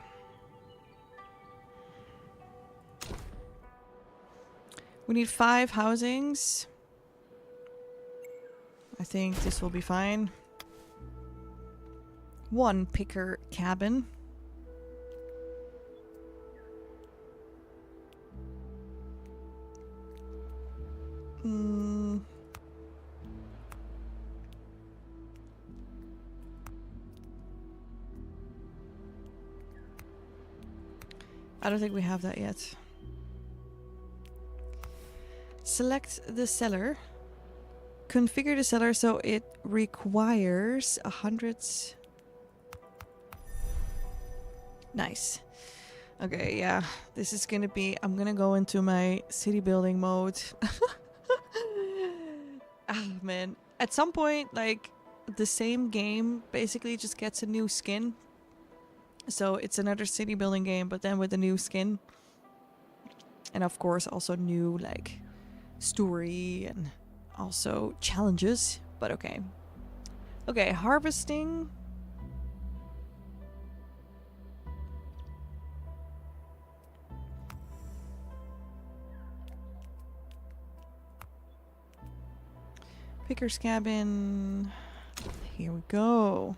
We need 5 housings. I think this will be fine. 1 picker cabin. I don't think we have that yet. Select the cellar. Configure the cellar so it requires 100. Nice. Okay, yeah. This is gonna be... I'm gonna go into my city building mode. Ah, man. At some point, like, the same game basically just gets a new skin. So it's another city building game, but then with a new skin. And of course also new, like, story and also challenges. But okay. Okay, harvesting. Picker's cabin. Here we go.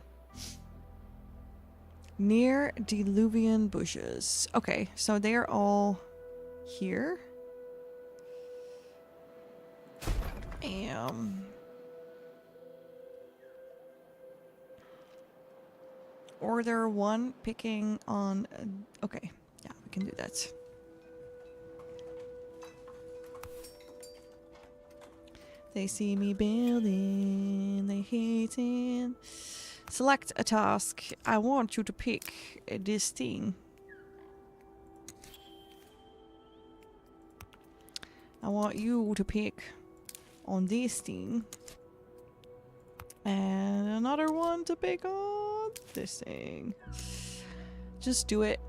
Near Diluvian bushes. Okay, so they're all here. order one picking on... okay, yeah, we can do that. They see me building, they hating. Select a task. I want you to pick this thing. I want you to pick on this thing. And another one to pick on this thing. Just do it.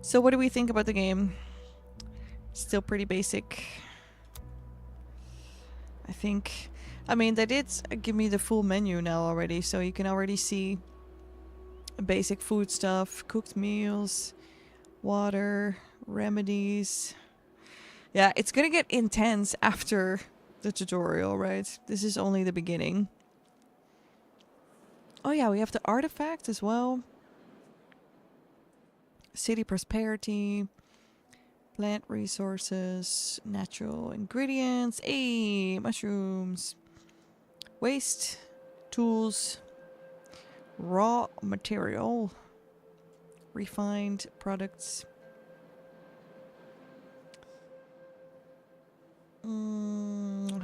So what do we think about the game? Still pretty basic. I think. I mean, they did give me the full menu now already, so you can already see basic food stuff, cooked meals, water, remedies. Yeah, it's gonna get intense after the tutorial, right? This is only the beginning. Oh yeah, we have the artifact as well. City prosperity, plant resources, natural ingredients, mushrooms, waste, tools, raw material, refined products,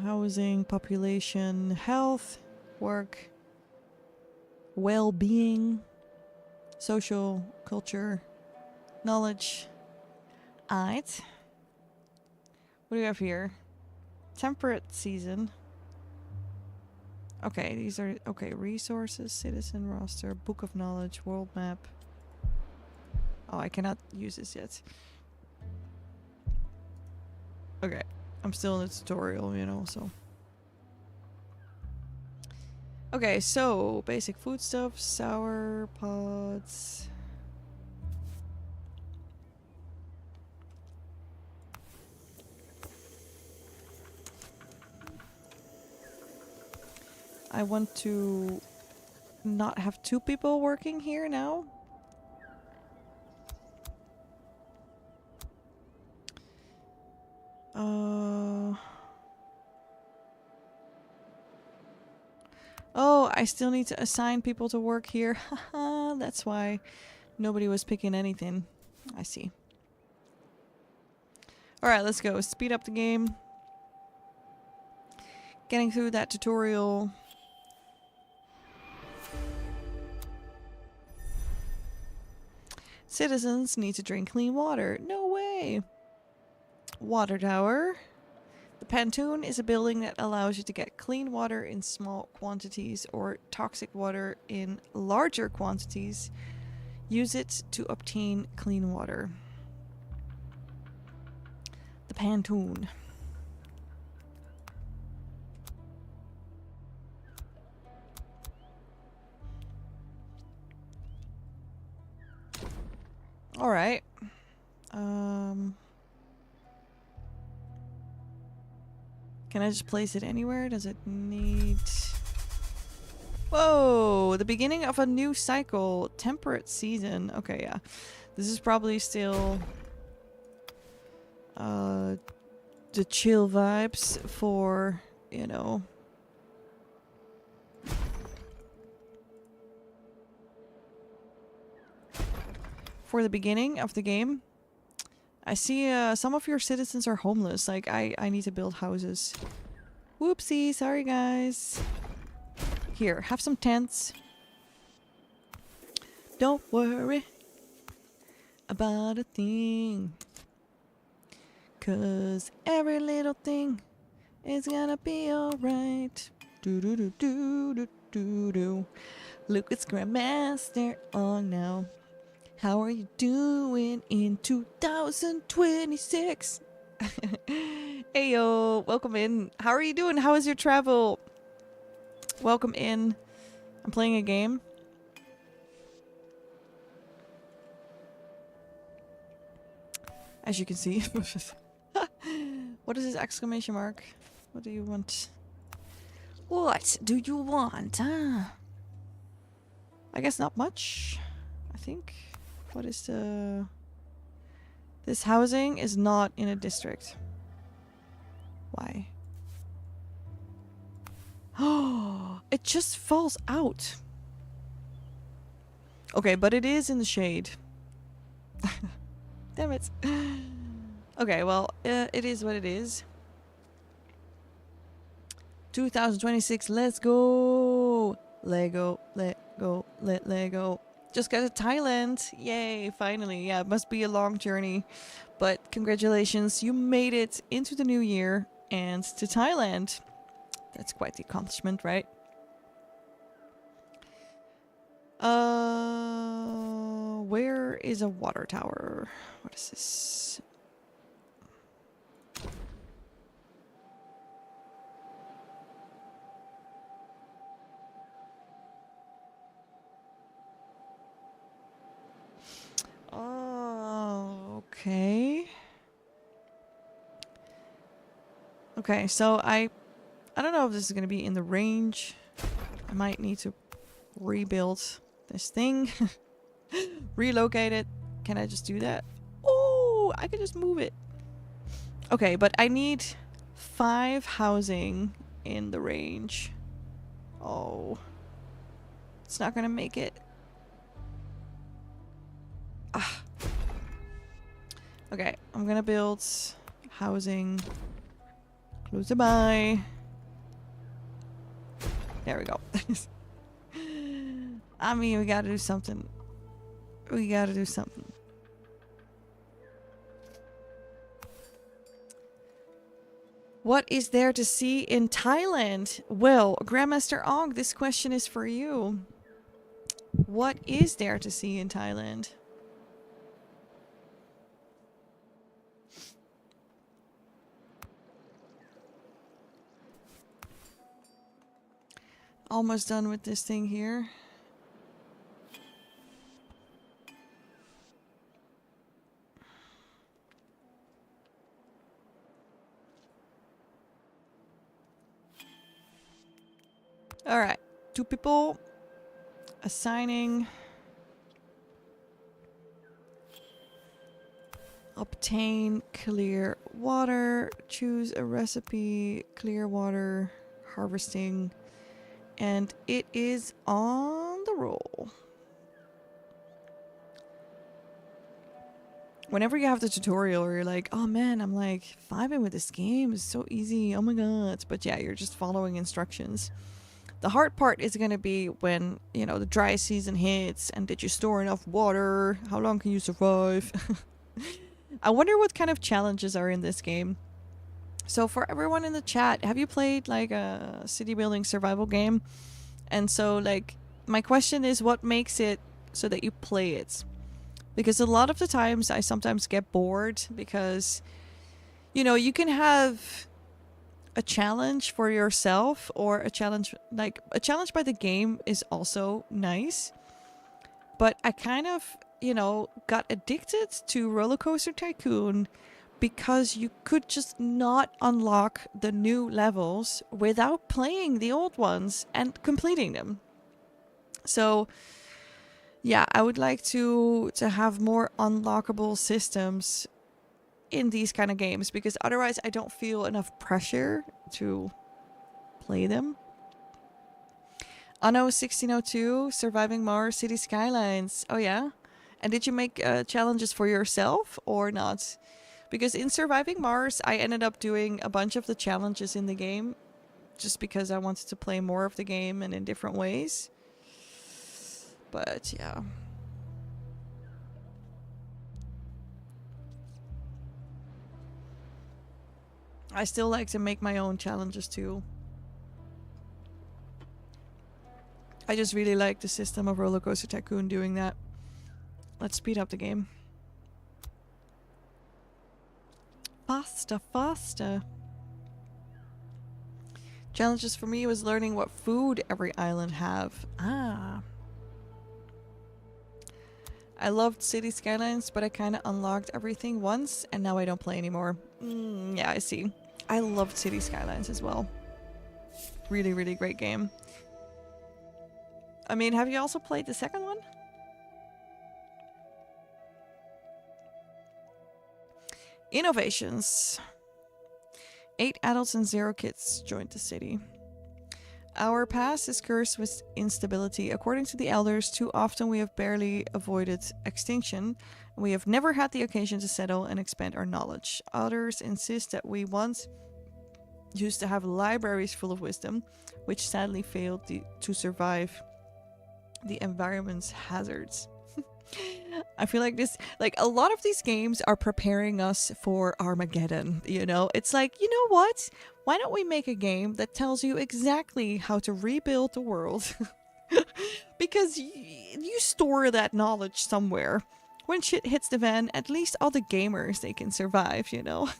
housing, population, health, work, well-being, social, culture, knowledge. Alright. What do we have here? Temperate season. Okay, these are... okay, resources, citizen roster, book of knowledge, world map. Oh, I cannot use this yet. Okay, I'm still in the tutorial, you know, so... okay, so basic foodstuffs, sour pods... I want to not have two people working here now. Oh, I still need to assign people to work here. Haha, that's why nobody was picking anything. I see. Alright, let's go. Speed up the game. Getting through that tutorial. Citizens need to drink clean water. No way! Water tower. The Pantoon is a building that allows you to get clean water in small quantities or toxic water in larger quantities. Use it to obtain clean water. The Pantoon. Alright. Can I just place it anywhere? Does it need... whoa! The beginning of a new cycle. Temperate season. Okay, yeah. This is probably still... the chill vibes for, you know... for the beginning of the game. I see some of your citizens are homeless. Like, I need to build houses. Whoopsie, sorry guys. Here, have some tents. Don't worry about a thing. 'Cause every little thing is gonna be alright. Do do do do do do do. Lucas Grandmaster on now. How are you doing in 2026? Hey yo, welcome in. How are you doing? How is your travel? Welcome in. I'm playing a game. As you can see. What is this exclamation mark? What do you want? What do you want? I guess not much, I think. What is the... this housing is not in a district. it just falls out. Okay, but it is in the shade. Damn it. Okay, well, it is what it is. 2026, let's go. Lego, let go, let Lego. Just got to Thailand. Yay, finally. Yeah, it must be a long journey. But congratulations, you made it into the new year and to Thailand. That's quite the accomplishment, right? Where is a water tower? What is this? Oh, okay. Okay, so I don't know if this is going to be in the range. I might need to rebuild this thing. Relocate it. Can I just do that? Oh, I can just move it. Okay, but I need 5 housing in the range. Oh. It's not going to make it. Ah. Okay, I'm going to build housing close by. There we go. I mean, we gotta do something. We gotta do something. What is there to see in Thailand? Well, Grandmaster Og, this question is for you. What is there to see in Thailand? Almost done with this thing here. All right, 2 people. Assigning. Obtain clear water. Choose a recipe. Clear water. Harvesting. And it is on the roll. Whenever you have the tutorial where you're like, oh man, I'm like vibing with this game. It's so easy. Oh my god. But yeah, you're just following instructions. The hard part is going to be when, you know, the dry season hits and did you store enough water? How long can you survive? I wonder what kind of challenges are in this game. So for everyone in the chat, have you played like a city building survival game? And so like my question is, what makes it so that you play it? Because a lot of the times I sometimes get bored because, you know, you can have a challenge for yourself or a challenge by the game is also nice. But I kind of, you know, got addicted to Roller Coaster Tycoon because you could just not unlock the new levels without playing the old ones and completing them. So yeah, I would like to have more unlockable systems in these kind of games, because otherwise I don't feel enough pressure to play them. Anno 1602, Surviving Mars, City Skylines. Oh yeah? And did you make challenges for yourself or not? Because in Surviving Mars, I ended up doing a bunch of the challenges in the game just because I wanted to play more of the game and in different ways. But yeah. I still like to make my own challenges too. I just really like the system of Roller Coaster Tycoon doing that. Let's speed up the game. Faster, faster. Challenges for me was learning what food every island have. Ah. I loved City Skylines, but I kind of unlocked everything once, and now I don't play anymore. Yeah, I see. I loved City Skylines as well. Really, really great game. I mean, have you also played the second one? Innovations. 8 adults and 0 kids joined the city. Our past is cursed with instability. According to the elders, too often we have barely avoided extinction. We have never had the occasion to settle and expand our knowledge. Others insist that we once used to have libraries full of wisdom, which sadly failed to survive the environment's hazards. I feel like a lot of these games are preparing us for Armageddon, you know? It's like, you know what? Why don't we make a game that tells you exactly how to rebuild the world? Because you store that knowledge somewhere. When shit hits the fan, at least all the gamers, they can survive, you know?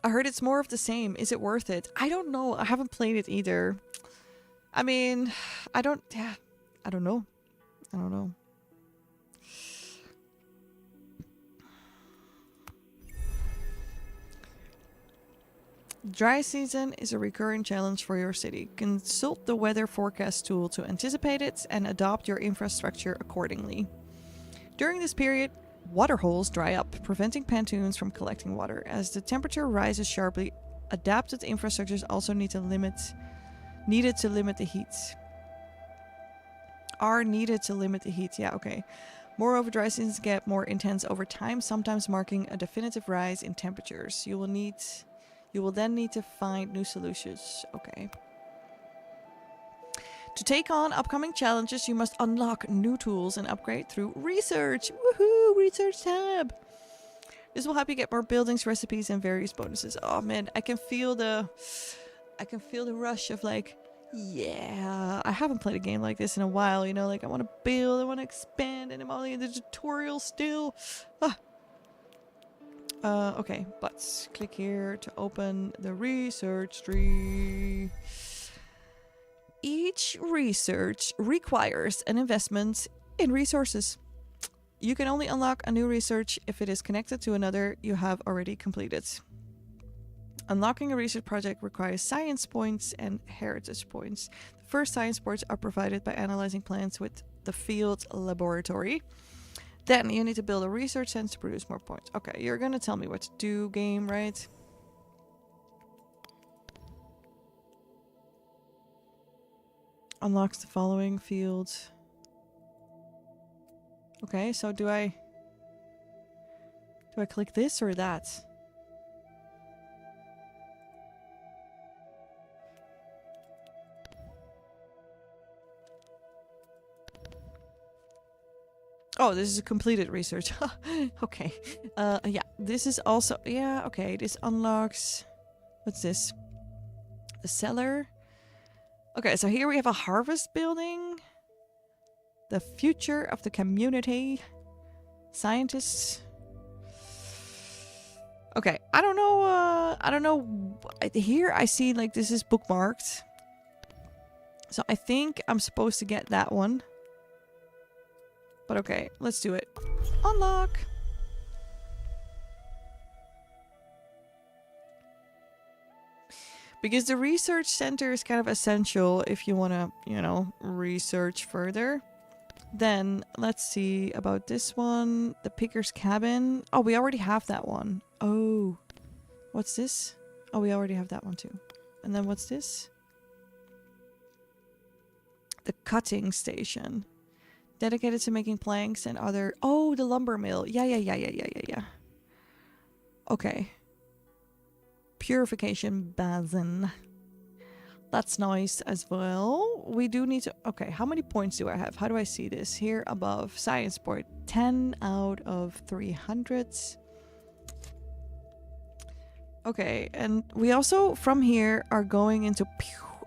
I heard it's more of the same. Is it worth it? I don't know. I haven't played it either. I mean, I don't know. I don't know. Dry season is a recurring challenge for your city. Consult the weather forecast tool to anticipate it and adopt your infrastructure accordingly. During this period, water holes dry up, preventing pontoons from collecting water. As the temperature rises sharply, adapted infrastructures also needed to limit the heat. Are needed to limit the heat. Yeah, okay. Moreover, dry seasons get more intense over time, sometimes marking a definitive rise in temperatures. You will then need to find new solutions. Okay. To take on upcoming challenges, you must unlock new tools and upgrade through research. Woohoo! Research tab. This will help you get more buildings, recipes, and various bonuses. Oh man, I can feel the rush of like, yeah. I haven't played a game like this in a while, you know, like I want to build, I want to expand, and I'm only in the tutorial still. Okay, but click here to open the research tree. Each research requires an investment in resources. You can only unlock a new research if it is connected to another you have already completed. Unlocking a research project requires science points and heritage points. The first science points are provided by analyzing plants with the field laboratory. Then you need to build a research center to produce more points. Okay, you're gonna tell me what to do, game, right? Unlocks the following fields. Okay, so do I click this or that? Oh, this is a completed research. Okay. Yeah, this is also... Yeah, okay. This unlocks... What's this? The cellar. Okay, so here we have a harvest building. The future of the community. Scientists. Okay, I don't know. Here I see like this is bookmarked. So I think I'm supposed to get that one. But okay, let's do it. Unlock. Because the research center is kind of essential if you want to, you know, research further. Then let's see about this one. The picker's cabin. Oh, we already have that one. Oh, what's this? Oh, we already have that one too. And then what's this? The cutting station. Dedicated to making planks and other... Oh, the lumber mill. Yeah. Okay. Purification basin. That's nice as well. We do need to... Okay, how many points do I have? How do I see this? Here above. Science point. 10 out of 300. Okay, and we also, from here, are going into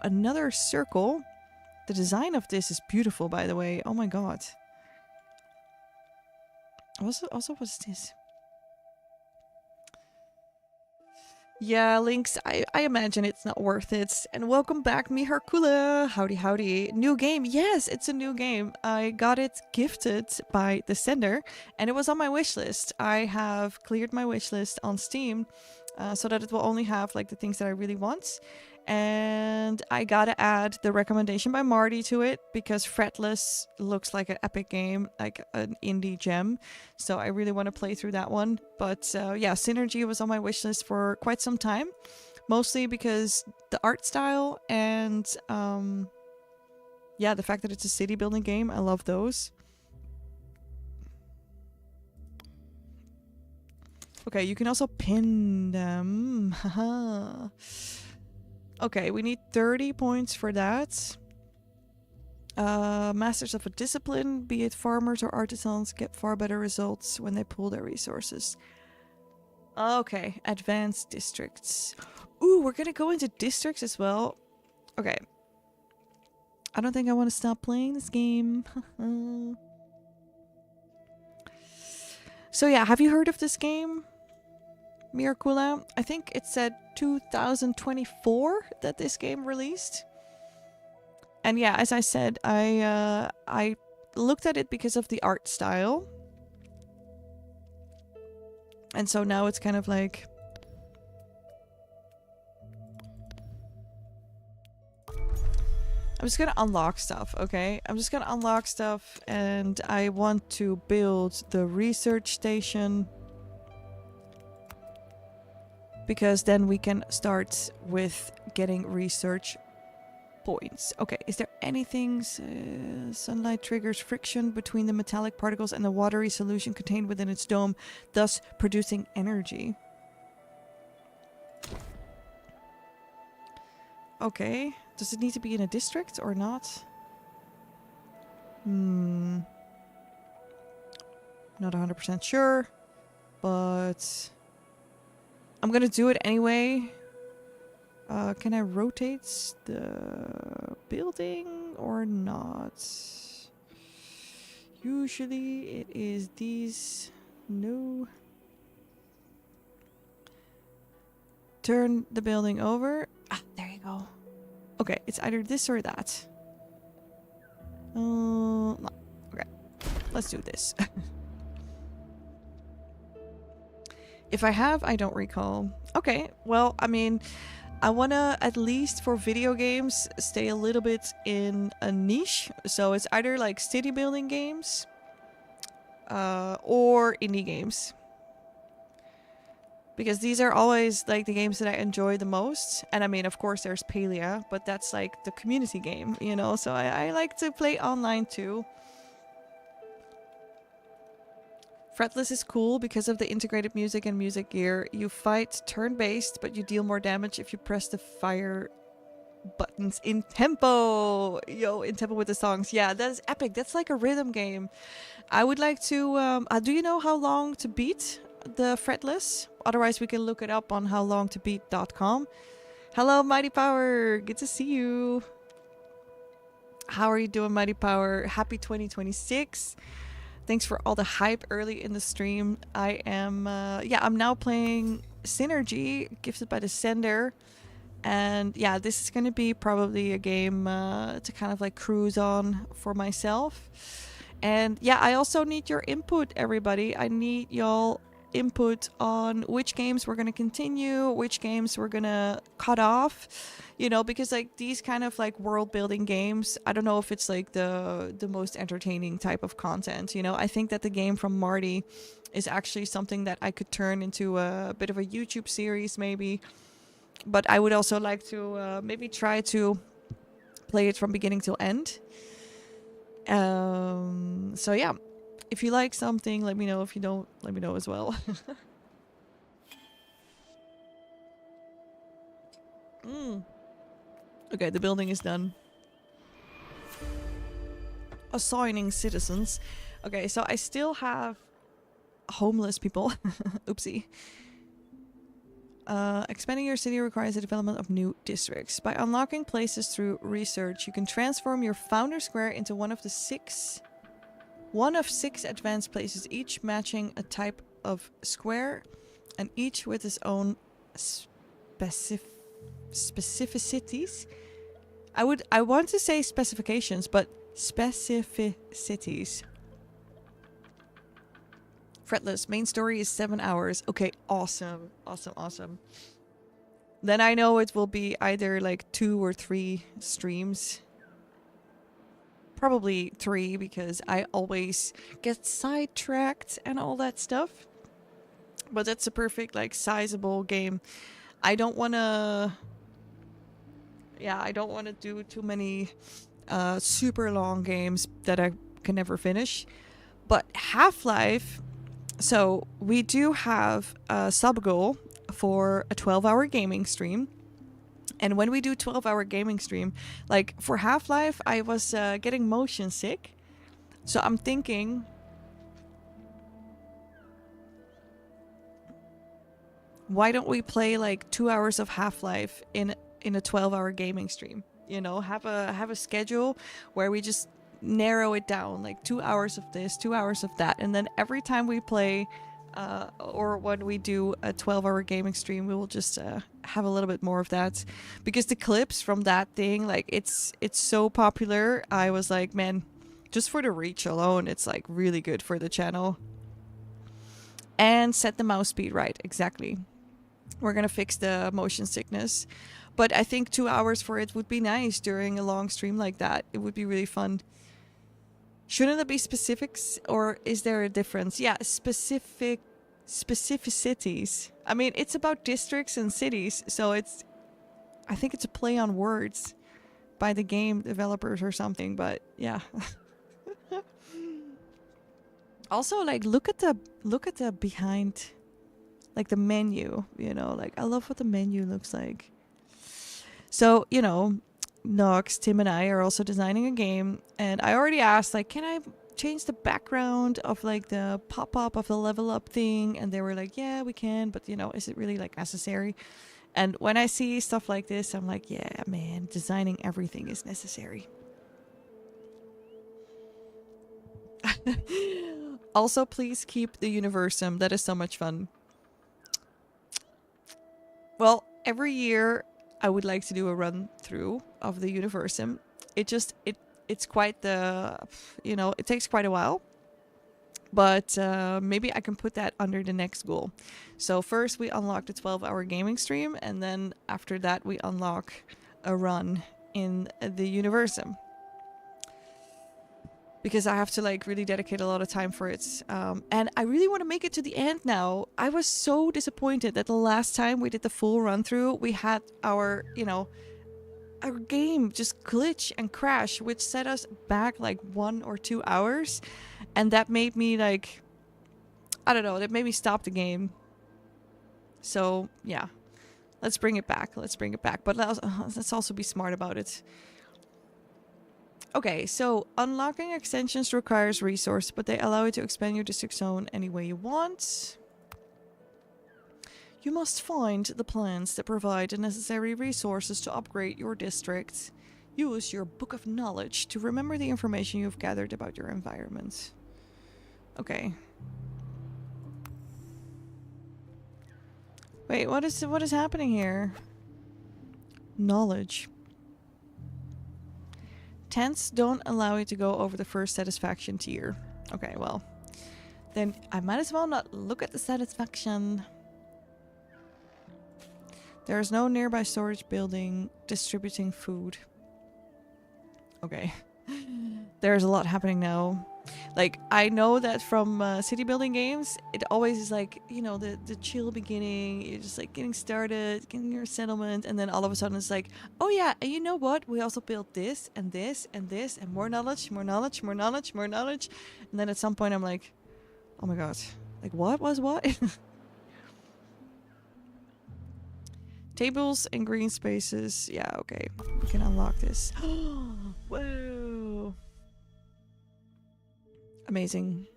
another circle. The design of this is beautiful, by the way. Oh my god. Also, what's this? Yeah, Lynx, I imagine it's not worth it. And welcome back, Miharkula. Howdy. New game. Yes, it's a new game. I got it gifted by the sender, and it was on my wish list. I have cleared my wish list on Steam so that it will only have like the things that I really want. And I gotta add the recommendation by Marty to it because Fretless looks like an epic game, like an indie gem. So I really want to play through that one. But yeah, Synergy was on my wish list for quite some time, mostly because the art style and yeah, the fact that it's a city building game. I love those. Okay, you can also pin them. Haha. Okay, we need 30 points for that. Masters of a discipline, be it farmers or artisans, get far better results when they pool their resources. Okay, advanced districts. Ooh, we're gonna go into districts as well. Okay. I don't think I want to stop playing this game. So yeah, have you heard of this game? Miracula? I think it said 2024 that this game released. And yeah, as I said, I looked at it because of the art style. And so now it's kind of like... I'm just gonna unlock stuff, okay? I'm just gonna unlock stuff and I want to build the research station. Because then we can start with getting research points. Okay, is there anything? Sunlight triggers friction between the metallic particles and the watery solution contained within its dome, thus producing energy. Okay, does it need to be in a district or not? Not 100% sure, but... I'm gonna do it anyway. Can I rotate the building or not? Usually it is these. No. Turn the building over. Ah, there you go. Okay, it's either this or that. No. Okay, let's do this. If I have, I don't recall. Okay, well, I mean, I want to, at least for video games, stay a little bit in a niche. So it's either like city building games or indie games. Because these are always like the games that I enjoy the most. And I mean, of course, there's Palia, but that's like the community game, you know? So I like to play online too. Fretless is cool because of the integrated music and music gear. You fight turn-based, but you deal more damage if you press the fire buttons in tempo. Yo, in tempo with the songs. Yeah, that is epic. That's like a rhythm game. I would like to... do you know how long to beat the Fretless? Otherwise, we can look it up on howlongtobeat.com. Hello, Mighty Power. Good to see you. How are you doing, Mighty Power? Happy 2026. Thanks for all the hype early in the stream. I am, yeah, I'm now playing Synergy, gifted by the sender. And yeah, this is going to be probably a game to kind of like cruise on for myself. And yeah, I also need your input, everybody. I need y'all input on which games we're going to continue, which games we're going to cut off. You know, because like these kind of like world building games, I don't know if it's like the most entertaining type of content. You know, I think that the game from Marty is actually something that I could turn into a bit of a YouTube series maybe. But I would also like to maybe try to play it from beginning till end. So yeah, if you like something, let me know. If you don't, let me know as well. Okay, the building is done. Assigning citizens. Okay, so I still have homeless people. Oopsie. Expanding your city requires the development of new districts. By unlocking places through research, you can transform your Founder Square into one of 6 advanced places, each matching a type of square, and each with its own specificities. I want to say specifications, but specificities. Fretless. Main story is 7 hours. Okay, awesome. Awesome, awesome. Then I know it will be either like 2 or 3 streams. Probably 3 because I always get sidetracked and all that stuff. But that's a perfect like sizable game. I don't want to do too many super long games that I can never finish. But Half-Life, so we do have a sub goal for a 12-hour gaming stream. And when we do 12-hour gaming stream, like for Half-Life, I was getting motion sick. So I'm thinking, why don't we play like 2 hours of Half-Life in a 12-hour gaming stream? You know, have a schedule where we just narrow it down, like 2 hours of this, 2 hours of that, and then every time we play or when we do a 12-hour gaming stream, we will just have a little bit more of that, because the clips from that thing, like it's so popular. I was like, man, just for the reach alone, it's like really good for the channel. And set the mouse speed right, exactly. We're gonna fix the motion sickness. But I think 2 hours for it would be nice during a long stream like that. It would be really fun. Shouldn't it be specifics, or is there a difference? Yeah, specificities. I mean, it's about districts and cities, so I think it's a play on words by the game developers or something, but yeah. Also, like, look at the behind, like the menu, you know, like I love what the menu looks like. So, you know, Nox, Tim and I are also designing a game, and I already asked, like, can I change the background of like the pop-up of the level up thing? And they were like, yeah, we can, but you know, is it really like necessary? And when I see stuff like this, I'm like, yeah, man, designing everything is necessary. Also, please keep the Universum. That is so much fun. Well, every year I would like to do a run through of the Universum. It's quite the, you know, it takes quite a while. But maybe I can put that under the next goal. So first we unlock the 12-hour gaming stream, and then after that we unlock a run in the Universum. Because I have to like really dedicate a lot of time for it. And I really want to make it to the end now. I was so disappointed that the last time we did the full run through, we had our, you know, our game just glitch and crash, which set us back like 1 or 2 hours. And that made me like, I don't know, that made me stop the game. So yeah, let's bring it back. Let's bring it back. But let's also be smart about it. Okay, so unlocking extensions requires resources, but they allow you to expand your district zone any way you want. You must find the plans that provide the necessary resources to upgrade your district. Use your book of knowledge to remember the information you've gathered about your environment. Okay. Wait, what is happening here? Knowledge. Tents don't allow you to go over the first satisfaction tier. Okay, well, then I might as well not look at the satisfaction. There is no nearby storage building distributing food. Okay. There's a lot happening now. Like, I know that from city building games, it always is like, you know, the chill beginning. You're just like getting started, getting your settlement, and then all of a sudden it's like, oh yeah, and you know what? We also built this and this and this and more knowledge, more knowledge, more knowledge, more knowledge. And then at some point I'm like, oh my god, like what was what? Tables and green spaces. Yeah, okay. We can unlock this. Whoa. Amazing.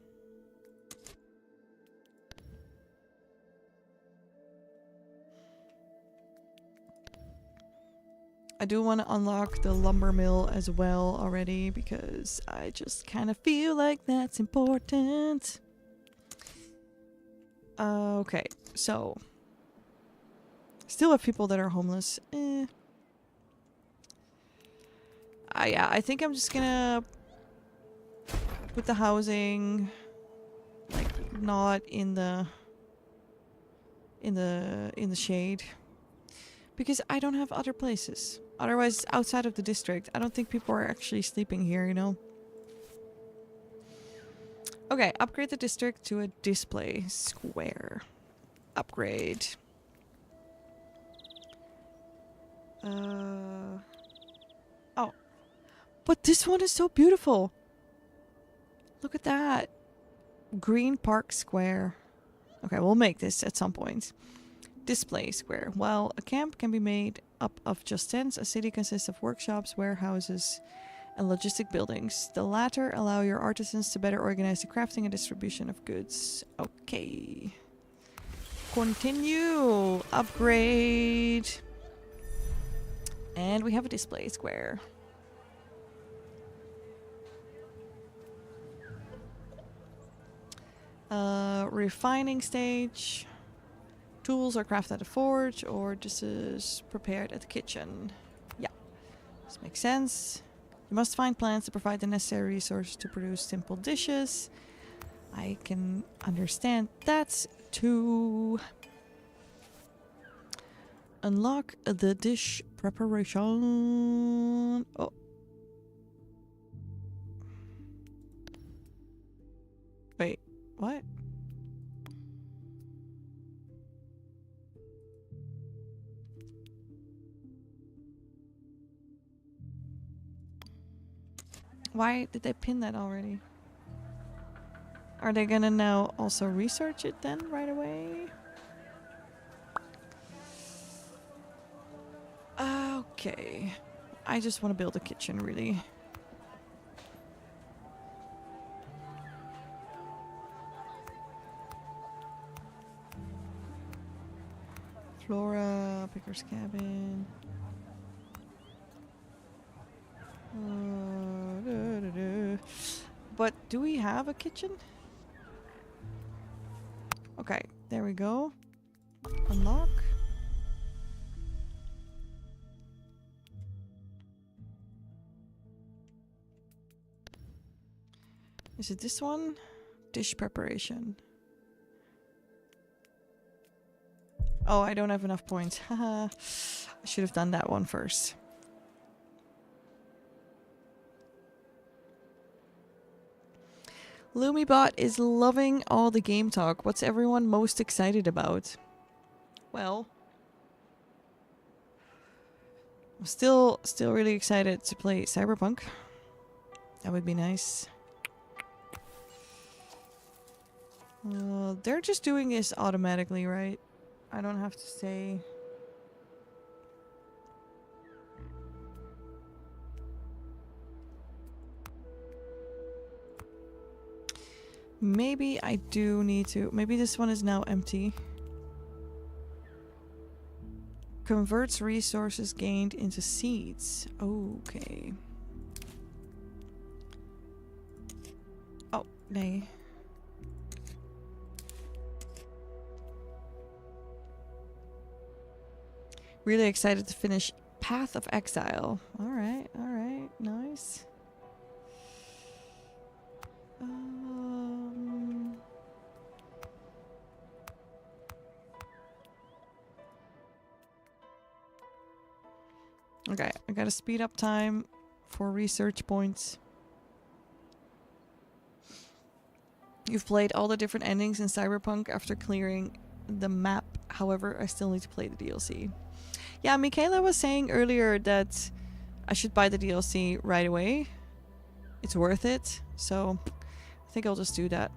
I do want to unlock the lumber mill as well already, because I just kind of feel like that's important. Okay, so still have people that are homeless. Yeah, I think I'm just gonna put the housing like not in the shade, Because I don't have other places. Otherwise, outside of the district, I don't think people are actually sleeping here, you know? Okay, upgrade the district to a display square. Upgrade. Oh. But this one is so beautiful. Look at that. Green Park Square. Okay, we'll make this at some point. Display square. While a camp can be made up of just tents, a city consists of workshops, warehouses, and logistic buildings. The latter allow your artisans to better organize the crafting and distribution of goods. Okay. Continue. Upgrade. And we have a display square. Refining stage. Tools are crafted at the forge, or this is prepared at the kitchen. Yeah, this makes sense. You must find plants to provide the necessary resources to produce simple dishes. I can understand that too. Unlock the dish preparation. Oh. Wait, what? Why did they pin that already? Are they gonna now also research it then right away? Okay. I just want to build a kitchen, really. Flora, Picker's Cabin. But do we have a kitchen? Okay, there we go. Unlock. Is it this one? Dish preparation. Oh, I don't have enough points. Haha. I should have done that one first. Lumibot is loving all the game talk. What's everyone most excited about? Well, I'm still really excited to play Cyberpunk. That would be nice. They're just doing this automatically, right? I don't have to say. Maybe I do need to. Maybe this one is now empty. Converts resources gained into seeds. Okay. Oh, nee. Really excited to finish Path of Exile. Alright, nice. Okay, I gotta speed up time for research points. You've played all the different endings in Cyberpunk after clearing the map. However, I still need to play the DLC. Yeah, Michaela was saying earlier that I should buy the DLC right away. It's worth it. So I think I'll just do that.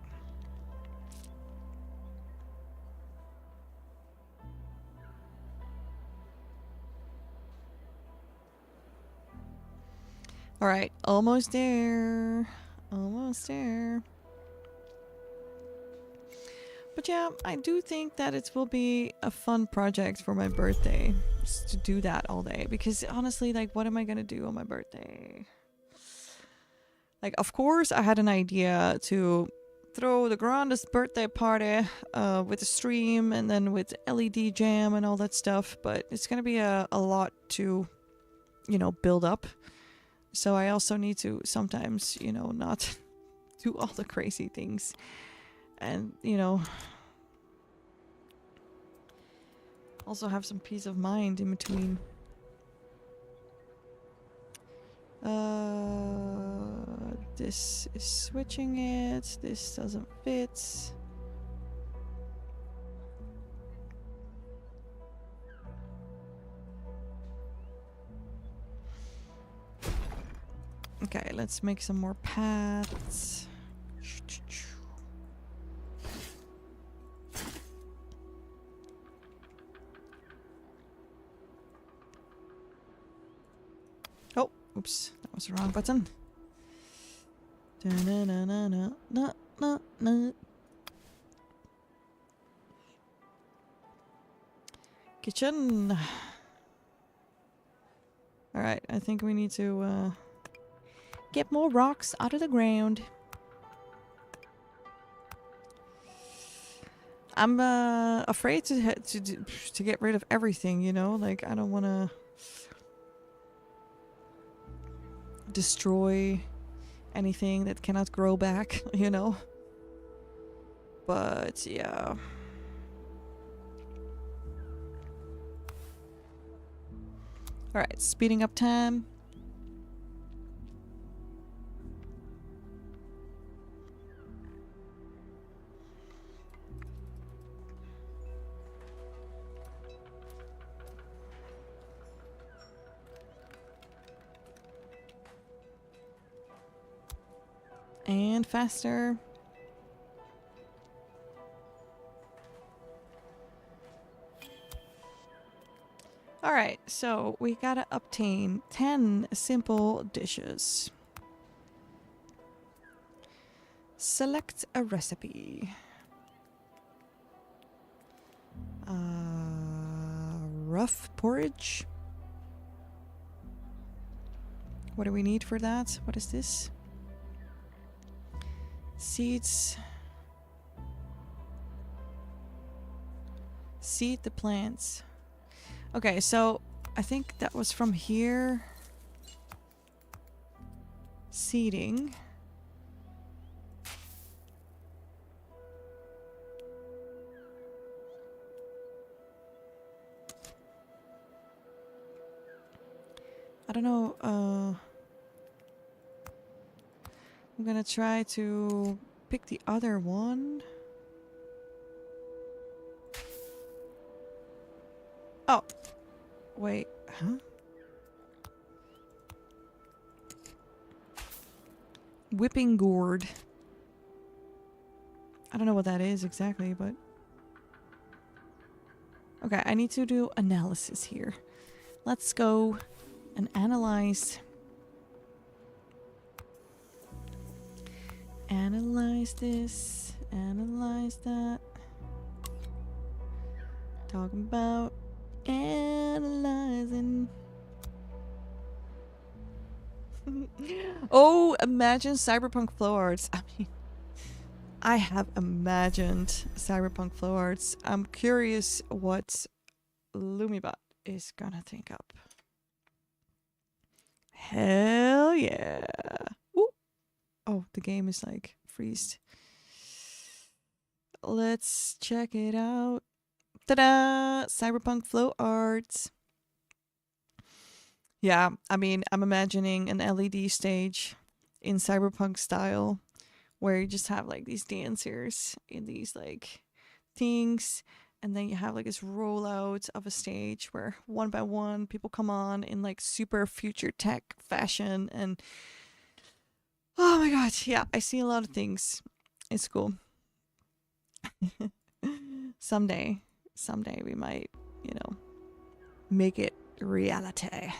Alright, almost there. Almost there. But yeah, I do think that it will be a fun project for my birthday. Just to do that all day. Because honestly, like, what am I gonna do on my birthday? Like, of course, I had an idea to throw the grandest birthday party with a stream and then with LED jam and all that stuff. But it's gonna be a lot to, you know, build up. So I also need to sometimes, you know, not do all the crazy things. And, you know, Also have some peace of mind in between. This is switching it. This doesn't fit. Okay, let's make some more paths. Oh, oops, that was the wrong button. Da-na-na-na-na-na-na-na. Kitchen. Alright, I think we need to get more rocks out of the ground. I'm afraid to get rid of everything, you know? Like, I don't want to destroy anything that cannot grow back, you know? But, yeah. Alright, speeding up time. And faster. Alright, so we gotta obtain 10 simple dishes. Select a recipe. Rough porridge. What do we need for that? What is this? Seeds. Seed the plants. Okay, so I think that was from here. Seeding. I don't know, I'm gonna try to pick the other one. Oh, wait, huh? Whipping gourd. I don't know what that is exactly, but... Okay, I need to do analysis here. Let's go and analyze. Analyze this, analyze that. Talking about analyzing. Oh, imagine Cyberpunk Flow Arts. I mean, I have imagined Cyberpunk Flow Arts. I'm curious what Lumibot is gonna think up. Hell yeah. Ooh. Oh, the game is like freezed. Let's check it out. Ta-da! Cyberpunk Flow Arts. Yeah, I mean, I'm imagining an LED stage in cyberpunk style where you just have like these dancers in these like things, and then you have like this rollout of a stage where one by one people come on in like super future tech fashion, and oh my god, yeah, I see a lot of things. It's cool. Someday we might, you know, make it reality.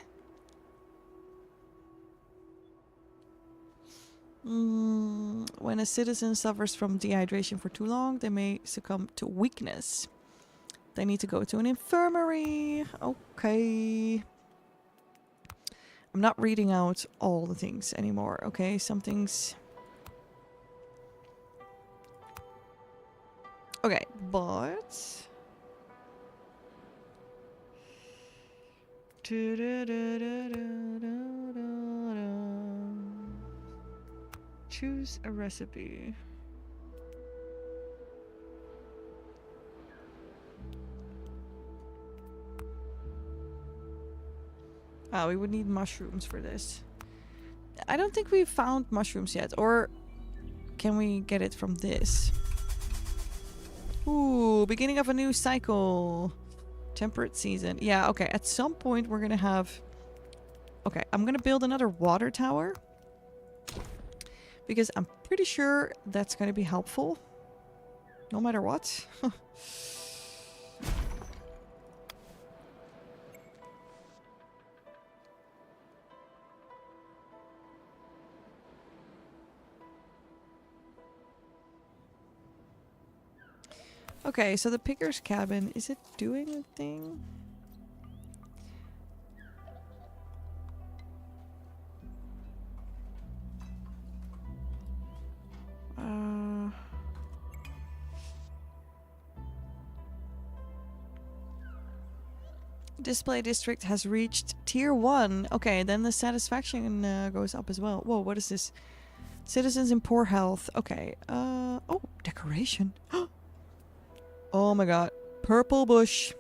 When a citizen suffers from dehydration for too long, they may succumb to weakness. They need to go to an infirmary. Okay. I'm not reading out all the things anymore, okay? Some things... Okay, but... Choose a recipe. Oh, we would need mushrooms for this. I don't think we've found mushrooms yet. Or can we get it from this? Ooh, beginning of a new cycle. Temperate season. Yeah, okay. At some point we're gonna have... Okay, I'm gonna build another water tower. Because I'm pretty sure that's gonna be helpful. No matter what. Okay, so the picker's cabin, is it doing a thing? Display district has reached tier 1. Okay, then the satisfaction goes up as well. Whoa, what is this? Citizens in poor health. Okay. Oh, decoration. Oh my god. Purple bush.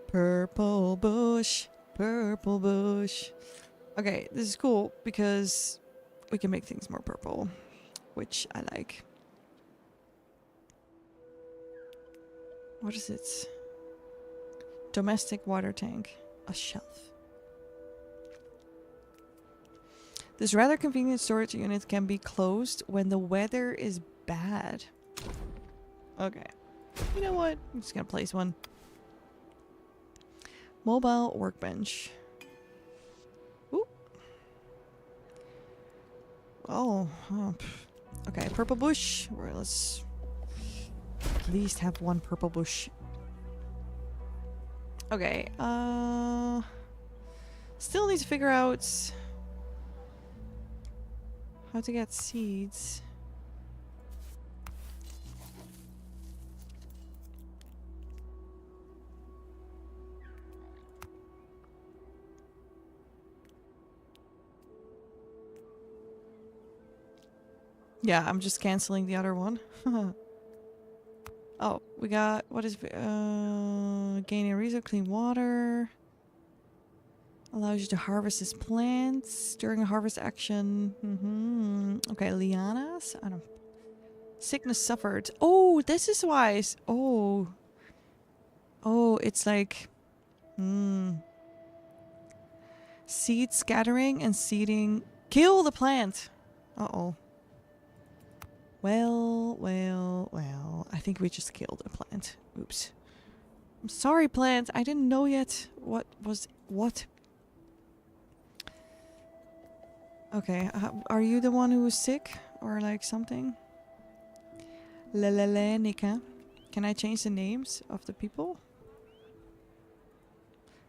Purple bush. Purple bush. Okay, this is cool because we can make things more purple, which I like. What is it? Domestic water tank. A shelf. This rather convenient storage unit can be closed when the weather is bad. Okay. You know what? I'm just gonna place one. Mobile workbench. Ooh. Oh. Okay, purple bush. Well, let's at least have one purple bush. Okay, still need to figure out how to get seeds. Yeah, I'm just canceling the other one. Oh, we got, what is, gaining resource, clean water. Allows you to harvest his plants during a harvest action. Okay, lianas. I don't. Sickness suffered. Oh, this is wise. Oh, it's like, seed scattering and seeding. Kill the plant. Uh-oh. Well. I think we just killed a plant. Oops. I'm sorry, plant. I didn't know yet what was what. Okay, are you the one who was sick or like something? Nika. Can I change the names of the people?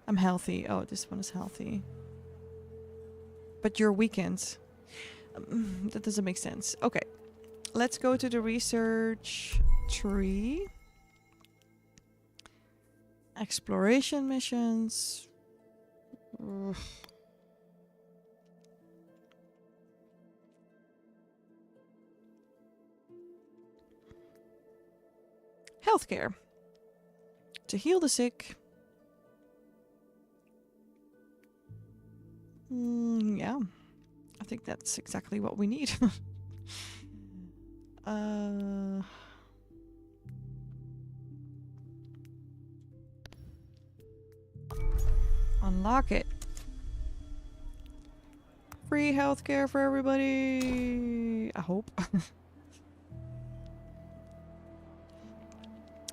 I'm healthy. Oh, this one is healthy. But you're weakened. That doesn't make sense. Okay. Let's go to the research tree. Exploration missions. Ugh. Healthcare. To heal the sick. Yeah. I think that's exactly what we need. Unlock it. Free healthcare for everybody. I hope.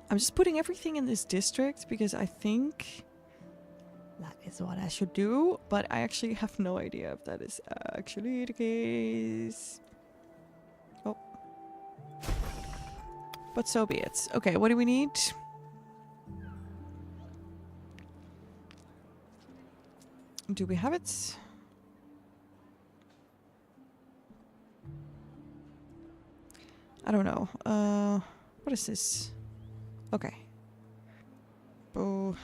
I'm just putting everything in this district because I think that is what I should do, but I actually have no idea if that is actually the case. Oh. But so be it. Okay, what do we need? Do we have it? I don't know. What is this? Okay. Oh.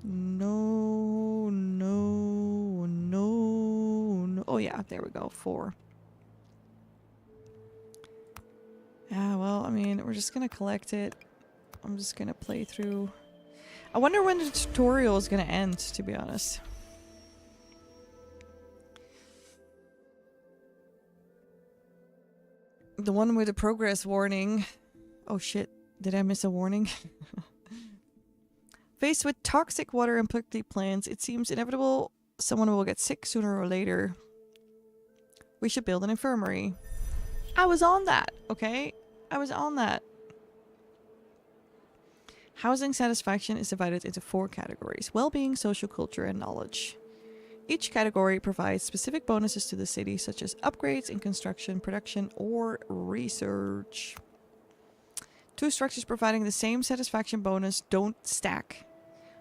No. Oh yeah, there we go. 4. Yeah, well, I mean, we're just gonna collect it. I'm just gonna play through. I wonder when the tutorial is gonna end, to be honest. The one with the progress warning. Oh shit, did I miss a warning? Faced with toxic water and prickly plants, it seems inevitable someone will get sick sooner or later. We should build an infirmary. I was on that, okay? I was on that. Housing satisfaction is divided into 4 categories: well-being, social culture, and knowledge. Each category provides specific bonuses to the city, such as upgrades in construction, production, or research. 2 structures providing the same satisfaction bonus don't stack.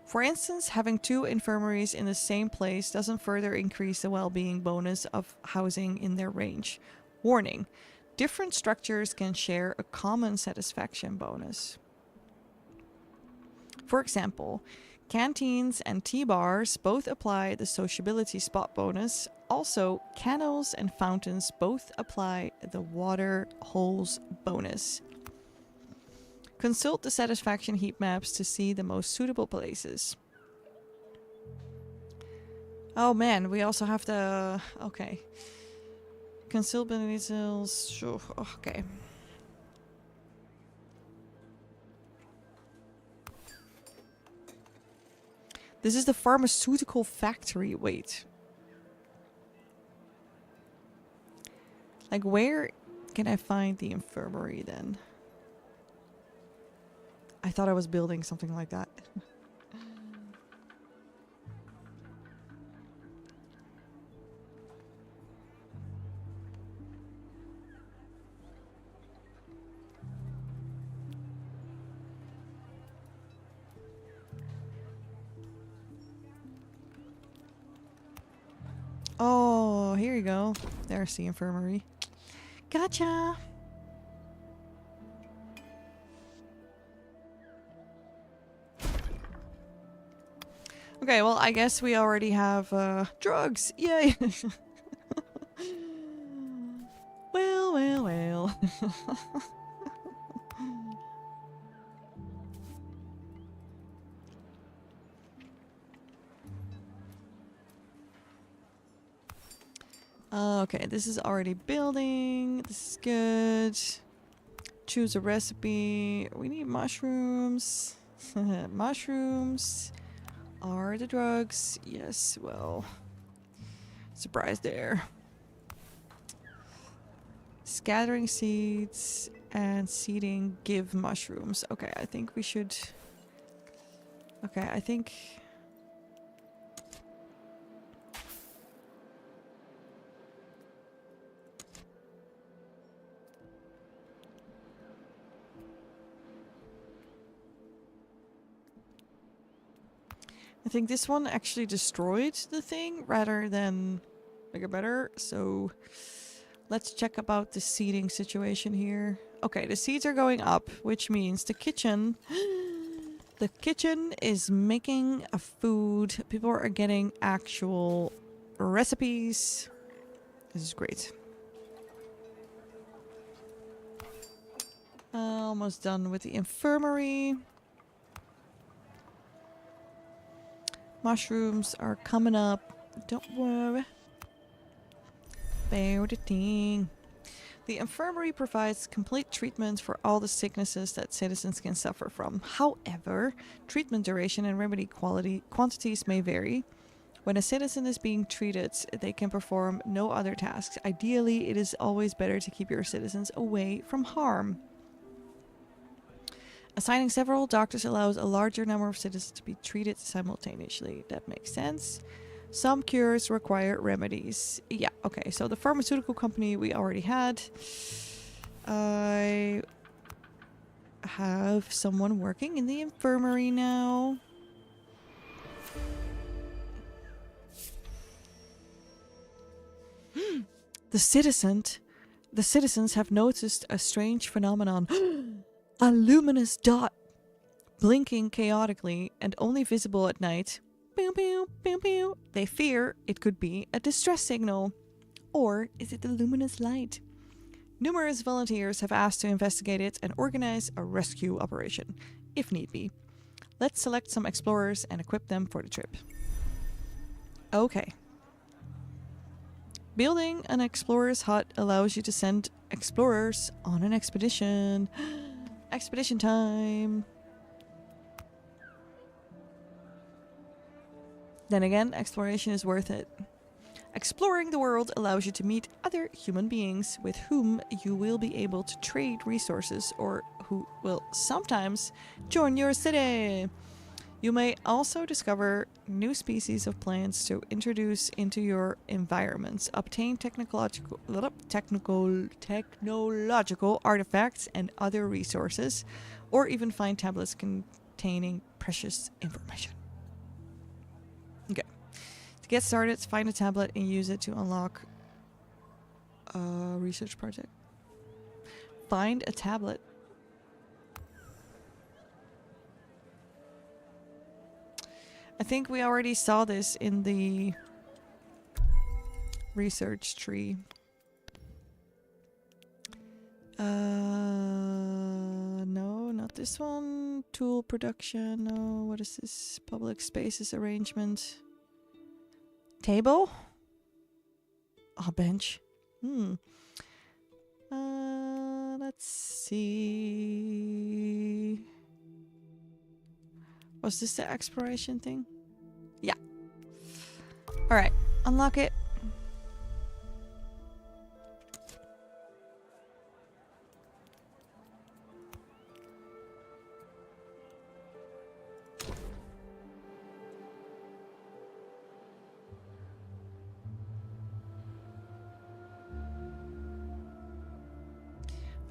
For instance, having 2 infirmaries in the same place doesn't further increase the well-being bonus of housing in their range. Warning: different structures can share a common satisfaction bonus. For example, canteens and tea bars both apply the sociability spot bonus. Also, canals and fountains both apply the water holes bonus. Consult the satisfaction heat maps to see the most suitable places. Oh man, we also have the... Okay. Consult details... Sure, okay. This is the pharmaceutical factory. Wait. Like, where can I find the infirmary then? I thought I was building something like that. Oh, here you go. There's the infirmary. Gotcha! Okay, well, I guess we already have drugs. Yay! Well, well, well. Okay, this is already building. This is good. Choose a recipe. We need mushrooms. Mushrooms are the drugs. Yes, well, surprise there. Scattering seeds and seeding give mushrooms. Okay, I think we should... Okay, I think... I think this one actually destroyed the thing rather than make it better. So let's check about the seeding situation here. Okay, the seeds are going up, which means the kitchen... The kitchen is making a food. People are getting actual recipes. This is great. Almost done with the infirmary. Mushrooms are coming up. Don't worry. Bear the thing. The infirmary provides complete treatment for all the sicknesses that citizens can suffer from. However, treatment duration and remedy quantities may vary. When a citizen is being treated, they can perform no other tasks. Ideally, it is always better to keep your citizens away from harm. Assigning several doctors allows a larger number of citizens to be treated simultaneously. That makes sense. Some cures require remedies. Yeah, okay, so the pharmaceutical company we already had. I have someone working in the infirmary now. The citizens have noticed a strange phenomenon. A luminous dot blinking chaotically and only visible at night. Pew, pew, pew, pew. They fear it could be a distress signal. Or is it the luminous light? Numerous volunteers have asked to investigate it and organize a rescue operation, if need be. Let's select some explorers and equip them for the trip. Okay. Building an explorer's hut allows you to send explorers on an expedition. Expedition time. Then again, exploration is worth it. Exploring the world allows you to meet other human beings with whom you will be able to trade resources or who will sometimes join your city. You may also discover new species of plants to introduce into your environments, obtain technological artifacts and other resources, or even find tablets containing precious information. Okay. To get started, find a tablet and use it to unlock a research project. Find a tablet. I think we already saw this in the research tree. No, not this one. Tool production. No, what is this? Public spaces arrangement. Table? Oh, bench. Let's see. Was this the exploration thing? Yeah. Alright, unlock it.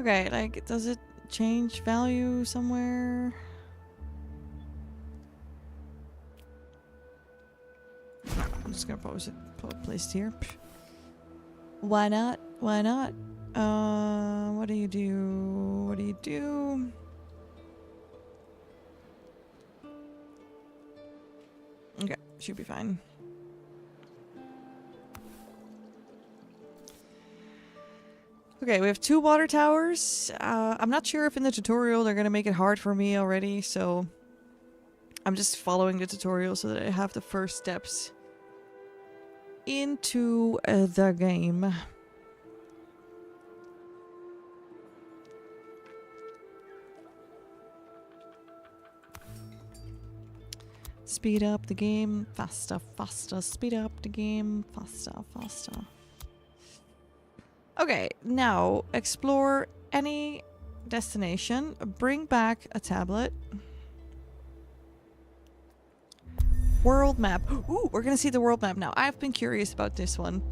Okay, like, does it change value somewhere? I'm just gonna place it here. Why not? Why not? What do you do? What do you do? Okay, should be fine. Okay, we have 2 water towers. I'm not sure if in the tutorial they're gonna make it hard for me already, so I'm just following the tutorial so that I have the first steps into the game. Speed up the game, faster, faster. Speed up the game, faster, faster. Okay, now explore any destination. Bring back a tablet. World map. Ooh, we're gonna see the world map now. I've been curious about this one.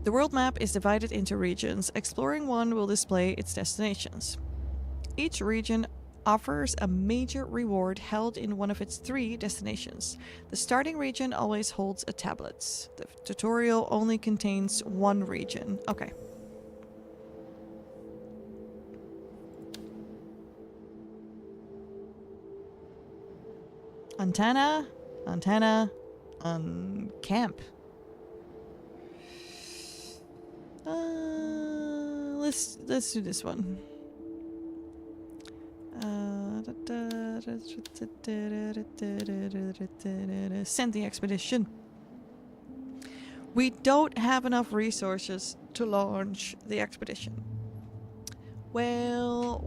The world map is divided into regions. Exploring one will display its destinations. Each region offers a major reward held in one of its 3 destinations. The starting region always holds a tablet. The tutorial only contains 1 region. Okay. Antenna, antenna, camp. Let's do this one. Send the expedition. We don't have enough resources to launch the expedition. Well.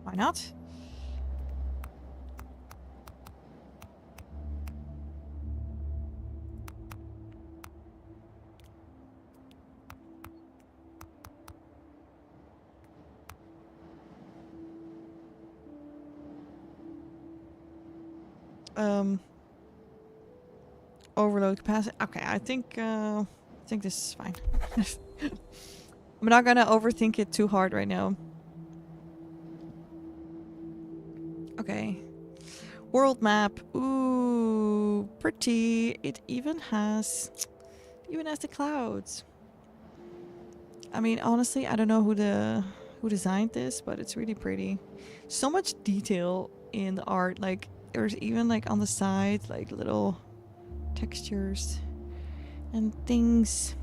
Why not? Overload capacity. Okay, I think this is fine. I'm not gonna overthink it too hard right now. Okay. World map. Ooh, pretty. It even has the clouds. I mean, honestly, I don't know who designed this, but it's really pretty. So much detail in the art. Like, there's even like on the side, like little textures and things.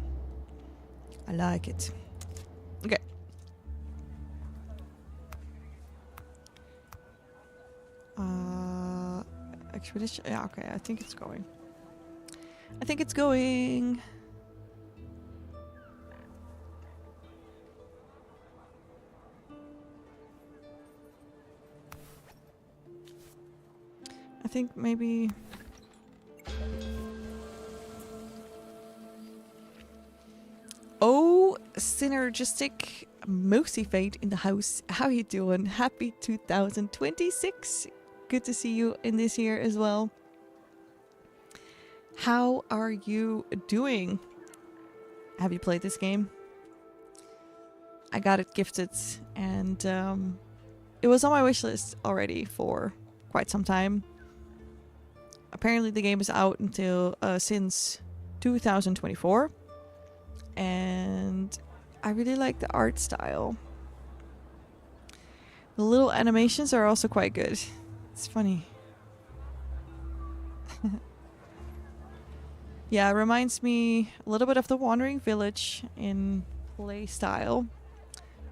I like it. Okay. Expedition. Yeah, okay. I think it's going. I think it's going. I think maybe. Oh, synergistic Moosey Fate in the house. How you doing? Happy 2026. Good to see you in this year as well. How are you doing? Have you played this game? I got it gifted, and it was on my wish list already for quite some time. Apparently the game is out until since 2024, and I really like the art style. The little animations are also quite good. It's funny. Yeah, it reminds me a little bit of the Wandering Village in play style,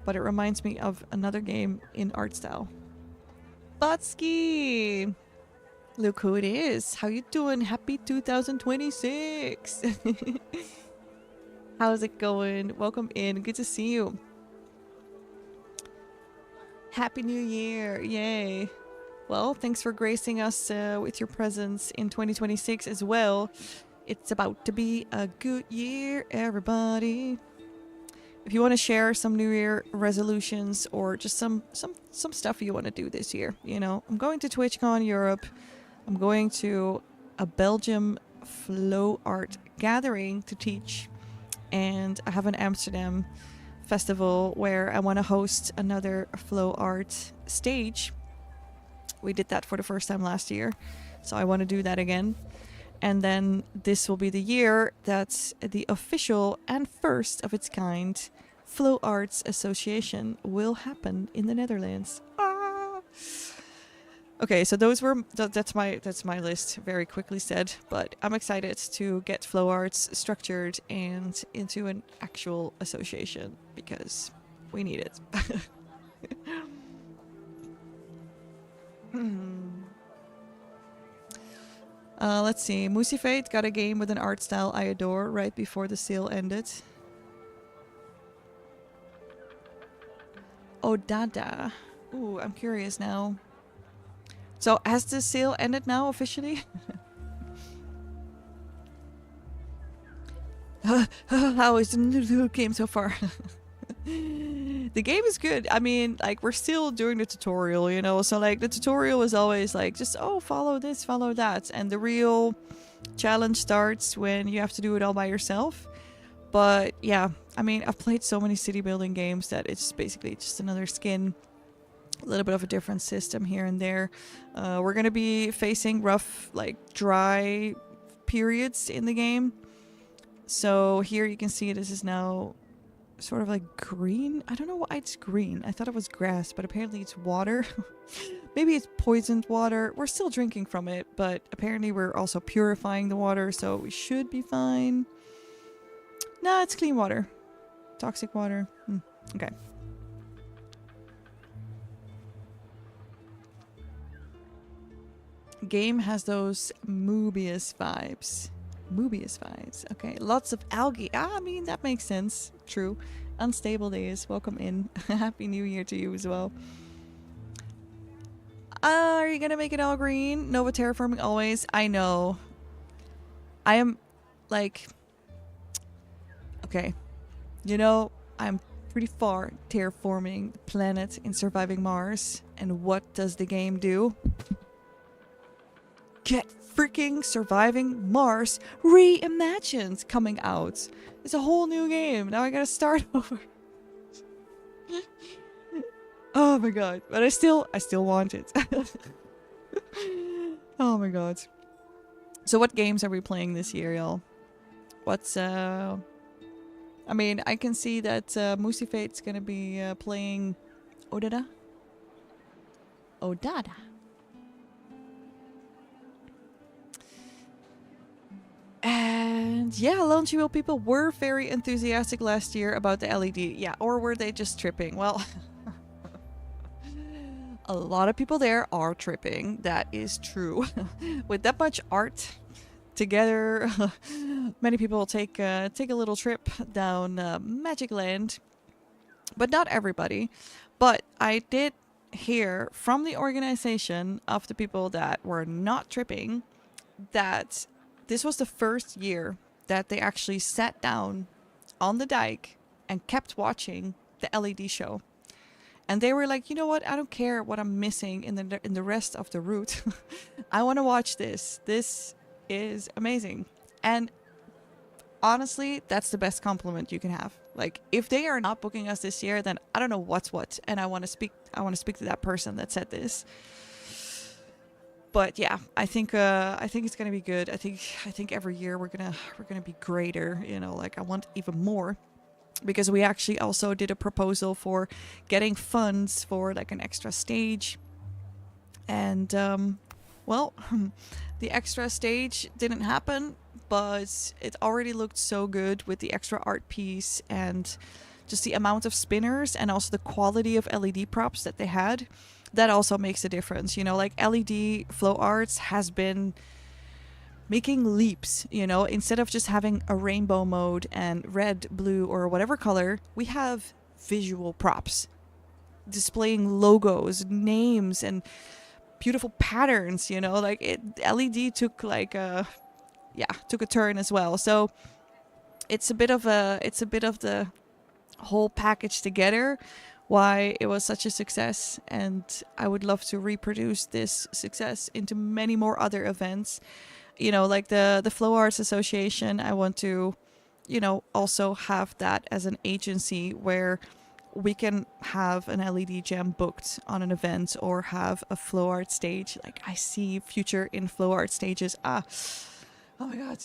but it reminds me of another game in art style. Butsky! Look who it is. How you doing? Happy 2026! How's it going? Welcome in. Good to see you. Happy New Year. Yay. Well, thanks for gracing us with your presence in 2026 as well. It's about to be a good year, everybody. If you want to share some New Year resolutions or just some stuff you want to do this year, you know, I'm going to TwitchCon Europe. I'm going to a Belgium flow art gathering to teach, and I have an Amsterdam festival where I want to host another flow art stage. We did that for the first time last year, so I want to do that again. And then this will be the year that the official and first of its kind Flow Arts Association will happen in the Netherlands. Ah! Okay, so those were that's my list, very quickly said, but I'm excited to get Flow Arts structured and into an actual association because we need it. Let's see. Moosey Fate got a game with an art style I adore right before the sale ended. Oh, Dada. Ooh, I'm curious now. So, has the sale ended now officially? How is the new game so far? The game is good. I mean, like, we're still doing the tutorial, you know? So, like, the tutorial is always like, just, oh, follow this, follow that. And the real challenge starts when you have to do it all by yourself. But, yeah, I mean, I've played so many city building games that it's basically just another skin. A little bit of a different system here and there. We're going to be facing rough, like, dry periods in the game. So, here you can see this is now sort of like green. I don't know why it's green. I thought it was grass, but apparently it's water. Maybe it's poisoned water. We're still drinking from it, but apparently we're also purifying the water, so we should be fine. Nah, it's clean water. Toxic water. Okay. Game has those Mobius vibes. Mobius vibes. Okay, lots of algae. I mean, that makes sense. True. Unstable days. Welcome in. Happy New Year to you as well. Are you gonna make it all green? Nova terraforming always. I know. I am like... Okay. You know, I'm pretty far terraforming the planet in surviving Mars. And what does the game do? Get freaking Surviving Mars Reimagined coming out. It's a whole new game. Now I gotta start over. Oh my god. But I still want it. Oh my god. So what games are we playing this year, y'all? What's I mean, I can see that Moosey Fate's gonna be playing Odada. Odada. And yeah, Launchy Wheel people were very enthusiastic last year about the LED. Yeah, or were they just tripping? Well, a lot of people there are tripping. That is true. With that much art together, many people take a little trip down Magic Land, but not everybody. But I did hear from the organization of the people that were not tripping that this was the first year that they actually sat down on the dike and kept watching the LED show. And they were like, you know what? I don't care what I'm missing in the rest of the route. I want to watch this. This is amazing. And honestly, that's the best compliment you can have. Like, if they are not booking us this year, then I don't know what's what. And I want to speak to that person that said this. But yeah, I think it's gonna be good. I think every year we're gonna be greater. You know, like I want even more. Because we actually also did a proposal for getting funds for like an extra stage. And, well, the extra stage didn't happen, but it already looked so good with the extra art piece and just the amount of spinners and also the quality of LED props that they had. That also makes a difference. You know, like LED Flow Arts has been making leaps, you know, instead of just having a rainbow mode and red, blue, or whatever color, we have visual props displaying logos, names, and beautiful patterns, you know, like LED took a turn as well. So it's a bit of the whole package together why it was such a success, and I would love to reproduce this success into many more other events. You know, like the Flow Arts Association, I want to, you know, also have that as an agency where we can have an LED jam booked on an event or have a Flow Art stage. Like, I see future in Flow Art stages. Oh my God,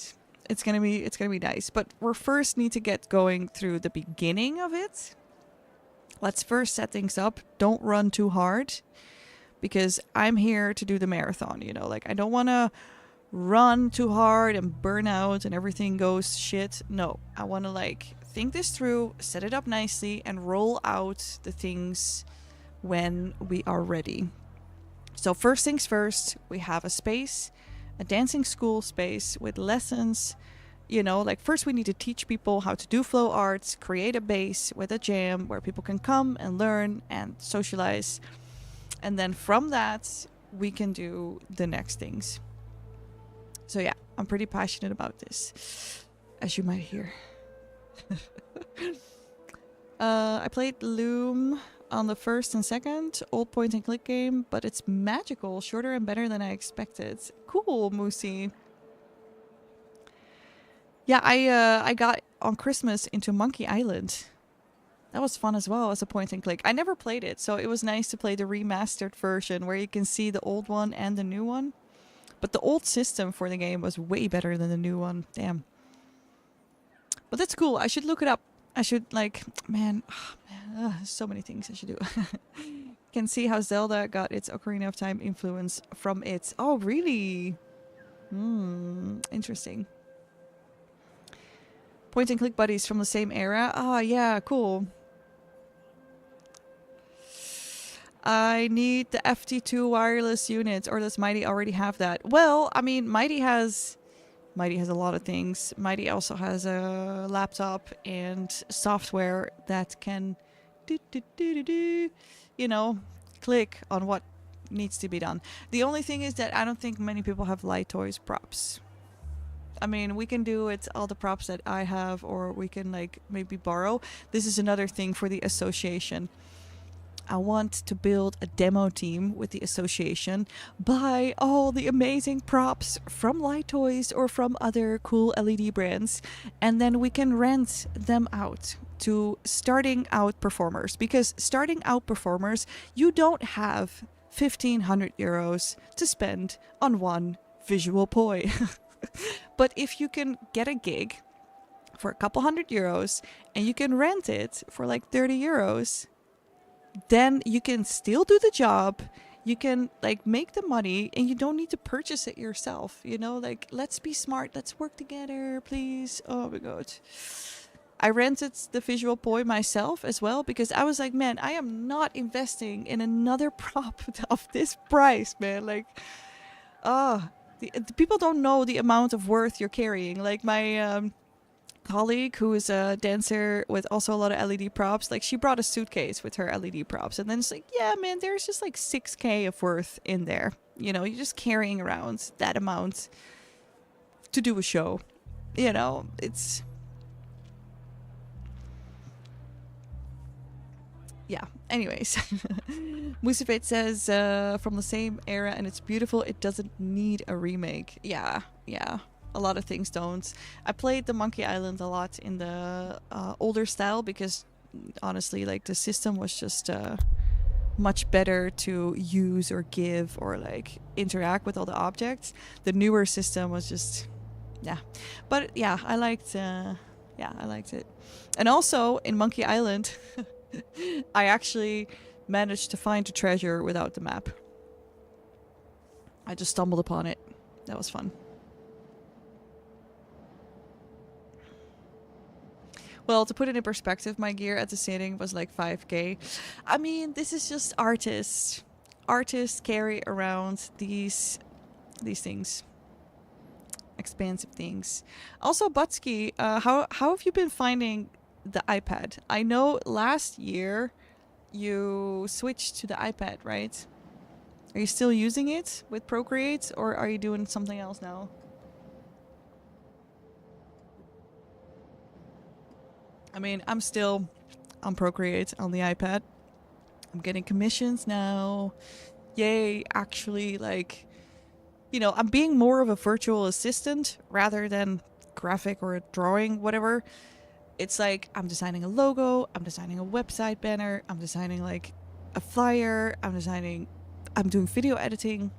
it's gonna be nice. But we first need to get going through the beginning of it. Let's first set things up. Don't run too hard, because I'm here to do the marathon. You know, like I don't want to run too hard and burn out and everything goes shit. No, I want to like think this through, set it up nicely, and roll out the things when we are ready. So first things first, we have a space, a dancing school space with lessons. You know, like first we need to teach people how to do flow arts, create a base with a jam where people can come and learn and socialize. And then from that, we can do the next things. So yeah, I'm pretty passionate about this, as you might hear. I played Loom on the first and second, old point and click game, but it's magical, shorter and better than I expected. Cool, Moosey. Yeah, I got on Christmas into Monkey Island. That was fun as well as a point and click. I never played it, so it was nice to play the remastered version where you can see the old one and the new one. But the old system for the game was way better than the new one. Damn. But that's cool. I should look it up. I should so many things I should do. Can see how Zelda got its Ocarina of Time influence from it. Oh, really? Interesting. Point and click buddies from the same era. Oh, yeah, cool. I need the FT2 wireless units, or does Mighty already have that? Well, I mean, Mighty has a lot of things. Mighty also has a laptop and software that can you know, click on what needs to be done. The only thing is that I don't think many people have Light Toys props. I mean, we can do it, all the props that I have, or we can like maybe borrow. This is another thing for the association. I want to build a demo team with the association, buy all the amazing props from Light Toys or from other cool LED brands, and then we can rent them out to starting out performers. Because starting out performers, you don't have 1,500 euros to spend on one visual poi. But if you can get a gig for a couple €100 and you can rent it for like 30 euros, then you can still do the job, you can like make the money, and you don't need to purchase it yourself. You know, like, let's be smart, let's work together, please. Oh my God. I rented the visual poi myself as well because I was like, man, I am not investing in another prop of this price, man. Like, the people don't know the amount of worth you're carrying. Like my colleague who is a dancer with also a lot of LED props, like she brought a suitcase with her LED props, and then it's like, yeah, man, there's just like 6K of worth in there. You know, you're just carrying around that amount to do a show. You know, it's... Yeah, anyways. Musafate says, from the same era and it's beautiful, it doesn't need a remake. Yeah. A lot of things don't. I played the Monkey Island a lot in the older style because honestly, like the system was just much better to use or give or like interact with all the objects. The newer system was just, yeah. But yeah, I liked it. And also in Monkey Island, I actually managed to find a treasure without the map. I just stumbled upon it. That was fun. Well, to put it in perspective, my gear at the sitting was like 5K. I mean, this is just artists. Artists carry around these things. Expansive things. Also, Butsky, how have you been finding the iPad? I know last year you switched to the iPad, right? Are you still using it with Procreate, or are you doing something else now? I mean, I'm still on Procreate on the iPad. I'm getting commissions now. Yay, actually, like, you know, I'm being more of a virtual assistant rather than graphic or a drawing, whatever. It's like I'm designing a logo, I'm designing a website banner, I'm designing like a flyer, I'm doing video editing.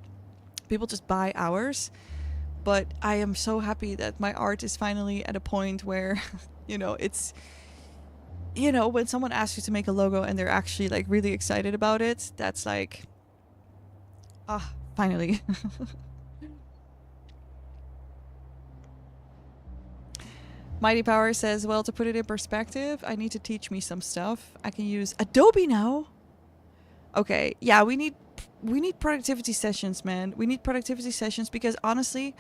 People just buy hours. But I am so happy that my art is finally at a point where, you know, it's... You know, when someone asks you to make a logo and they're actually like really excited about it, that's like, finally. Mighty Power says, well, to put it in perspective, I need to teach me some stuff. I can use Adobe now. Okay, yeah, we need productivity sessions, man. We need productivity sessions because honestly,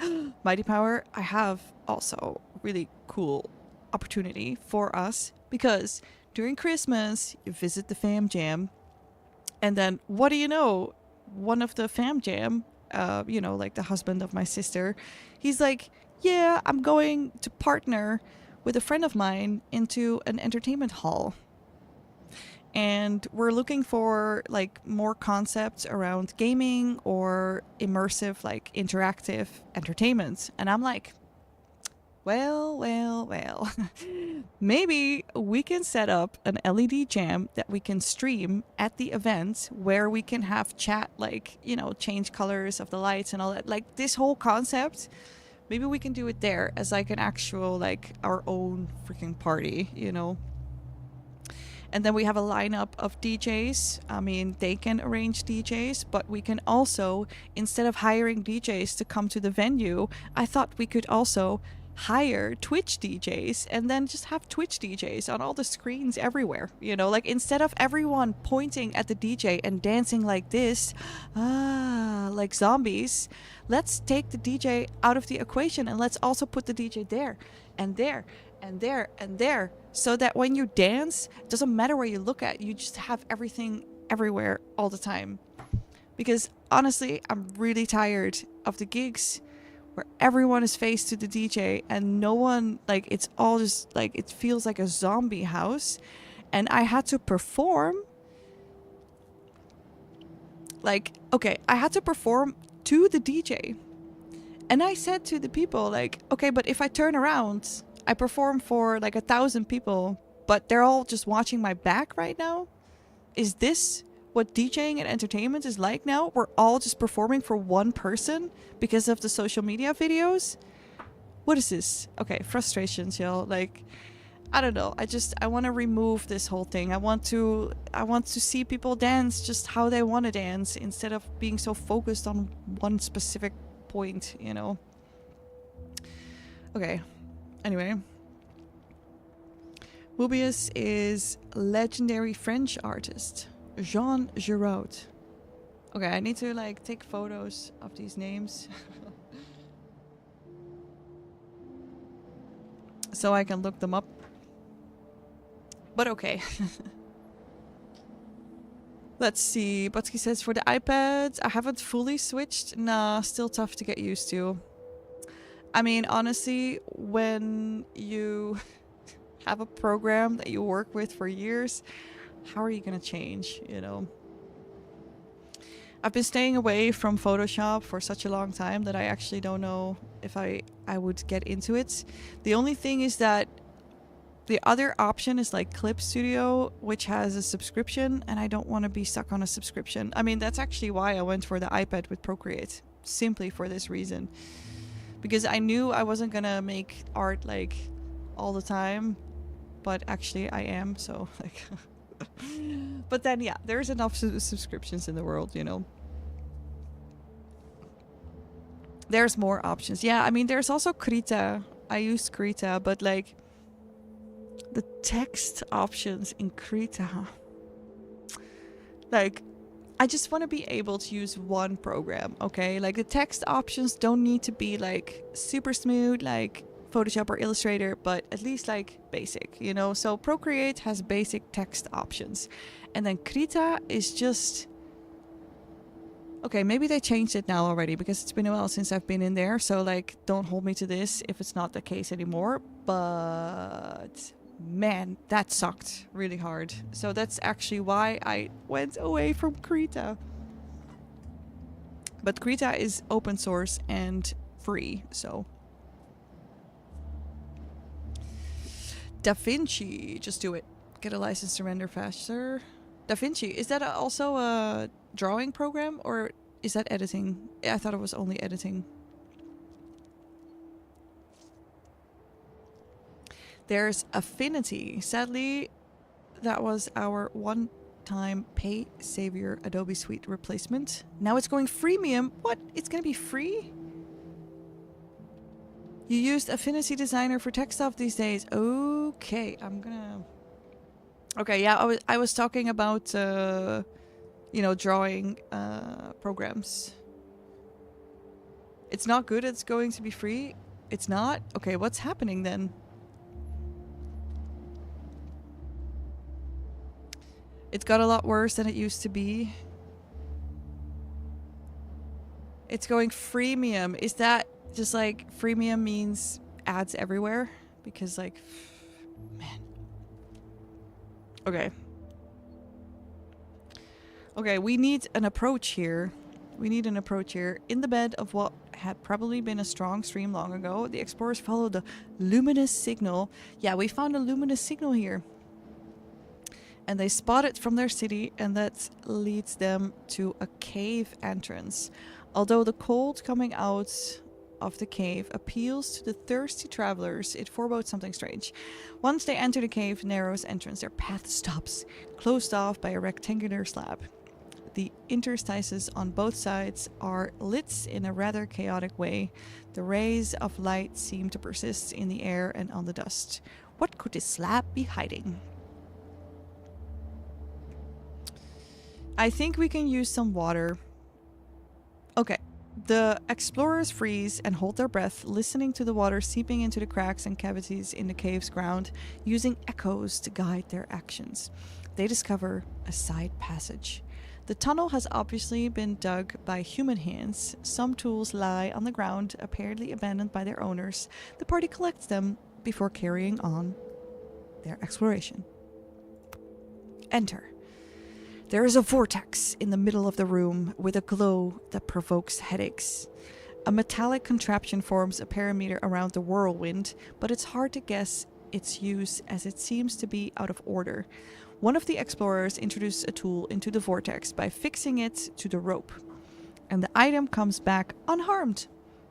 Mighty Power, I have also really cool opportunity for us. Because during Christmas, you visit the fam jam, and then what do you know? One of the fam jam, you know, like the husband of my sister, he's like, yeah, I'm going to partner with a friend of mine into an entertainment hall. And we're looking for like more concepts around gaming or immersive, like interactive entertainment. And I'm like, well, maybe we can set up an LED jam that we can stream at the event where we can have chat, like, you know, change colors of the lights and all that. Like this whole concept, maybe we can do it there as like an actual, like our own freaking party, you know. And then we have a lineup of DJs. I mean, they can arrange DJs, but we can also, instead of hiring DJs to come to the venue, I thought we could also hire Twitch DJs and then just have Twitch DJs on all the screens everywhere, you know, like instead of everyone pointing at the DJ and dancing like this, like zombies, let's take the DJ out of the equation and let's also put the DJ there and there and there and there, so that when you dance, it doesn't matter where you look at, you just have everything everywhere all the time. Because honestly, I'm really tired of the gigs where everyone is faced to the DJ and no one, like, it's all just like, it feels like a zombie house. And I had to perform, like, okay, I had to perform to the DJ. And I said to the people, like, okay, but if I turn around, I perform for like 1,000 people, but they're all just watching my back right now. Is this what DJing and entertainment is like now? We're all just performing for one person because of the social media videos? What is this? Okay, frustrations, y'all. Like, I don't know. I want to remove this whole thing. I want to see people dance just how they want to dance instead of being so focused on one specific point, you know? Okay. Anyway. Mobius is legendary French artist Jean Giraud. Okay, I need to like take photos of these names so I can look them up. But okay. Let's see. Butsky says for the iPad, I haven't fully switched. Nah, still tough to get used to. I mean, honestly, when you have a program that you work with for years, how are you gonna change, you know? I've been staying away from Photoshop for such a long time that I actually don't know if I would get into it. The only thing is that the other option is like Clip Studio, which has a subscription, and I don't want to be stuck on a subscription. I mean, that's actually why I went for the iPad with Procreate, simply for this reason. Because I knew I wasn't gonna make art like all the time, but actually I am, so like... But then, yeah, there's enough subscriptions in the world, you know. There's more options. Yeah, I mean, there's also Krita. I use Krita, but like the text options in Krita, like, I just want to be able to use one program, okay? Like the text options don't need to be like super smooth like Photoshop or Illustrator, but at least like basic, you know? So Procreate has basic text options. And then Krita is just... Okay, maybe they changed it now already because it's been a while since I've been in there. So like, don't hold me to this if it's not the case anymore. But man, that sucked really hard. So that's actually why I went away from Krita. But Krita is open source and free, so... DaVinci, just do it. Get a license to render faster. DaVinci, is that also a drawing program or is that editing? I thought it was only editing. There's Affinity. Sadly, that was our one-time pay savior Adobe Suite replacement. Now it's going freemium. What? It's gonna be free? You used Affinity Designer for tech stuff these days. Okay, I'm gonna... Okay, yeah, I was talking about, you know, drawing programs. It's not good, it's going to be free. It's not? Okay, what's happening then? It's got a lot worse than it used to be. It's going freemium. Is that just like freemium means ads everywhere? Because like, man. Okay. Okay, we need an approach here. We need an approach here. In the bed of what had probably been a strong stream long ago, the explorers followed the luminous signal. Yeah, we found a luminous signal here. And they spot it from their city, and that leads them to a cave entrance. Although the cold coming out of the cave appeals to the thirsty travelers, it forebodes something strange. Once they enter the cave narrow's entrance, their path stops, closed off by a rectangular slab. The interstices on both sides are lit in a rather chaotic way. The rays of light seem to persist in the air and on the dust. What could this slab be hiding? I think we can use some water. Okay. The explorers freeze and hold their breath, listening to the water seeping into the cracks and cavities in the cave's ground, using echoes to guide their actions. They discover a side passage. The tunnel has obviously been dug by human hands. Some tools lie on the ground, apparently abandoned by their owners. The party collects them before carrying on their exploration. Enter. There is a vortex in the middle of the room with a glow that provokes headaches. A metallic contraption forms a perimeter around the whirlwind, but it's hard to guess its use as it seems to be out of order. One of the explorers introduces a tool into the vortex by fixing it to the rope, and the item comes back unharmed.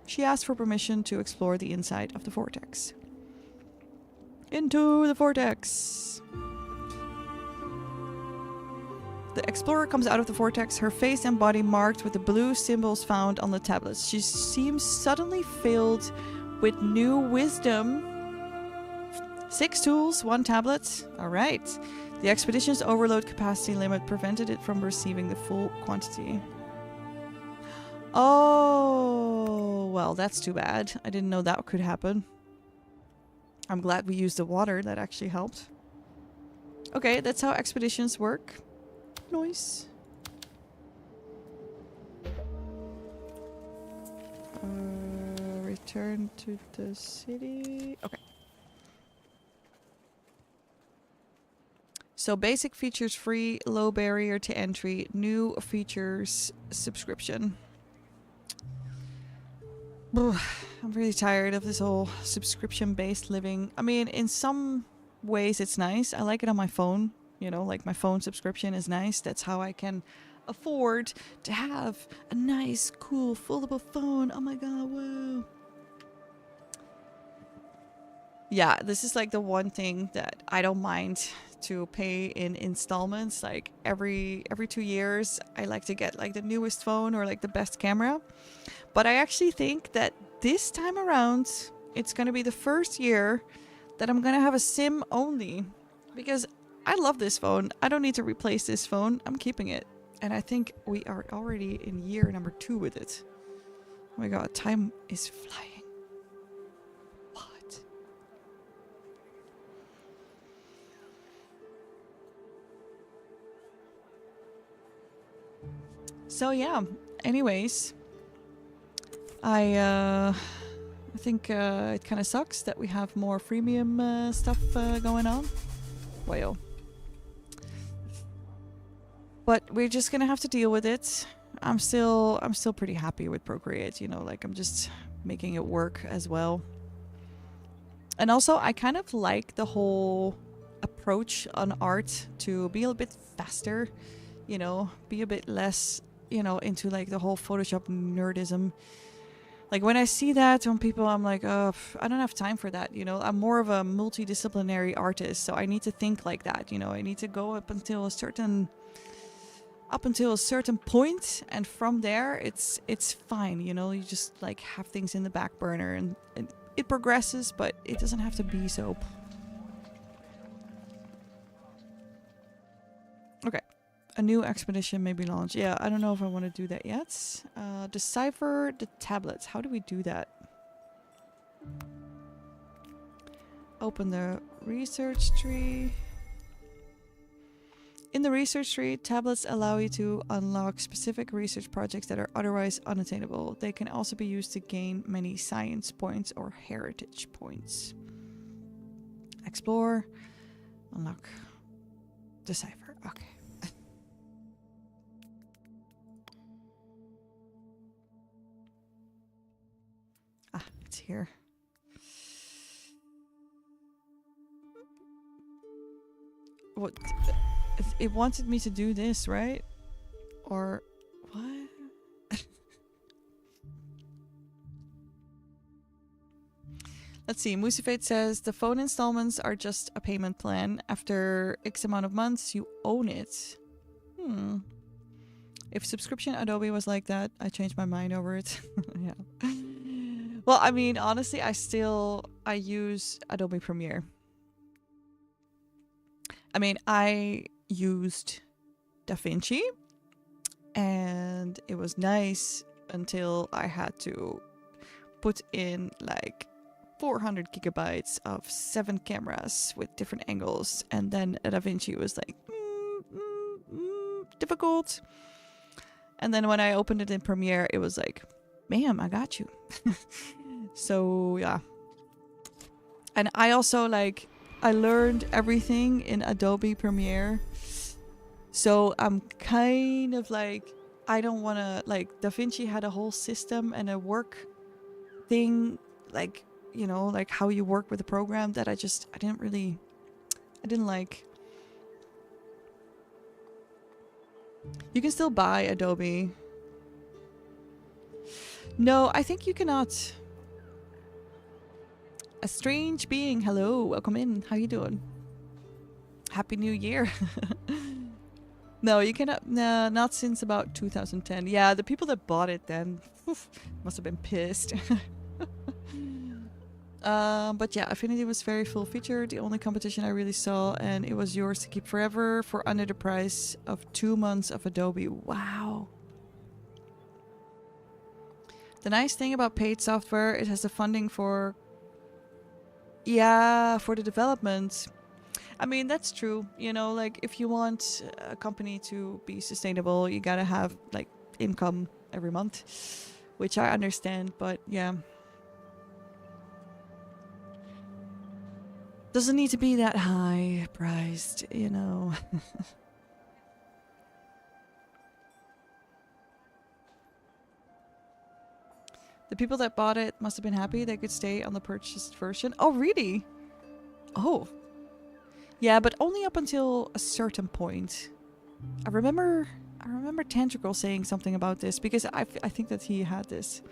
She asks for permission to explore the inside of the vortex. Into the vortex! The explorer comes out of the vortex, her face and body marked with the blue symbols found on the tablets. She seems suddenly filled with new wisdom. 6 tools, 1 tablet. All right. The expedition's overload capacity limit prevented it from receiving the full quantity. Oh, well, that's too bad. I didn't know that could happen. I'm glad we used the water. That actually helped. Okay, that's how expeditions work. Nice. Return to the city. Okay. So basic features free, low barrier to entry, new features subscription. I'm really tired of this whole subscription-based living. I mean, in some ways it's nice. I like it on my phone. You know, like my phone subscription is nice. That's how I can afford to have a nice, cool, foldable phone. Oh my god, whoa. Yeah, this is like the one thing that I don't mind to pay in installments. Like every 2 years, I like to get like the newest phone or like the best camera. But I actually think that this time around, it's going to be the first year that I'm going to have a SIM only. Because I love this phone. I don't need to replace this phone. I'm keeping it. And I think we are already in year number 2 with it. Oh my god, time is flying. What? So yeah, anyways, I think it kind of sucks that we have more freemium stuff going on. Well, but we're just gonna have to deal with it. I'm still pretty happy with Procreate, you know, like I'm just making it work as well. And also I kind of like the whole approach on art to be a little bit faster, you know, be a bit less, you know, into like the whole Photoshop nerdism. Like when I see that on people, I'm like, oh, I don't have time for that. You know, I'm more of a multidisciplinary artist, so I need to think like that. You know, I need to go up until a certain point, and from there, it's fine. You know, you just like have things in the back burner, and it progresses, but it doesn't have to be so. Okay. A new expedition may be launched. Yeah, I don't know if I want to do that yet. Decipher the tablets. How do we do that? Open the research tree. In the research tree, tablets allow you to unlock specific research projects that are otherwise unattainable. They can also be used to gain many science points or heritage points. Explore. Unlock. Decipher. Okay. Here. What? It wanted me to do this, right? Or what? Let's see. Musifate says the phone installments are just a payment plan. After X amount of months, you own it. If subscription Adobe was like that, I changed my mind over it. Yeah. Well, I mean, honestly, I use Adobe Premiere. I mean, I used DaVinci, and it was nice until I had to put in like 400 gigabytes of 7 cameras with different angles, and then DaVinci was like difficult. And then when I opened it in Premiere, it was like, ma'am, I got you. So yeah. And I also like, I learned everything in Adobe Premiere. So I'm kind of like, I don't want to, like, DaVinci had a whole system and a work thing, like, you know, like how you work with the program that I didn't like. You can still buy Adobe. No, I think you cannot. A strange being. Hello, welcome in. How you doing? Happy New Year. No, you cannot. No, not since about 2010. Yeah, the people that bought it then must have been pissed. But yeah, Affinity was very full featured. The only competition I really saw, and it was yours to keep forever for under the price of 2 months of Adobe. Wow. The nice thing about paid software, it has the funding for... Yeah, for the development. I mean, that's true. You know, like, if you want a company to be sustainable, you gotta have, like, income every month. Which I understand, but yeah. Doesn't need to be that high priced, you know. The people that bought it must have been happy they could stay on the purchased version. Oh, really? Oh. Yeah, but only up until a certain point. I remember Tantricle saying something about this because I think that he had this.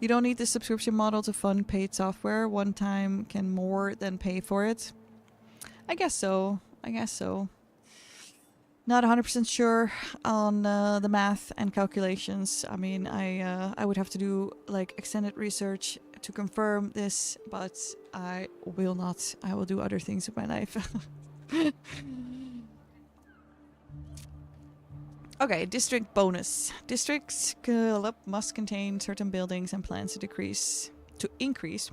You don't need the subscription model to fund paid software. One time can more than pay for it. I guess so. Not 100% sure on the math and calculations. I mean, I would have to do like extended research to confirm this, but I will not. I will do other things with my life. Okay, district bonus. Districts must contain certain buildings and plans to increase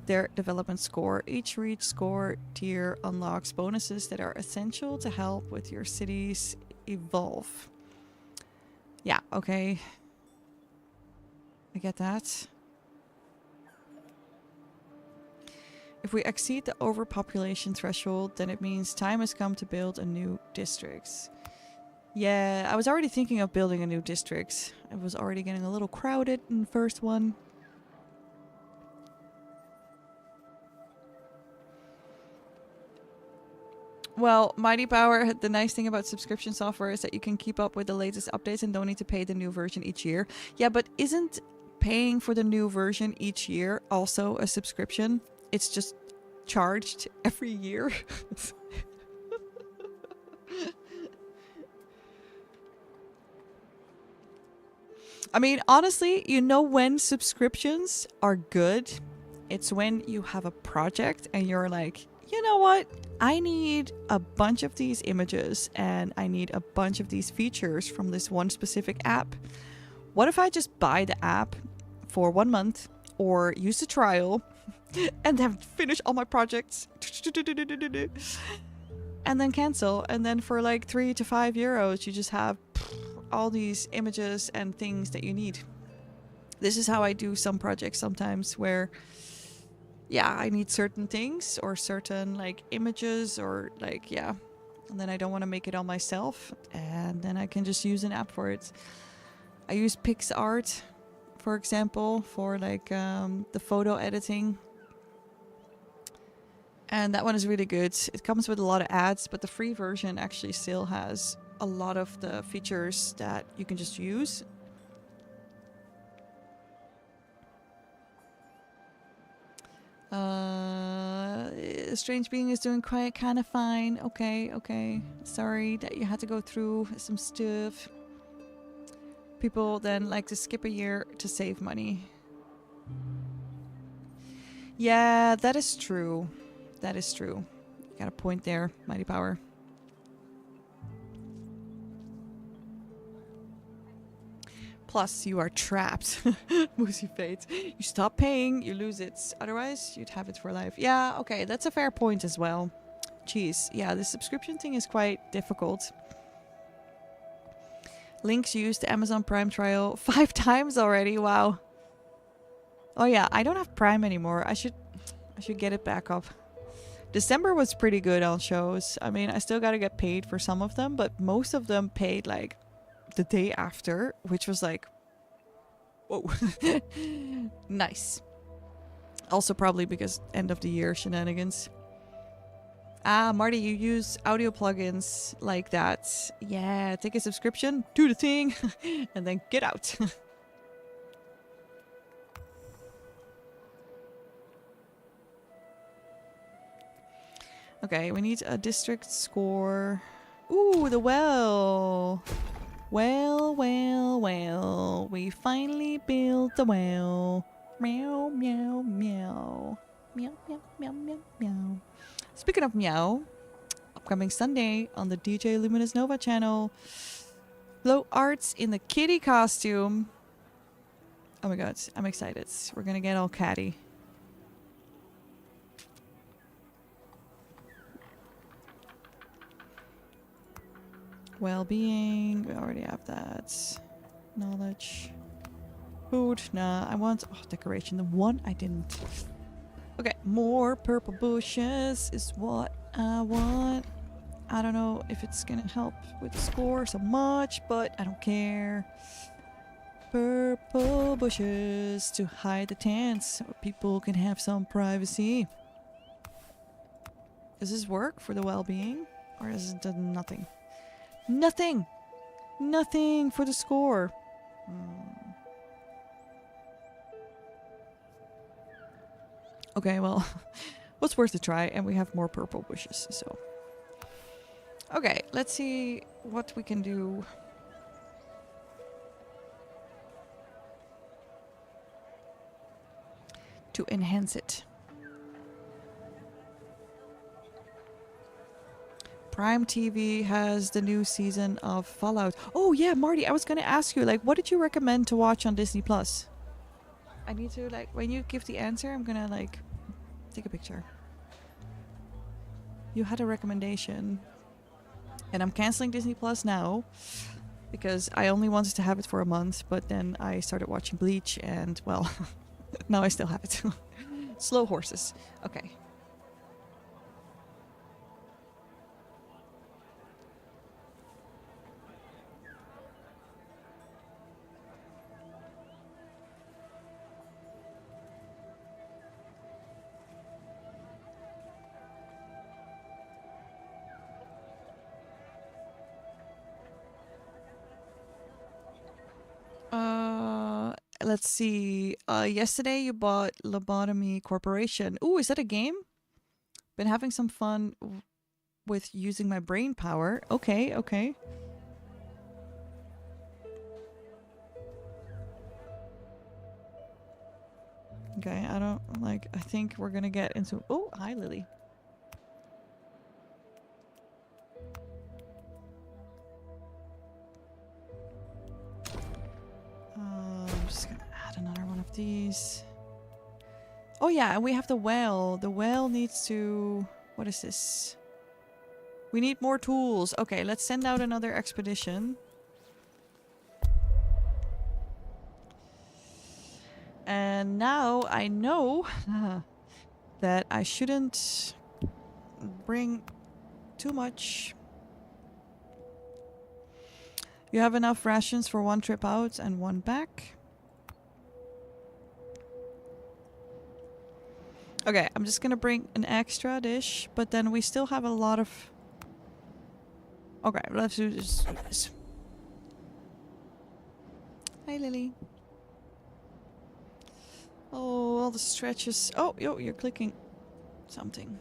their development score. Each reach score tier unlocks bonuses that are essential to help with your cities evolve. Yeah, okay. I get that. If we exceed the overpopulation threshold, then it means time has come to build a new district. Yeah, I was already thinking of building a new district. It was already getting a little crowded in the first one. Well, Mighty Power, the nice thing about subscription software is that you can keep up with the latest updates and don't need to pay the new version each year. Yeah, but isn't paying for the new version each year also a subscription? It's just charged every year. I mean, honestly, you know when subscriptions are good? It's when you have a project and you're like, you know what? I need a bunch of these images and I need a bunch of these features from this one specific app. What if I just buy the app for 1 month or use the trial and then finish all my projects and then cancel, and then for like €3 to €5 you just have all these images and things that you need. This is how I do some projects sometimes, where yeah, I need certain things or certain like images or like, yeah, and then I don't want to make it all myself, and then I can just use an app for it. I use PixArt, for example, for like the photo editing. And that one is really good. It comes with a lot of ads, but the free version actually still has a lot of the features that you can just use. Strange Being is doing quite kind of fine. Okay. Sorry that you had to go through some stuff. People then like to skip a year to save money. Yeah, that is true. You got a point there, Mighty Power. Plus, you are trapped. Moosey Fate. You stop paying, you lose it. Otherwise, you'd have it for life. Yeah, okay, that's a fair point as well. Jeez, yeah, the subscription thing is quite difficult. Links used the Amazon Prime trial 5 times already. Wow. Oh yeah, I don't have Prime anymore. I should get it back up. December was pretty good on shows. I mean, I still gotta get paid for some of them, but most of them paid like the day after, which was like, whoa. Nice. Also probably because end of the year shenanigans. Ah, Marty, you use audio plugins like that. Yeah, take a subscription, do the thing, and then get out. Okay, we need a district score. Ooh, the well. Well, well, well. We finally built the well. Meow, meow, meow. Meow, meow, meow, meow, meow. Speaking of meow, upcoming Sunday on the DJ Luminous Nova channel, Flow Arts in the kitty costume. Oh my god, I'm excited. We're gonna get all catty. Well-being, we already have that. Knowledge. Food, nah, I want decoration. The one I didn't. Okay, more purple bushes is what I want. I don't know if it's gonna help with the score so much, but I don't care. Purple bushes to hide the tents so people can have some privacy. Does this work for the well-being? Or is it nothing? Nothing! Nothing for the score. Okay, well, what's worth a try? And we have more purple bushes, so. Okay, let's see what we can do. To enhance it. Prime TV has the new season of Fallout. Oh yeah, Marty, I was gonna ask you, like, what did you recommend to watch on Disney Plus? I need to, like, when you give the answer, I'm gonna, like, take a picture. You had a recommendation. And I'm canceling Disney Plus now because I only wanted to have it for a month, but then I started watching Bleach and, well, now I still have it. Slow horses. Okay. Let's see. Yesterday you bought Lobotomy Corporation. Ooh, is that a game? Been having some fun with using my brain power. Okay, okay. Okay, I don't like. I think we're gonna get into. Oh, hi, Lily. I'm just gonna add another one of these. Oh yeah, and we have the well. The well needs to... What is this? We need more tools. Okay, let's send out another expedition. And now I know that I shouldn't bring too much. You have enough rations for one trip out and one back. Okay, I'm just gonna bring an extra dish, but then we still have a lot of... Okay, let's do this. Hi, Lily. Oh, all the stretches. Oh, yo, you're clicking something.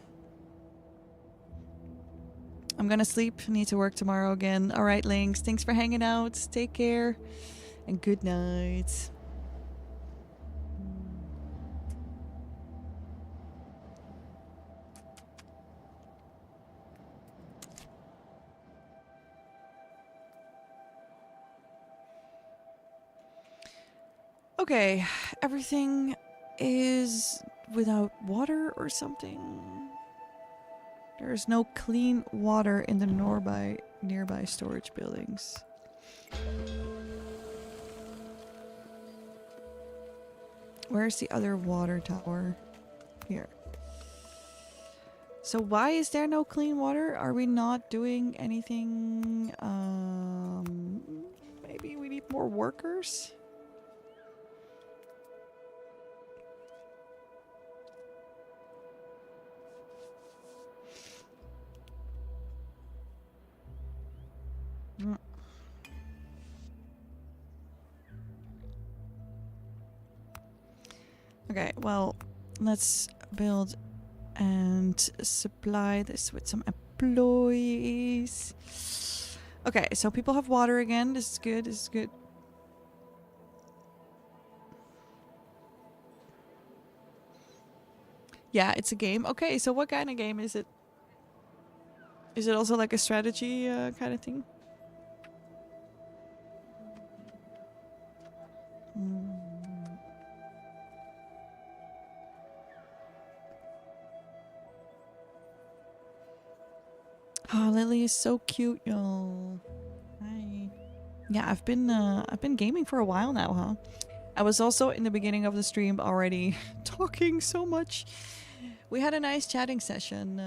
I'm gonna sleep. Need to work tomorrow again. All right, Lynx. Thanks for hanging out. Take care. And good night. Okay, everything is without water or something. There's no clean water in the nearby storage buildings. Where's the other water tower? Here. So why is there no clean water? Are we not doing anything? Maybe we need more workers? Okay, well, let's build and supply this with some employees. Okay, so people have water again. This is good. This is good. Yeah, it's a game. Okay, so what kind of game is it? Is it also like a strategy kind of thing? Oh, Lily is so cute, y'all. Hi. Yeah, I've been gaming for a while now, huh? I was also in the beginning of the stream already talking so much. We had a nice chatting session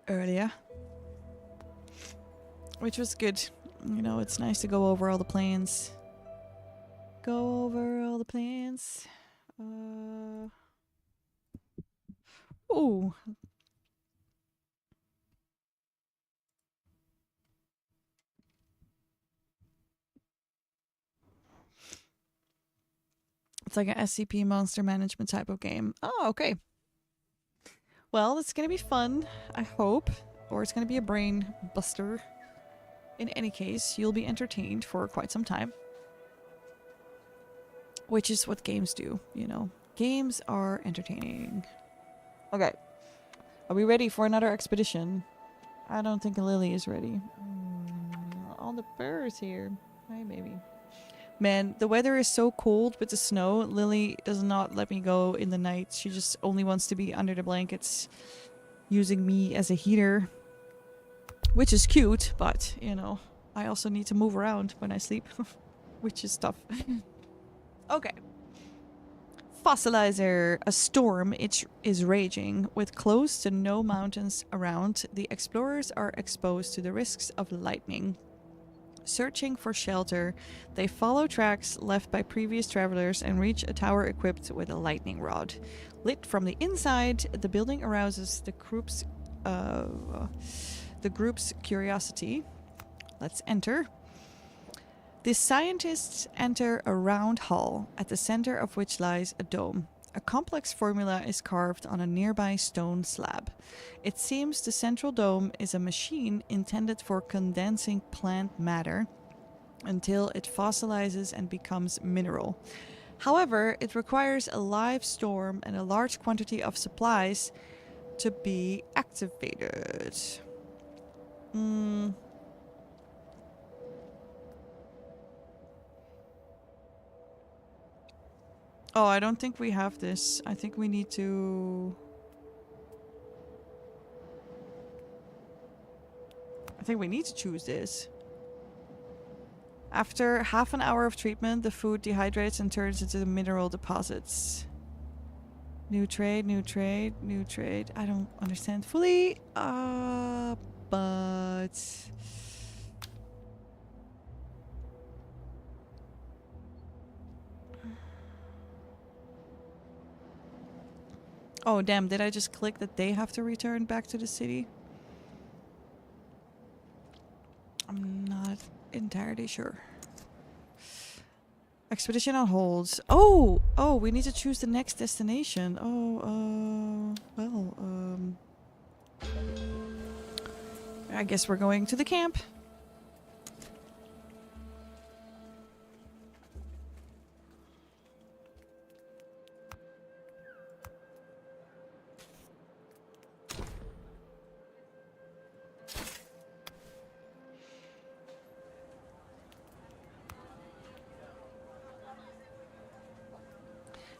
earlier, which was good. You know, it's nice to go over all the plans. Go over all the plans. Ooh. It's like an SCP monster management type of game. Oh, okay. Well, it's gonna be fun, I hope. Or it's gonna be a brain buster. In any case, you'll be entertained for quite some time. Which is what games do, you know. Games are entertaining. Okay. Are we ready for another expedition? I don't think Lily is ready. All the birds here. Hi, baby. Man, the weather is so cold with the snow. Lily does not let me go in the night. She just only wants to be under the blankets, using me as a heater. Which is cute, but, you know, I also need to move around when I sleep. Which is tough. Okay. Fossilizer. A storm is raging. With close to no mountains around, the explorers are exposed to the risks of lightning. Searching for shelter, they follow tracks left by previous travelers and reach a tower equipped with a lightning rod. Lit from the inside, the building arouses the group's curiosity. Let's enter. The scientists enter a round hall, at the center of which lies a dome. A complex formula is carved on a nearby stone slab. It seems the central dome is a machine intended for condensing plant matter until it fossilizes and becomes mineral. However, it requires a live storm and a large quantity of supplies to be activated. Oh, I don't think we have this. I think we need to... I think we need to choose this. After half an hour of treatment, the food dehydrates and turns into mineral deposits. New trade, new trade, new trade. I don't understand fully. But... Oh, damn. Did I just click that they have to return back to the city? I'm not entirely sure. Expedition on hold. Oh! Oh, we need to choose the next destination. Oh, well, I guess we're going to the camp.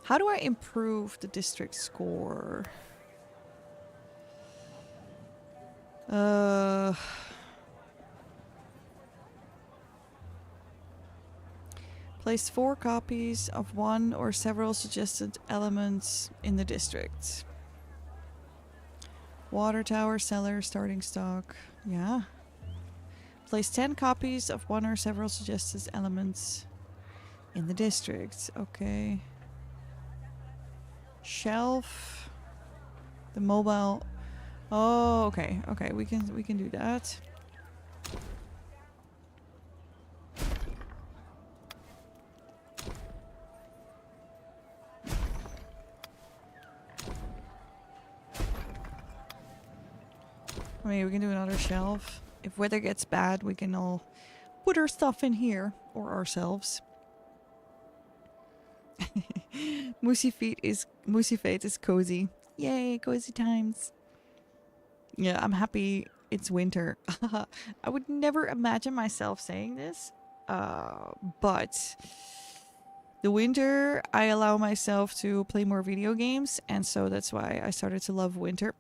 How do I improve the district score? Place 4 copies of one or several suggested elements in the district. Water tower, cellar, starting stock. Yeah. Place 10 copies of one or several suggested elements in the district. Okay. Shelf. The mobile. Oh, okay. Okay, we can do that. I mean, we can do another shelf. If weather gets bad, we can all put our stuff in here. Or ourselves. Moosey Fate is cozy. Yay, cozy times. Yeah, I'm happy it's winter. I would never imagine myself saying this. But the winter, I allow myself to play more video games. And so that's why I started to love winter.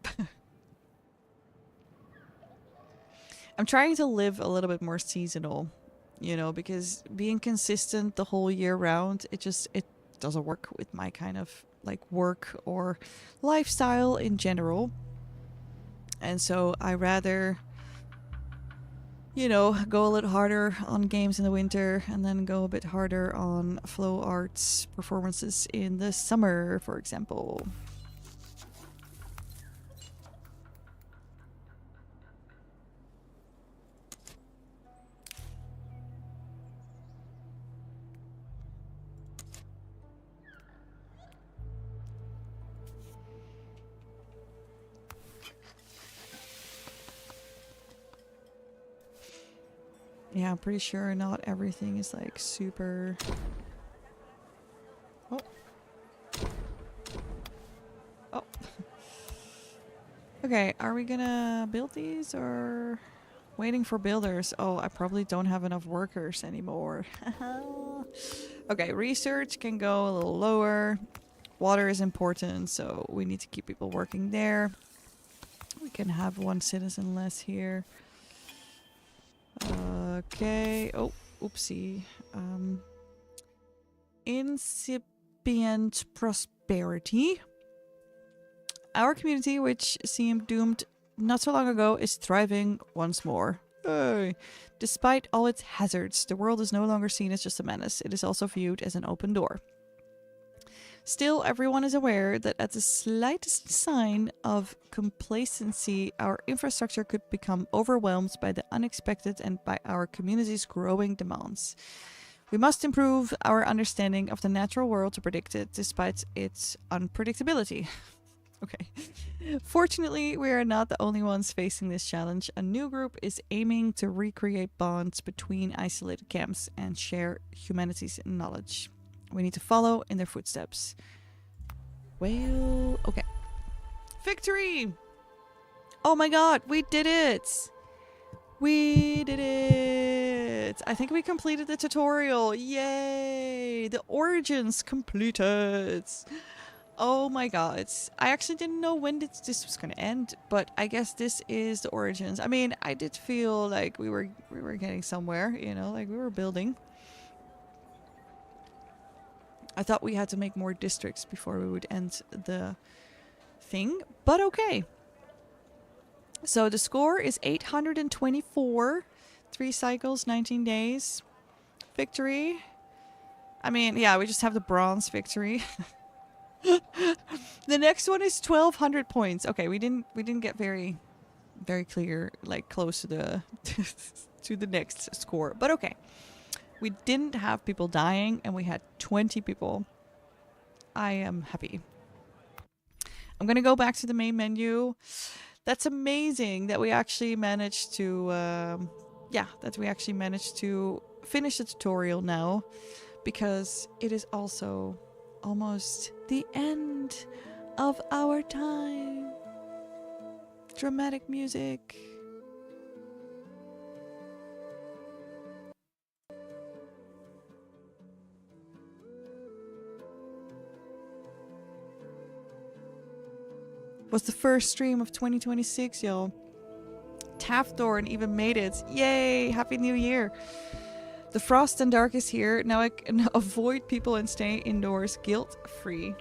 I'm trying to live a little bit more seasonal, you know, because being consistent the whole year round, it doesn't work with my kind of like work or lifestyle in general. And so I rather, you know, go a little harder on games in the winter and then go a bit harder on flow arts performances in the summer, for example. Yeah, I'm pretty sure not everything is like super... Oh. Oh. Okay, are we gonna build these or... Waiting for builders. Oh, I probably don't have enough workers anymore. Okay, research can go a little lower. Water is important, so we need to keep people working there. We can have one citizen less here. Okay. Oh, oopsie. Incipient prosperity. Our community, which seemed doomed not so long ago, is thriving once more. Hey. Despite all its hazards, the world is no longer seen as just a menace. It is also viewed as an open door. Still, everyone is aware that at the slightest sign of complacency, our infrastructure could become overwhelmed by the unexpected and by our community's growing demands. We must improve our understanding of the natural world to predict it, despite its unpredictability. Okay. Fortunately, we are not the only ones facing this challenge. A new group is aiming to recreate bonds between isolated camps and share humanity's knowledge. We need to follow in their footsteps. Well, okay. Victory! Oh my god, we did it! We did it! I think we completed the tutorial. Yay! The origins completed. Oh my god. I actually didn't know when this was gonna end, but I guess this is the origins. I mean, I did feel like we were getting somewhere, you know, like we were building. I thought we had to make more districts before we would end the thing, but okay. So the score is 824. 3 cycles, 19 days. Victory. I mean, yeah, we just have the bronze victory. The next one is 1200 points. Okay, we didn't get very clear, like close to the to the next score, but okay. We didn't have people dying, and we had 20 people. I am happy. I'm gonna go back to the main menu. That's amazing that we actually managed to, finish the tutorial now, because it is also almost the end of our time. Dramatic music. Was the first stream of 2026, y'all. Tafthorn even made it. Yay! Happy New Year. The frost and dark is here. Now I can avoid people and stay indoors guilt-free.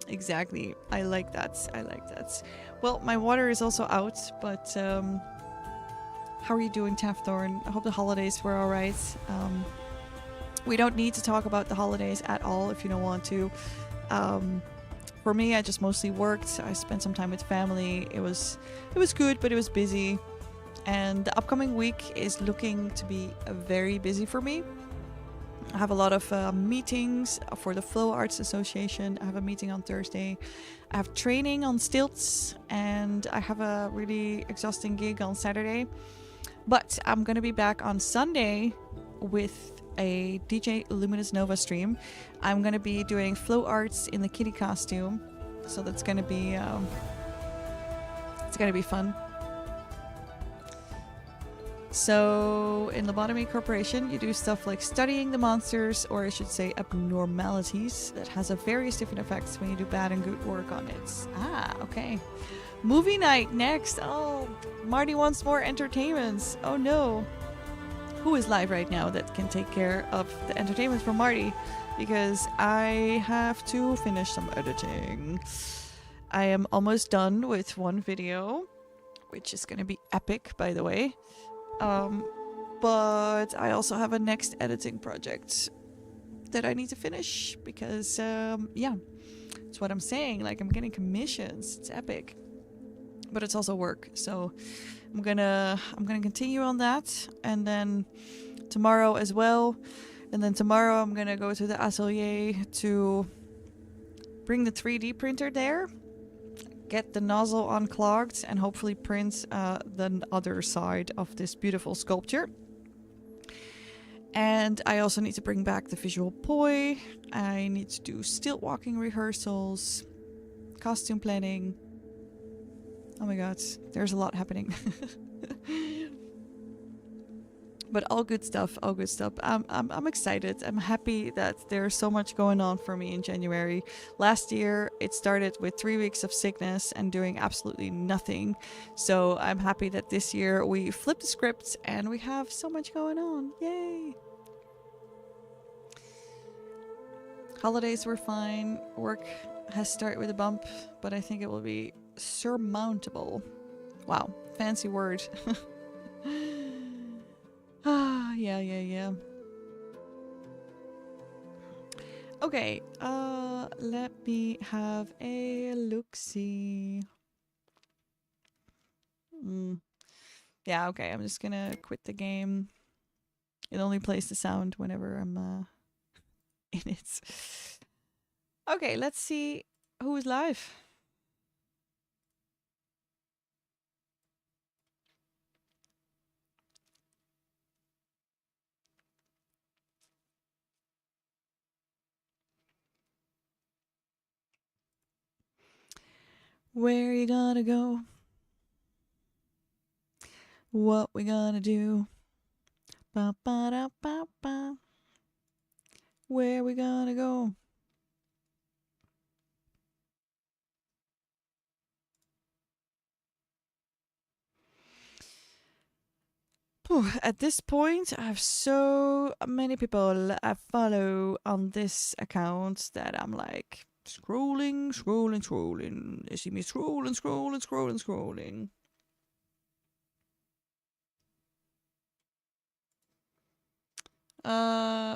Exactly. I like that. I like that. Well, my water is also out, but how are you doing, Tafthorn? I hope the holidays were alright. We don't need to talk about the holidays at all if you don't want to. For me, I just mostly worked. I spent some time with family. It was good, but it was busy. And the upcoming week is looking to be very busy for me. I have a lot of meetings for the Flow Arts Association. I have a meeting on Thursday. I have training on stilts, and I have a really exhausting gig on Saturday. But I'm going to be back on Sunday with a DJ Luminous Nova stream. I'm going to be doing Flow Arts in the kitty costume. So that's going to be it's going to be fun. So in Lobotomy Corporation, you do stuff like studying the monsters, or I should say abnormalities, that has a various different effects when you do bad and good work on it. Ah, okay. Movie night next. Oh, Marty wants more entertainments. Oh no. Who is live right now that can take care of the entertainment for Marty? Because I have to finish some editing. I am almost done with one video, which is going to be epic, by the way. But I also have a next editing project that I need to finish because, yeah, that's what I'm saying. Like, I'm getting commissions. It's epic, but it's also work. So I'm gonna continue on that, and then tomorrow as well. And then tomorrow I'm gonna go to the atelier to bring the 3D printer there, get the nozzle unclogged, and hopefully print the other side of this beautiful sculpture. And I also need to bring back the visual poi. I need to do stilt walking rehearsals, costume planning. Oh my god, there's a lot happening. But all good stuff, all good stuff. I'm excited. I'm happy that there's so much going on for me in January. Last year, it started with 3 weeks of sickness and doing absolutely nothing. So I'm happy that this year we flipped the script and we have so much going on. Yay! Holidays were fine. Work has started with a bump, but I think it will be surmountable. Wow, fancy word. Yeah. Okay, let me have a look-see. Yeah, okay, I'm just gonna quit the game. It only plays the sound whenever I'm in it. Okay, let's see who is live. Where you gonna go? What we gonna do? Ba ba da ba ba. Where we gonna go? At this point, I have so many people I follow on this account that I'm like scrolling. They see me scrolling.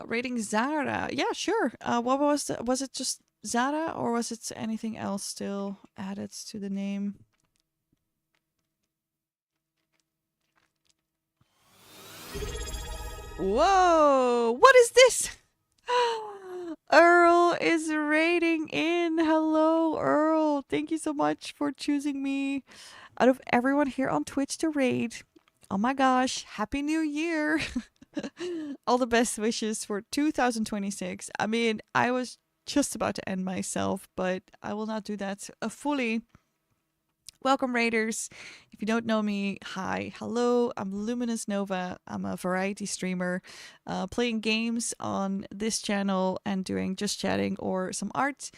Rating Zara. Yeah, sure. What was it just Zara, or was it anything else still added to the name? Whoa! What is this? Earl is rating in. Hello, Earl. Thank you so much for choosing me out of everyone here on Twitch to raid. Oh my gosh, Happy New Year! All the best wishes for 2026. I mean, I was just about to end myself, but I will not do that fully. Welcome, Raiders. If you don't know me, hi, hello, I'm Luminous Nova. I'm a variety streamer playing games on this channel and doing just chatting or some art.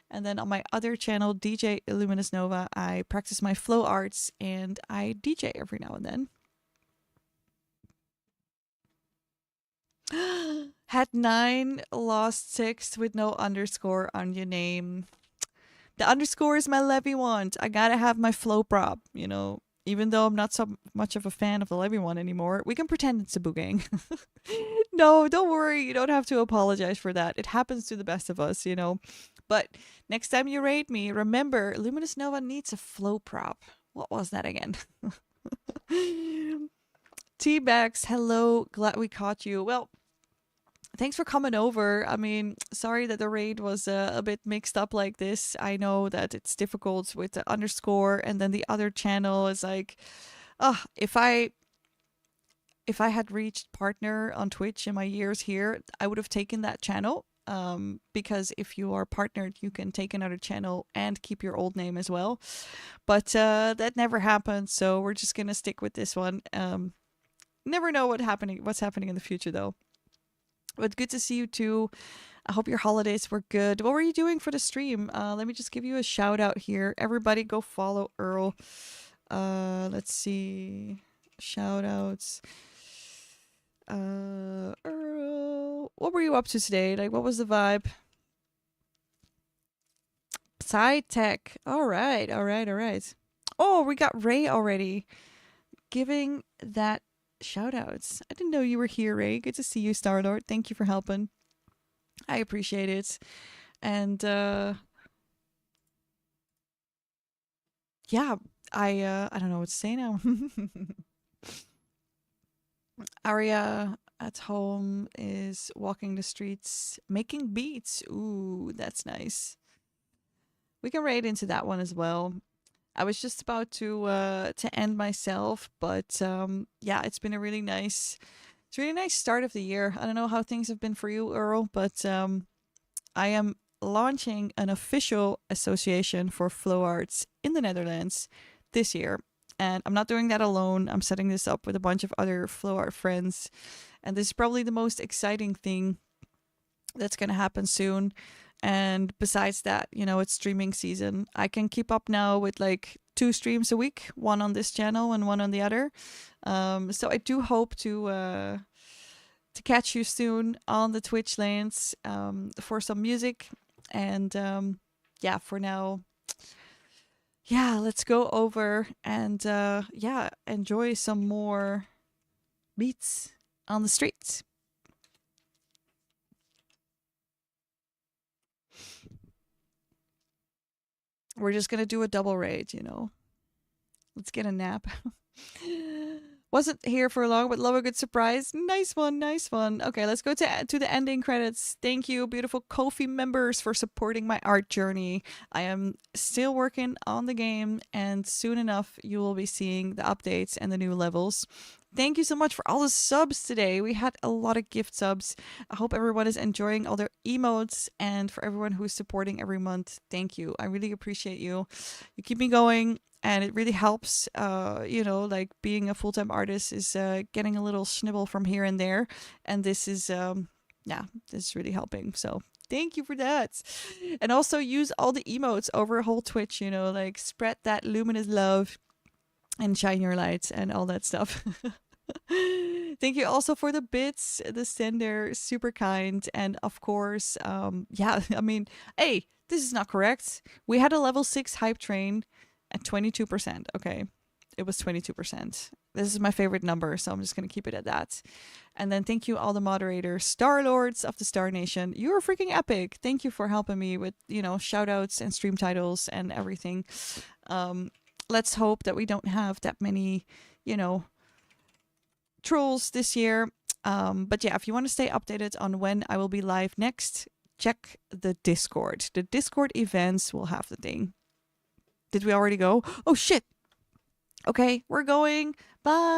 And then on my other channel, DJ Luminous Nova, I practice my flow arts and I DJ every now and then. Had 9, lost 6 with no underscore on your name. The underscore is my Levy wand. I gotta have my flow prop, you know. Even though I'm not so much of a fan of the Levy wand anymore, we can pretend it's a boogang. No, don't worry. You don't have to apologize for that. It happens to the best of us, you know. But next time you raid me, remember, Luminous Nova needs a flow prop. What was that again? T-Bags, hello. Glad we caught you. Well, thanks for coming over. I mean, sorry that the raid was a bit mixed up like this. I know that it's difficult with the underscore, and then the other channel is like, oh, if I had reached partner on Twitch in my years here, I would have taken that channel. Because if you are partnered, you can take another channel and keep your old name as well. But that never happened, so we're just gonna stick with this one. Never know what's happening in the future though. But good to see you too. I hope your holidays were good. What were you doing for the stream? Let me just give you a shout out here. Everybody go follow Earl. Let's see. Shout outs. Earl, what were you up to today? Like, what was the vibe? Psytech. All right. Oh, we got Ray already giving that shout outs. I didn't know you were here, Ray. Good to see you, Starlord. Thank you for helping. I appreciate it. And yeah, I don't know what to say now. Aria at home is walking the streets, making beats. Ooh, that's nice. We can raid into that one as well. I was just about to end myself, but yeah, it's been a really nice start of the year. I don't know how things have been for you, Earl, but I am launching an official association for flow arts in the Netherlands this year. And I'm not doing that alone. I'm setting this up with a bunch of other flow art friends. And this is probably the most exciting thing that's going to happen soon. And besides that, it's streaming season. I can keep up now with like 2 streams a week, one on this channel and one on the other. So I do hope to catch you soon on the Twitch lanes for some music. And yeah, for now, yeah, let's go over and yeah, enjoy some more beats on the streets. We're just gonna do a double raid, Let's get a nap. Wasn't here for long, but love a good surprise. Nice one. Okay, let's go to the ending credits. Thank you, beautiful Ko-fi members, for supporting my art journey. I am still working on the game, and soon enough, you will be seeing the updates and the new levels. Thank you so much for all the subs today. We had a lot of gift subs. I hope everyone is enjoying all their emotes, and for everyone who's supporting every month, thank you. I really appreciate you. You keep me going. And it really helps, like being a full-time artist is getting a little snibble from here and there. And this is, this is really helping. So thank you for that. And also use all the emotes over whole Twitch, like spread that luminous love and shine your lights and all that stuff. Thank you also for the bits, the sender, super kind. And of course, yeah, I mean, hey, this is not correct. We had a level 6 hype train at 22%. Okay, it was 22%. This is my favorite number, so I'm just going to keep it at that. And then thank you all the moderators, Star Lords of the Star Nation. You are freaking epic. Thank you for helping me with, shout outs and stream titles and everything. Let's hope that we don't have that many, trolls this year. But yeah, if you want to stay updated on when I will be live next, check the Discord. The Discord events will have the thing. Did we already go? Oh, shit. Okay, we're going. Bye.